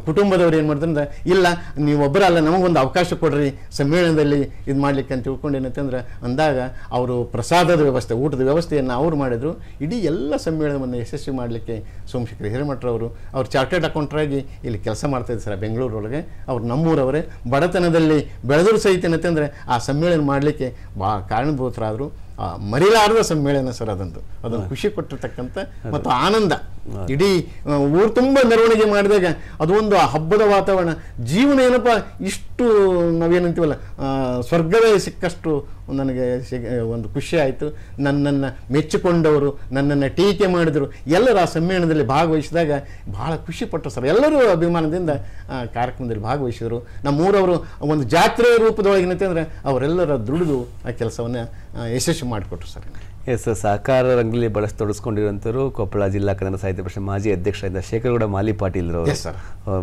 ಕುಟುಂಬದವ್ರು ಏನು ಮಾಡಿದ್ರೆ, ಇಲ್ಲ ನೀವೊಬ್ಬರಲ್ಲ ನಮಗೊಂದು ಅವಕಾಶ ಕೊಡ್ರಿ ಸಮ್ಮೇಳನದಲ್ಲಿ ಇದು ಮಾಡಲಿಕ್ಕೆ ಅಂತ ತಿಳ್ಕೊಂಡು ಏನಂತಂದ್ರೆ ಅಂದಾಗ ಅವರು ಪ್ರಸಾದದ ವ್ಯವಸ್ಥೆ, ಊಟದ ವ್ಯವಸ್ಥೆಯನ್ನು ಅವ್ರು ಮಾಡಿದರು. ಇಡೀ ಎಲ್ಲ ಸಮ್ಮೇಳನವನ್ನು ಯಶಸ್ವಿ ಮಾಡಲಿಕ್ಕೆ ಸೋಮಶೇಖರ ಹಿರೇಮಠರವರು ಅವ್ರು ಚಾರ್ಟೆಡ್ ಅಕೌಂಟ್ರಾಗಿ ಇಲ್ಲಿ ಕೆಲಸ ಮಾಡ್ತಾಯಿದ್ರು ಸರ್ ಬೆಂಗಳೂರೊಳಗೆ. ಅವ್ರು ನಮ್ಮೂರವರೇ, ಬಡತನದಲ್ಲಿ ಬೆಳೆದರೂ ಸಹಿತ ಏನಂತಂದರೆ ಆ ಸಮ್ಮೇಳನ ಮಾಡಲಿಕ್ಕೆ ಭಾಳ ಕಾರಣಭೂತರಾದರು. ಮರಿಲಾರದ ಸಮ್ಮೇಳನ ಸರ್ ಅದೊಂದು ಖುಷಿ ಕೊಟ್ಟಿರ್ತಕ್ಕಂಥ ಮತ್ತು ಆನಂದ. ಇಡೀ ಊರು ತುಂಬ ಮೆರವಣಿಗೆ ಮಾಡಿದಾಗ ಅದು ಒಂದು ಹಬ್ಬದ ವಾತಾವರಣ. ಜೀವನ ಏನಪ್ಪ ಇಷ್ಟು ನಾವೇನಂತೀವಲ್ಲ ಸ್ವರ್ಗವೇ ಸಿಕ್ಕಷ್ಟು ನನಗೆ ಒಂದು ಖುಷಿ ಆಯಿತು. ನನ್ನನ್ನು ಮೆಚ್ಚಿಕೊಂಡವರು, ನನ್ನನ್ನು ಟೀಕೆ ಮಾಡಿದರು, ಎಲ್ಲರೂ ಆ ಸಮ್ಮೇಳನದಲ್ಲಿ ಭಾಗವಹಿಸಿದಾಗ ಭಾಳ ಖುಷಿಪಟ್ಟರು ಸರ್. ಎಲ್ಲರೂ ಅಭಿಮಾನದಿಂದ ಕಾರ್ಯಕ್ರಮದಲ್ಲಿ ಭಾಗವಹಿಸಿದರು. ನಮ್ಮೂರವರು ಒಂದು ಜಾತ್ರೆಯ ರೂಪದೊಳಗಿನಂತಂದರೆ ಅವರೆಲ್ಲರ ದುಡಿದು ಆ ಕೆಲಸವನ್ನು ಯಶಸ್ವಿ ಮಾಡಿಕೊಟ್ರು ಸರ್. ಎಸ್, ಸಹಕಾರ ರಂಗದಲ್ಲಿ ಬಳಸಿ ತೊಡಸ್ಕೊಂಡಿರುವಂಥವ್ರು ಕೊಪ್ಪಳ ಜಿಲ್ಲಾ ಕನ್ನಡ ಸಾಹಿತ್ಯ ಪರಿಷತ್ ಮಾಜಿ ಅಧ್ಯಕ್ಷರಾದ ಶೇಖರಗೌಡ ಮಾಲಿ ಪಾಟೀಲ್ರವರು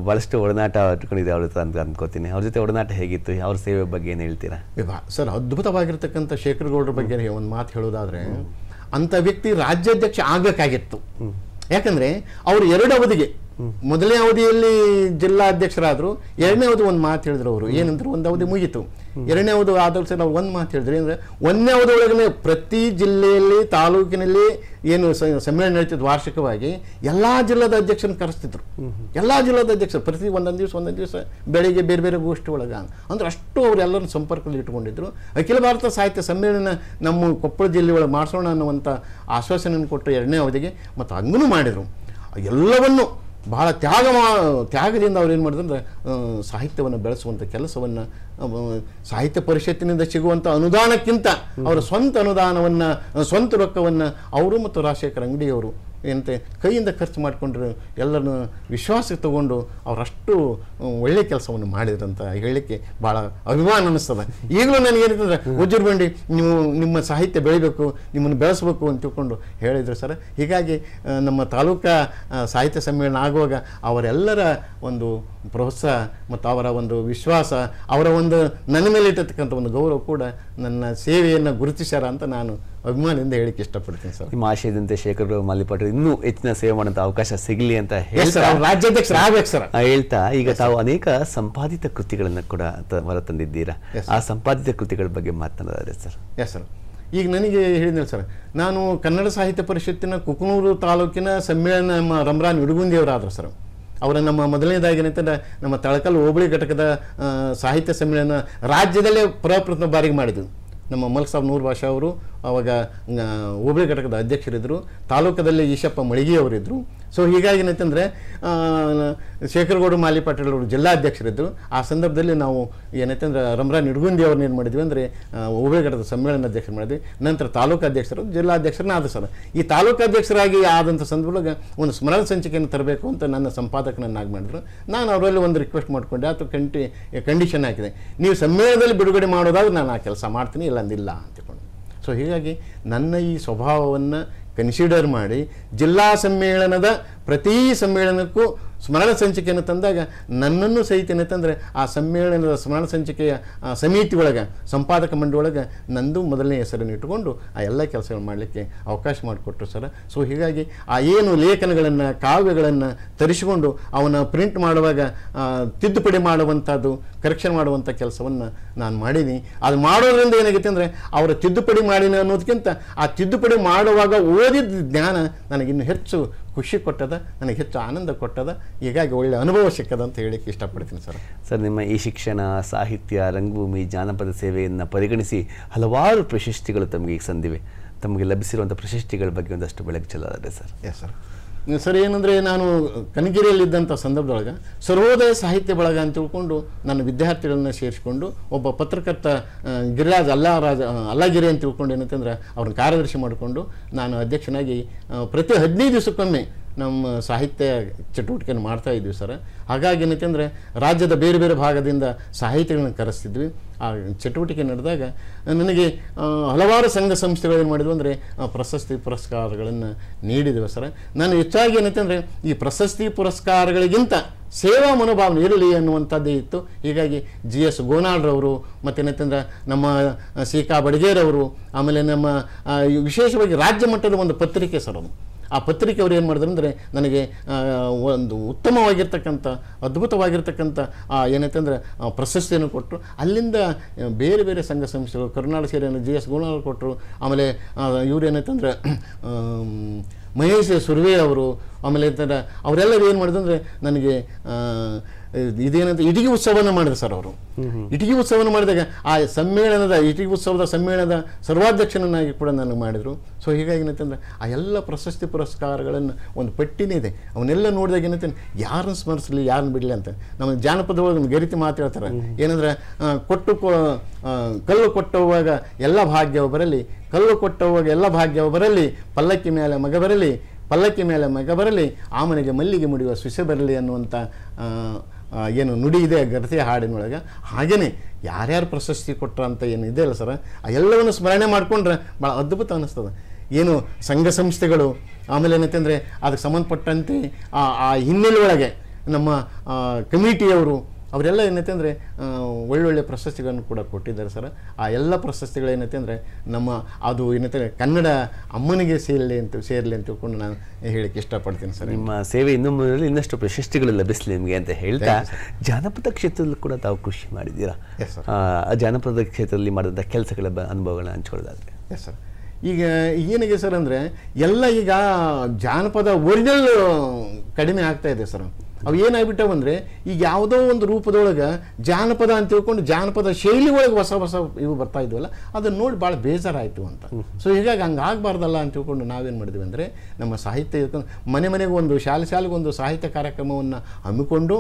ಭಾಳಷ್ಟು ಒಡನಾಟ ಇಟ್ಕೊಂಡಿದೆ ಅವ್ರ ಅಂತ ಅನ್ಕೋತೀನಿ. ಅವ್ರ ಜೊತೆ ಒಡನಾಟ ಹೇಗಿತ್ತು, ಅವ್ರ ಸೇವೆ ಬಗ್ಗೆ ಏನು ಹೇಳ್ತೀರಾ ಸರ್? ಅದ್ಭುತವಾಗಿರ್ತಕ್ಕಂಥ ಶೇಖರಗೌಡರ ಬಗ್ಗೆ ಒಂದು ಮಾತು ಹೇಳೋದಾದರೆ, ಅಂಥ ವ್ಯಕ್ತಿ ರಾಜ್ಯಾಧ್ಯಕ್ಷ ಆಗಬೇಕಾಗಿತ್ತು. ಯಾಕಂದರೆ ಅವರು 2 ಅವಧಿಗೆ, ಮೊದಲನೇ ಅವಧಿಯಲ್ಲಿ ಜಿಲ್ಲಾ ಅಧ್ಯಕ್ಷರಾದರು, 2ನೇ ಅವಧಿ ಒಂದು ಮಾತು ಹೇಳಿದ್ರು ಅವರು. ಏನಂದ್ರೆ ಒಂದು ಅವಧಿ ಮುಗೀತು, 2ನೇ ಅವಧಿ ಆದ ಸರ್ ನಾವು ಒಂದು ಮಾತು ಹೇಳಿದ್ರಿ ಅಂದರೆ 1ನೇ ಅವಧಿ ಒಳಗನೆ ಪ್ರತಿ ಜಿಲ್ಲೆಯಲ್ಲಿ ತಾಲೂಕಿನಲ್ಲಿ ಏನು ಸಮ್ಮೇಳನ ನಡೀತಿದ್ದು ವಾರ್ಷಿಕವಾಗಿ ಎಲ್ಲ ಜಿಲ್ಲಾದ ಅಧ್ಯಕ್ಷರನ್ನು ಕರೆಸ್ತಿದ್ರು. ಎಲ್ಲ ಜಿಲ್ಲಾದ ಅಧ್ಯಕ್ಷರು ಪ್ರತಿ ಒಂದೊಂದು ದಿವಸ ಬೆಳಿಗ್ಗೆ ಬೇರೆ ಬೇರೆ ಗೋಷ್ಠಿ ಒಳಗೆ ಅಂದ್ರೆ ಅಷ್ಟು ಅವರೆಲ್ಲರನ್ನು ಸಂಪರ್ಕದಲ್ಲಿ ಇಟ್ಕೊಂಡಿದ್ರು. ಅಖಿಲ ಭಾರತ ಸಾಹಿತ್ಯ ಸಮ್ಮೇಳನ ನಮ್ಮ ಕೊಪ್ಪಳ ಜಿಲ್ಲೆ ಒಳಗೆ ಮಾಡಿಸೋಣ ಅನ್ನುವಂಥ ಆಶ್ವಾಸನೆಯನ್ನು ಕೊಟ್ಟರು 2ನೇ ಅವಧಿಗೆ, ಮತ್ತು ಹಂಗೂ ಮಾಡಿದರು. ಎಲ್ಲವನ್ನು ಬಹಳ ತ್ಯಾಗದಿಂದ ಅವ್ರು ಏನು ಮಾಡಿದ್ರು ಅಂದರೆ ಸಾಹಿತ್ಯವನ್ನು ಬೆಳೆಸುವಂಥ ಕೆಲಸವನ್ನು ಸಾಹಿತ್ಯ ಪರಿಷತ್ತಿನಿಂದ ಸಿಗುವಂಥ ಅನುದಾನಕ್ಕಿಂತ ಅವರ ಸ್ವಂತ ಅನುದಾನವನ್ನು ಸ್ವಂತ ರೊಕ್ಕವನ್ನು ಅವರು ಮತ್ತು ರಾಜಶೇಖರ ಅಂಗಡಿಯವರು ಏನಂತೆ ಕೈಯಿಂದ ಖರ್ಚು ಮಾಡಿಕೊಂಡ್ರು ಎಲ್ಲರನ್ನು ವಿಶ್ವಾಸಕ್ಕೆ ತಗೊಂಡು ಅವರಷ್ಟು ಒಳ್ಳೆಯ ಕೆಲಸವನ್ನು ಮಾಡಿದ್ರಂತ ಹೇಳಲಿಕ್ಕೆ ಭಾಳ ಅಭಿಮಾನ ಅನ್ನಿಸ್ತದೆ. ಈಗಲೂ ನನಗೇನಿರ್ತದೆ ವಜ್ರ ಬಂಡಿ ನೀವು ನಿಮ್ಮ ಸಾಹಿತ್ಯ ಬೆಳಿಬೇಕು, ನಿಮ್ಮನ್ನು ಬೆಳೆಸಬೇಕು ಅಂತ ತಿಳ್ಕೊಂಡು ಹೇಳಿದರು ಸರ್. ಹೀಗಾಗಿ ನಮ್ಮ ತಾಲೂಕಾ ಸಾಹಿತ್ಯ ಸಮ್ಮೇಳನ ಆಗುವಾಗ ಅವರೆಲ್ಲರ ಒಂದು ಪ್ರೋತ್ಸಾಹ ಮತ್ತು ಅವರ ಒಂದು ವಿಶ್ವಾಸ, ಅವರ ಒಂದು ನನ್ನ ಮೇಲೆ ಇಟ್ಟಿರ್ತಕ್ಕಂಥ ಒಂದು ಗೌರವ ಕೂಡ ನನ್ನ ಸೇವೆಯನ್ನು ಗುರುತಿಸ್ಯಾರ ಅಂತ ನಾನು ಅಭಿಮಾನದಿಂದ ಹೇಳಿಕ್ಕೆ ಇಷ್ಟಪಡ್ತೀನಿ ಸರ್. ನಿಮ್ಮ ಆಶಯದಂತೆ ಶೇಖರ್ ಮಾಲಿಪಾಟೀಲ್ ಇನ್ನೂ ಹೆಚ್ಚಿನ ಸೇವೆ ಮಾಡೋಂಥ ಅವಕಾಶ ಸಿಗಲಿ ಅಂತ ರಾಜ್ಯಾಧ್ಯಕ್ಷರು ಆಗ್ಬೇಕು ಸರ್ ಹೇಳ್ತಾ, ಈಗ ತಾವು ಅನೇಕ ಸಂಪಾದಿತ ಕೃತಿಗಳನ್ನು ಕೂಡ ಹೊರತಂದಿದ್ದೀರಾ. ಆ ಸಂಪಾದಿತ ಕೃತಿಗಳ ಬಗ್ಗೆ ಮಾತನಾಡಿದ್ರೆ ಸರ್. Yes sir. ಈಗ ನನಗೆ ಹೇಳಿದ್ನಲ್ಲ ಸರ್, ನಾನು ಕನ್ನಡ ಸಾಹಿತ್ಯ ಪರಿಷತ್ತಿನ ಕುಕನೂರು ತಾಲೂಕಿನ ಸಮ್ಮೇಳನ ನಮ್ಮ ರಮರಾನ್ ಇಡಗುಂದಿಯವರಾದರು ಸರ್. ಅವರ ನಮ್ಮ ಮೊದಲನೇದಾಗಿ ಏನಂತಂದ್ರೆ ನಮ್ಮ ತಳಕಲ್ ಹೋಬಳಿ ಘಟಕದ ಸಾಹಿತ್ಯ ಸಮ್ಮೇಳನ ರಾಜ್ಯದಲ್ಲೇ ಪ್ರಪ್ರಥಮ ಬಾರಿಗೆ ಮಾಡಿದ್ವಿ. ನಮ್ಮ ಮಲ್ಕ್ ಸಾಬ್ ನೂರ್ ಭಾಷಾ ಅವರು ಅವಾಗ ಹೋಬಳಿ ಘಟಕದ ಅಧ್ಯಕ್ಷರಿದ್ದರು, ತಾಲೂಕದಲ್ಲಿ ಈಶಪ್ಪ ಮಳಿಗೆ ಅವರಿದ್ದರು. ಸೊ ಹೀಗಾಗಿ ಏನಂತಂದರೆ ಶೇಖರಗೌಡ ಮಾಲಿಪಾಟೀಲ್ ಅವರು ಜಿಲ್ಲಾಧ್ಯಕ್ಷರಿದ್ದರು. ಆ ಸಂದರ್ಭದಲ್ಲಿ ನಾವು ಏನಂತಂದ್ರೆ ರಮರಾನ್ ನಿಡ್ಗುಂದಿ ಅವ್ರನ್ನ ಏನು ಮಾಡಿದ್ವಿ ಅಂದರೆ ಹೋಬಳಿ ಘಟಕದ ಸಮ್ಮೇಳನ ಅಧ್ಯಕ್ಷರು ಮಾಡಿದ್ವಿ. ನಂತರ ತಾಲೂಕಾಧ್ಯಕ್ಷರು, ಜಿಲ್ಲಾಧ್ಯಕ್ಷರನ್ನ ಆದ ಸರ್. ಈ ತಾಲೂಕಾಧ್ಯಕ್ಷರಾಗಿ ಆದಂಥ ಸಂದರ್ಭದೊಳಗೆ ಒಂದು ಸ್ಮರಣ ಸಂಚಿಕೆಯನ್ನು ತರಬೇಕು ಅಂತ ನನ್ನ ಸಂಪಾದಕನನ್ನಾಗಿ ಮಾಡಿದ್ರು. ನಾನು ಅವರಲ್ಲಿ ಒಂದು ರಿಕ್ವೆಸ್ಟ್ ಮಾಡಿಕೊಂಡೆ, ಅಥವಾ ಕಂಡೀಷನ್ ಹಾಕಿದೆ, ನೀವು ಸಮ್ಮೇಳನದಲ್ಲಿ ಬಿಡುಗಡೆ ಮಾಡೋದಾದ್ರೆ ನಾನು ಆ ಕೆಲಸ ಮಾಡ್ತೀನಿ, ಇಲ್ಲ ಅಂದಿಲ್ಲ ಅಂತಕೊಂಡು. ಸೊ ಹೀಗಾಗಿ ನನ್ನ ಈ ಸ್ವಭಾವವನ್ನು ಕನ್ಸಿಡರ್ ಮಾಡಿ ಜಿಲ್ಲಾ ಸಮ್ಮೇಳನದ ಪ್ರತಿ ಸಮ್ಮೇಳನಕ್ಕೂ ಸ್ಮರಣ ಸಂಚಿಕೆಯನ್ನು ತಂದಾಗ ನನ್ನನ್ನು ಸಹಿತ ಏನಂತಂದರೆ ಆ ಸಮ್ಮೇಳನದ ಸ್ಮರಣ ಸಂಚಿಕೆಯ ಸಮಿತಿ ಒಳಗೆ, ಸಂಪಾದಕ ಮಂಡಳಿ ಒಳಗೆ ನಂದು ಮೊದಲನೇ ಹೆಸರನ್ನು ಇಟ್ಟುಕೊಂಡು ಆ ಎಲ್ಲ ಕೆಲಸಗಳು ಮಾಡಲಿಕ್ಕೆ ಅವಕಾಶ ಮಾಡಿಕೊಟ್ರು ಸರ್. ಸೊ ಹೀಗಾಗಿ ಆ ಏನು ಲೇಖನಗಳನ್ನು, ಕಾವ್ಯಗಳನ್ನು ತರಿಸಿಕೊಂಡು ಅವನ ಪ್ರಿಂಟ್ ಮಾಡುವಾಗ ತಿದ್ದುಪಡಿ ಮಾಡುವಂಥದ್ದು, ಕರೆಕ್ಷನ್ ಮಾಡುವಂಥ ಕೆಲಸವನ್ನು ನಾನು ಮಾಡೀನಿ. ಅದು ಮಾಡೋದ್ರಿಂದ ಏನಾಗುತ್ತೆ ಅಂದರೆ ಅವರ ತಿದ್ದುಪಡಿ ಮಾಡೀನಿ ಅನ್ನೋದಕ್ಕಿಂತ ಆ ತಿದ್ದುಪಡಿ ಮಾಡುವಾಗ ಓದಿದ ಜ್ಞಾನ ನನಗಿನ್ನು ಹೆಚ್ಚು ಖುಷಿ ಕೊಟ್ಟದ, ನನಗೆ ಹೆಚ್ಚು ಆನಂದ ಕೊಟ್ಟದ. ಹೀಗಾಗಿ ಒಳ್ಳೆಯ ಅನುಭವ ಸಿಕ್ಕದ ಅಂತ ಹೇಳಿಕ್ಕೆ ಇಷ್ಟಪಡ್ತೀನಿ ಸರ್. ಸರ್, ನಿಮ್ಮ ಈ ಶಿಕ್ಷಣ, ಸಾಹಿತ್ಯ, ರಂಗಭೂಮಿ, ಜಾನಪದ ಸೇವೆಯನ್ನು ಪರಿಗಣಿಸಿ ಹಲವಾರು ಪ್ರಶಸ್ತಿಗಳು ತಮಗೆ ಈಗ ಸಂದಿವೆ. ತಮಗೆ ಲಭಿಸಿರುವಂಥ ಪ್ರಶಸ್ತಿಗಳ ಬಗ್ಗೆ ಒಂದಷ್ಟು ಬೆಳಕು ಚೆಲ್ಲೋದಾದ್ರೆ ಸರ್. Yes sir. ಸರ್ ಏನಂದರೆ, ನಾನು ಕನಗಿರಿಯಲ್ಲಿದ್ದಂಥ ಸಂದರ್ಭದೊಳಗೆ ಸರ್ವೋದಯ ಸಾಹಿತ್ಯ ಬಳಗ ಅಂತ ತಿಳ್ಕೊಂಡು ನನ್ನ ವಿದ್ಯಾರ್ಥಿಗಳನ್ನ ಸೇರಿಸಿಕೊಂಡು ಒಬ್ಬ ಪತ್ರಕರ್ತ ಗಿರಿರಾಜ್ ಅಲ್ಲಾಗಿರಿ ಅಂತ ತಿಳ್ಕೊಂಡು ಏನಂತಂದ್ರೆ ಅವ್ರನ್ನ ಕಾರ್ಯದರ್ಶಿ ಮಾಡಿಕೊಂಡು ನಾನು ಅಧ್ಯಕ್ಷನಾಗಿ ಪ್ರತಿ 15 ದಿವಸಕ್ಕೊಮ್ಮೆ ನಮ್ಮ ಸಾಹಿತ್ಯ ಚಟುವಟಿಕೆಯನ್ನು ಮಾಡ್ತಾ ಇದ್ವಿ ಸರ್. ಹಾಗಾಗಿ ಏನಂತಂದರೆ ರಾಜ್ಯದ ಬೇರೆ ಬೇರೆ ಭಾಗದಿಂದ ಸಾಹಿತಿಗಳನ್ನ ಕರೆಸ್ತಿದ್ವಿ. ಆ ಚಟುವಟಿಕೆ ನಡೆದಾಗ ನನಗೆ ಹಲವಾರು ಸಂಘ ಸಂಸ್ಥೆಗಳು ಏನು ಮಾಡಿದ್ವು ಅಂದರೆ ಪ್ರಶಸ್ತಿ ಪುರಸ್ಕಾರಗಳನ್ನು ನೀಡಿದ್ವಿ ಸರ್. ನಾನು ಹೆಚ್ಚಾಗಿ ಏನಂತಂದರೆ ಈ ಪ್ರಶಸ್ತಿ ಪುರಸ್ಕಾರಗಳಿಗಿಂತ ಸೇವಾ ಮನೋಭಾವನೆ ಇರಲಿ ಅನ್ನುವಂಥದ್ದೇ ಇತ್ತು. ಹೀಗಾಗಿ GS ಗೋನಾಳ್ರವರು, ಮತ್ತೇನಂತಂದ್ರೆ ನಮ್ಮ ಸಿ.ಕಾ. ಬಡಿಗೇರವರು, ಆಮೇಲೆ ನಮ್ಮ ವಿಶೇಷವಾಗಿ ರಾಜ್ಯ ಮಟ್ಟದ ಒಂದು ಪತ್ರಿಕೆ ಸರ್, ಅದು ಆ ಪತ್ರಿಕೆ ಅವರು ಏನು ಮಾಡಿದ್ರು ಅಂದರೆ ನನಗೆ ಒಂದು ಉತ್ತಮವಾಗಿರ್ತಕ್ಕಂಥ, ಅದ್ಭುತವಾಗಿರ್ತಕ್ಕಂಥ ಏನಂತಂದರೆ ಪ್ರಶಸ್ತಿಯನ್ನು ಕೊಟ್ಟರು. ಅಲ್ಲಿಂದ ಬೇರೆ ಬೇರೆ ಸಂಘ ಸಂಸ್ಥೆಗಳು ಕರ್ನಾಟಕ ಸೇರಿಯನ್ನು GS ಗೋನಾಳ್ ಕೊಟ್ಟರು. ಆಮೇಲೆ ಇವ್ರು ಏನಂತಂದರೆ ಮಹೇಶ್ ಸುರ್ವೆ ಅವರು, ಆಮೇಲೆ ಅಂತಂದ್ರೆ ಅವರೆಲ್ಲರೂ ಏನು ಮಾಡಿದ್ರು ಅಂದರೆ ನನಗೆ ಇದೇನಂತ ಇಟಗಿ ಉತ್ಸವವನ್ನು ಮಾಡಿದ್ರು ಸರ್. ಅವರು ಇಟಗಿ ಉತ್ಸವವನ್ನು ಮಾಡಿದಾಗ ಆ ಇಟಗಿ ಉತ್ಸವದ ಸಮ್ಮೇಳನದ ಸರ್ವಾಧ್ಯಕ್ಷನನ್ನಾಗಿ ಕೂಡ ನನಗೆ ಮಾಡಿದರು. ಸೊ ಹೀಗಾಗಿ ಏನಂತಂದರೆ ಆ ಎಲ್ಲ ಪ್ರಶಸ್ತಿ ಪುರಸ್ಕಾರಗಳನ್ನು ಒಂದು ಪಟ್ಟಿನೇ ಇದೆ. ಅವನ್ನೆಲ್ಲ ನೋಡಿದಾಗ ಏನಂತ, ಯಾರನ್ನು ಸ್ಮರಿಸಲಿ, ಯಾರನ್ನು ಬಿಡಲಿ ಅಂತ. ನಮ್ಮ ಜಾನಪದವಾಗಿ ಒಂದು ಗರಿತಿ ಮಾತು ಹೇಳ್ತಾರೆ, ಏನಂದ್ರೆ ಕಲ್ಲು ಕೊಟ್ಟುವಾಗ ಎಲ್ಲ ಭಾಗ್ಯವು ಬರಲಿ, ಕಲ್ಲು ಕೊಟ್ಟುವಾಗ ಎಲ್ಲ ಭಾಗ್ಯವು ಬರಲಿ, ಪಲ್ಲಕ್ಕಿ ಮೇಲೆ ಮಗ ಬರಲಿ, ಪಲ್ಲಕ್ಕಿ ಮೇಲೆ ಮಗ ಬರಲಿ, ಆಮನೆಗೆ ಮಲ್ಲಿಗೆ ಮುಡಿಯುವ ಸುಸೆ ಬರಲಿ ಅನ್ನುವಂಥ ಏನು ನುಡಿ ಇದೆ ಗರತಿ ಹಾಡಿನೊಳಗೆ. ಹಾಗೆಯೇ ಯಾರ್ಯಾರು ಪ್ರಶಸ್ತಿ ಕೊಟ್ಟರು ಅಂತ ಏನು ಇದೆ ಅಲ್ಲ ಸರ್, ಆ ಎಲ್ಲವನ್ನು ಸ್ಮರಣೆ ಮಾಡಿಕೊಂಡ್ರೆ ಭಾಳ ಅದ್ಭುತ ಅನ್ನಿಸ್ತದೆ. ಏನು ಸಂಘ ಸಂಸ್ಥೆಗಳು, ಆಮೇಲೆ ಏನಂತಂದರೆ ಅದಕ್ಕೆ ಸಂಬಂಧಪಟ್ಟಂತೆ ಆ ಹಿನ್ನೆಲೆ ಒಳಗೆ ನಮ್ಮ ಕಮಿಟಿಯವರು ಅವರೆಲ್ಲ ಏನೈತೆ ಅಂದರೆ ಒಳ್ಳೊಳ್ಳೆ ಪ್ರಶಸ್ತಿಗಳನ್ನು ಕೂಡ ಕೊಟ್ಟಿದ್ದಾರೆ ಸರ್. ಆ ಎಲ್ಲ ಪ್ರಶಸ್ತಿಗಳು ಏನೈತೆ ಅಂದರೆ ನಮ್ಮ ಅದು ಏನೈತೆ ಕನ್ನಡ ಅಮ್ಮನಿಗೆ ಸೇರಲಿ ಅಂತ ತಿಳ್ಕೊಂಡು ನಾನು ಹೇಳಿಕ್ಕೆ ಇಷ್ಟಪಡ್ತೀನಿ ಸರ್. ನಿಮ್ಮ ಸೇವೆ ಇನ್ನೂ ಮುಂದೆ ಇನ್ನಷ್ಟು ಪ್ರಶಸ್ತಿಗಳು ಲಭಿಸಲಿ ನಿಮಗೆ ಅಂತ ಹೇಳ್ತಾ, ಜಾನಪದ ಕ್ಷೇತ್ರದಲ್ಲೂ ಕೂಡ ತಾವು ಕೃಷಿ ಮಾಡಿದ್ದೀರಾ. ಆ ಜಾನಪದ ಕ್ಷೇತ್ರದಲ್ಲಿ ಮಾಡಿದಂಥ ಕೆಲಸಗಳ ಅನುಭವಗಳನ್ನ ಹಂಚ್ಕೊಳ್ಳೋದಾದ್ರೆ. Yes sir. ಈಗ ಏನಿದೆ ಸರ್ ಅಂದರೆ ಎಲ್ಲ ಈಗ ಜಾನಪದ ಒರಿಜಿನಲ್ ಕಡಿಮೆ ಆಗ್ತಾ ಇದೆ ಸರ್. ಅವು ಏನಾಗ್ಬಿಟ್ಟವು ಅಂದರೆ ಈಗ ಯಾವುದೋ ಒಂದು ರೂಪದೊಳಗೆ ಜಾನಪದ ಅಂತ ತಿಳ್ಕೊಂಡು ಜಾನಪದ ಶೈಲಿ ಒಳಗೆ ಹೊಸ ಹೊಸ ಇವು ಬರ್ತಾ ಇದ್ವಲ್ಲ ಅದನ್ನು ನೋಡಿ ಭಾಳ ಬೇಜಾರಾಯಿತು ಅಂತ. ಸೊ ಹೀಗಾಗಿ ಹಂಗೆ ಆಗಬಾರ್ದಲ್ಲ ಅಂತ ತಿಳ್ಕೊಂಡು ನಾವೇನು ಮಾಡಿದ್ವಿ ಅಂದರೆ ನಮ್ಮ ಸಾಹಿತ್ಯ ಮನೆಗೆ ಒಂದು ಶಾಲೆಗೊಂದು ಸಾಹಿತ್ಯ ಕಾರ್ಯಕ್ರಮವನ್ನು ಹಮ್ಮಿಕೊಂಡು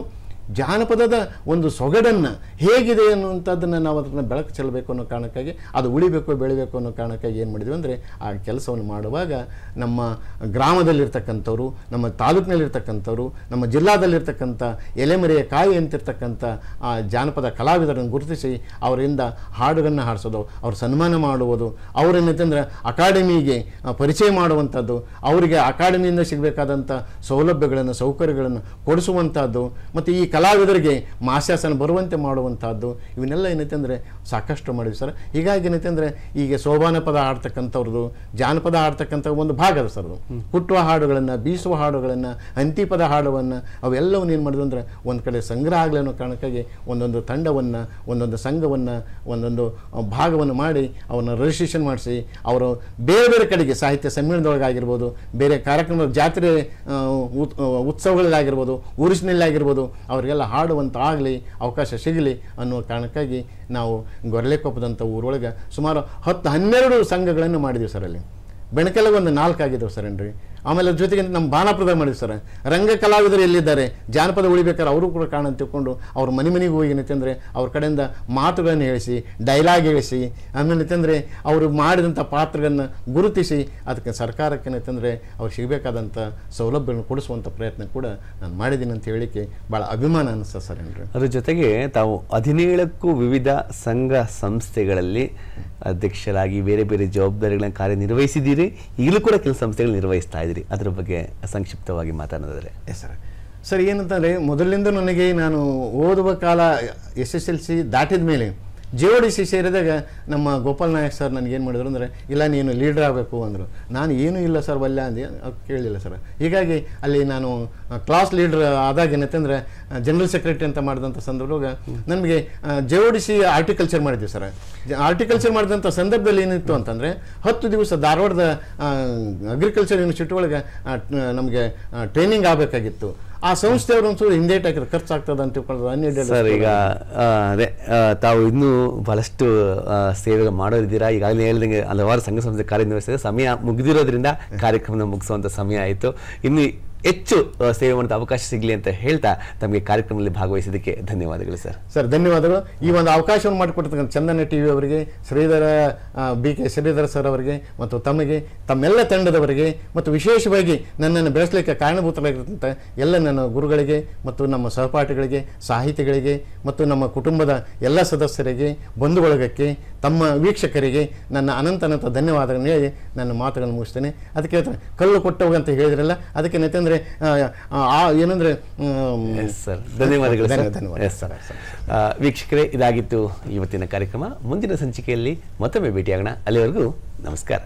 ಜಾನಪದದ ಒಂದು ಸೊಗಡನ್ನು ಹೇಗಿದೆ ಅನ್ನುವಂಥದ್ದನ್ನು ನಾವು ಅದನ್ನು ಬೆಳಕು ಚೆಲ್ಲಬೇಕು ಅನ್ನೋ ಕಾರಣಕ್ಕಾಗಿ ಅದು ಉಳಿಬೇಕು ಬೆಳಿಬೇಕು ಅನ್ನೋ ಕಾರಣಕ್ಕಾಗಿ ಏನು ಮಾಡಿದ್ವಿ ಅಂದರೆ ಆ ಕೆಲಸವನ್ನು ಮಾಡುವಾಗ ನಮ್ಮ ಗ್ರಾಮದಲ್ಲಿರ್ತಕ್ಕಂಥವ್ರು, ನಮ್ಮ ತಾಲೂಕಿನಲ್ಲಿರ್ತಕ್ಕಂಥವ್ರು, ನಮ್ಮ ಜಿಲ್ಲಾದಲ್ಲಿರ್ತಕ್ಕಂಥ ಎಲೆಮರೆಯ ಕಾಯಿ ಅಂತಿರ್ತಕ್ಕಂಥ ಆ ಜಾನಪದ ಕಲಾವಿದರನ್ನು ಗುರುತಿಸಿ ಅವರಿಂದ ಹಾಡುಗಳನ್ನು ಹಾಡಿಸೋದು, ಅವ್ರ ಸನ್ಮಾನ ಮಾಡುವುದು, ಅವರೇನಂತಂದ್ರೆ ಅಕಾಡೆಮಿಗೆ ಪರಿಚಯ ಮಾಡುವಂಥದ್ದು, ಅವರಿಗೆ ಅಕಾಡೆಮಿಯಿಂದ ಸಿಗಬೇಕಾದಂಥ ಸೌಲಭ್ಯಗಳನ್ನು ಸೌಕರ್ಯಗಳನ್ನು ಕೊಡಿಸುವಂಥದ್ದು, ಮತ್ತು ಈ ಕಲಾವಿದರಿಗೆ ಮಾಸ್ಯಾಸನ ಬರುವಂತೆ ಮಾಡುವಂಥದ್ದು, ಇವನ್ನೆಲ್ಲ ಏನೈತೆ ಅಂದರೆ ಸಾಕಷ್ಟು ಮಾಡಿದ್ವಿ ಸರ್. ಹೀಗಾಗಿ ಏನೈತೆ ಅಂದರೆ ಈಗ ಸೋಬಾನ ಪದ ಆಡ್ತಕ್ಕಂಥವ್ರದ್ದು, ಜಾನಪದ ಆಡ್ತಕ್ಕಂಥ ಒಂದು ಭಾಗ ಅದು ಸರ್. ಅದು ಕುಟ್ಟುವ ಹಾಡುಗಳನ್ನು, ಬೀಸುವ ಹಾಡುಗಳನ್ನು, ಅಂತಿಪದ ಹಾಡುವನ್ನು ಅವೆಲ್ಲವನ್ನು ಏನು ಮಾಡಿದ್ವು ಅಂದರೆ ಒಂದು ಕಡೆ ಸಂಗ್ರಹ ಆಗಲಿ ಅನ್ನೋ ಕಾರಣಕ್ಕಾಗಿ ಒಂದೊಂದು ತಂಡವನ್ನು, ಒಂದೊಂದು ಸಂಘವನ್ನು, ಒಂದೊಂದು ಭಾಗವನ್ನು ಮಾಡಿ ಅವನ್ನ ರಿಜಿಸ್ಟ್ರೇಷನ್ ಮಾಡಿಸಿ ಅವರು ಬೇರೆ ಬೇರೆ ಕಡೆಗೆ ಸಾಹಿತ್ಯ ಸಮ್ಮೇಳನದೊಳಗಾಗಿರ್ಬೋದು, ಬೇರೆ ಕಾರ್ಯಕ್ರಮ ಜಾತ್ರೆ ಉತ್ಸವಗಳಲ್ಲಾಗಿರ್ಬೋದು, ಊರಿಸಿನಲ್ಲಾಗಿರ್ಬೋದು ಅವರಿಗೆಲ್ಲ ಹಾಡುವಂತ ಆಗಲಿ ಅವಕಾಶ ಸಿಗಲಿ ಅನ್ನೋ ಕಾರಣಕ್ಕಾಗಿ ನಾವು ಗೊರಲೆಕೊಪ್ಪದಂಥ ಊರೊಳಗೆ ಸುಮಾರು 10-12 ಸಂಘಗಳನ್ನು ಮಾಡಿದ್ದೀವಿ ಸರ್. ಅಲ್ಲಿ ಬೆಣಕೆಲ್ಲ ಒಂದು 4 ಆಗಿದ್ದವು ಸರ್ ಏನ್ರಿ. ಆಮೇಲೆ ಜೊತೆಗೆ ನಮ್ಮ ಬಾಣಾಪುರದ ಮಾಡಿದ್ವಿ ಸರ್. ರಂಗ ಕಲಾವಿದರು ಎಲ್ಲಿದ್ದಾರೆ, ಜಾನಪದ ಉಳಿಬೇಕಾದ್ರೆ ಅವರು ಕೂಡ ಕಾರಣ ತಿಳ್ಕೊಂಡು ಅವ್ರ ಮನೆಗೆ ಹೋಗಿ ಏನಂತಂದರೆ ಅವ್ರ ಕಡೆಯಿಂದ ಮಾತುಗಳನ್ನು ಹೇಳಿಸಿ, ಡೈಲಾಗ್ ಹೇಳಿಸಿ, ಆಮೇಲೆ ಅಂತಂದರೆ ಅವರು ಮಾಡಿದಂಥ ಪಾತ್ರಗಳನ್ನು ಗುರುತಿಸಿ ಅದಕ್ಕೆ ಸರ್ಕಾರಕ್ಕೆ ಏನಂತಂದರೆ ಅವ್ರು ಸಿಗಬೇಕಾದಂಥ ಸೌಲಭ್ಯಗಳನ್ನು ಕೊಡಿಸುವಂಥ ಪ್ರಯತ್ನ ಕೂಡ ನಾನು ಮಾಡಿದ್ದೀನಿ ಅಂತ ಹೇಳಿಕೆ ಭಾಳ ಅಭಿಮಾನ ಅನಿಸ್ತದೆ ಸರ್ ಏನ್ರಿ. ಅದ್ರ ಜೊತೆಗೆ ತಾವು 17ಕ್ಕೂ ವಿವಿಧ ಸಂಘ ಸಂಸ್ಥೆಗಳಲ್ಲಿ ಅಧ್ಯಕ್ಷರಾಗಿ ಬೇರೆ ಬೇರೆ ಜವಾಬ್ದಾರಿಗಳನ್ನು ಕಾರ್ಯನಿರ್ವಹಿಸಿದ್ದೀರಿ. ಈಗಲೂ ಕೂಡ ಕೆಲವು ಸಂಸ್ಥೆಗಳು ನಿರ್ವಹಿಸ್ತಾ ಇದ್ದೀರಿ. ಅದರ ಬಗ್ಗೆ ಸಂಕ್ಷಿಪ್ತವಾಗಿ ಮಾತನಾಡಿದರೆ. Yes sir. ಸರ್ ಏನಂತಂದರೆ ಮೊದಲಿಂದ ನನಗೆ ನಾನು ಓದುವ ಕಾಲ SSLC ದಾಟಿದ ಮೇಲೆ JODC ಸೇರಿದಾಗ ನಮ್ಮ ಗೋಪಾಲ್ ನಾಯಕ್ ಸರ್ ನನಗೇನು ಮಾಡಿದ್ರು ಅಂದರೆ ಇಲ್ಲ ನೀನು ಲೀಡರ್ ಆಗಬೇಕು ಅಂದರು. ನಾನು ಏನೂ ಇಲ್ಲ ಸರ್ ವಲ್ಲ ಅಂದೆ, ಕೇಳಲಿಲ್ಲ ಸರ್. ಹೀಗಾಗಿ ಅಲ್ಲಿ ನಾನು ಕ್ಲಾಸ್ ಲೀಡರ್ ಆದಾಗ ಏನಂತಂದರೆ ಜನರಲ್ ಸೆಕ್ರೆಟರಿ ಅಂತ ಮಾಡಿದಂಥ ಸಂದರ್ಭದಾಗ ನಮಗೆ JODC ಆರ್ಟಿಕಲ್ಚರ್ ಮಾಡಿದ್ವಿ ಸರ್. ಆರ್ಟಿಕಲ್ಚರ್ ಮಾಡಿದಂಥ ಸಂದರ್ಭದಲ್ಲಿ ಏನಿತ್ತು ಅಂತಂದರೆ 10 ದಿವಸ ಧಾರವಾಡದ ಅಗ್ರಿಕಲ್ಚರ್ ಯೂನಿವರ್ಸಿಟಿ ಒಳಗೆ ನಮಗೆ ಟ್ರೈನಿಂಗ್ ಆಗಬೇಕಾಗಿತ್ತು. ಆ ಸಂಸ್ಥೆಯವರು ಒಂಚೂರು ಹಿಂದೇಟ್ ಹಾಕಿದ್ರೆ ಖರ್ಚಾಗ್ತದೆ ಅಂತ ತಿಳ್ಕೊಳ್ಳೋದು ಸರ್. ಈಗ ಅದೇ ತಾವು ಇನ್ನೂ ಬಹಳಷ್ಟು ಸೇವೆ ಮಾಡೋದಿದ್ದೀರಾ. ಈಗಾಗಲೇ ಹೇಳಿದಂಗೆ ಹಲವಾರು ಸಂಘ ಸಂಸ್ಥೆ ಕಾರ್ಯನಿರ್ವಹಿಸಿದ ಸಮಯ ಮುಗಿದಿರೋದ್ರಿಂದ ಕಾರ್ಯಕ್ರಮ ಮುಗಿಸುವಂಥ ಸಮಯ ಆಯಿತು. ಇನ್ನು ಹೆಚ್ಚು ಸೇವೆ ಮಾಡೋದು ಅವಕಾಶ ಸಿಗಲಿ ಅಂತ ಹೇಳ್ತಾ ತಮಗೆ ಕಾರ್ಯಕ್ರಮದಲ್ಲಿ ಭಾಗವಹಿಸಿದ್ದಕ್ಕೆ ಧನ್ಯವಾದಗಳು ಸರ್. ಸರ್ ಧನ್ಯವಾದಗಳು. ಈ ಒಂದು ಅವಕಾಶವನ್ನು ಮಾಡಿಕೊಡ್ತಕ್ಕಂಥ ಚಂದನ TV ಅವರಿಗೆ, ಶ್ರೀಧರ BK ಶ್ರೀಧರ ಸರ್ ಅವರಿಗೆ ಮತ್ತು ತಮಗೆ, ತಮ್ಮೆಲ್ಲ ತಂಡದವರಿಗೆ ಮತ್ತು ವಿಶೇಷವಾಗಿ ನನ್ನನ್ನು ಬೆಳೆಸಲಿಕ್ಕೆ ಕಾರಣಭೂತರಾಗಿರ್ತಂಥ ಎಲ್ಲ ನನ್ನ ಗುರುಗಳಿಗೆ ಮತ್ತು ನಮ್ಮ ಸಹಪಾಠಿಗಳಿಗೆ, ಸಾಹಿತಿಗಳಿಗೆ ಮತ್ತು ನಮ್ಮ ಕುಟುಂಬದ ಎಲ್ಲ ಸದಸ್ಯರಿಗೆ, ಬಂಧು ಬಳಗಕ್ಕೆ, ತಮ್ಮ ವೀಕ್ಷಕರಿಗೆ ನನ್ನ ಅನಂತ ಧನ್ಯವಾದಗಳನ್ನು ಹೇಳಿ ನನ್ನ ಮಾತುಗಳನ್ನು ಮುಗಿಸ್ತೇನೆ. ಅದಕ್ಕೆ ಕಲ್ಲು ಕೊಟ್ಟವಂತ ಹೇಳಿದ್ರಲ್ಲ, ಅದಕ್ಕೆ ಏನಂತಂದರೆ ಏನಂದರೆ ಸರ್ ಧನ್ಯವಾದಗಳು. ಧನ್ಯವಾದ ಸರ್. ವೀಕ್ಷಕರೇ, ಇದಾಗಿತ್ತು ಇವತ್ತಿನ ಕಾರ್ಯಕ್ರಮ. ಮುಂದಿನ ಸಂಚಿಕೆಯಲ್ಲಿ ಮತ್ತೊಮ್ಮೆ ಭೇಟಿಯಾಗೋಣ. ಅಲ್ಲಿವರೆಗೂ ನಮಸ್ಕಾರ.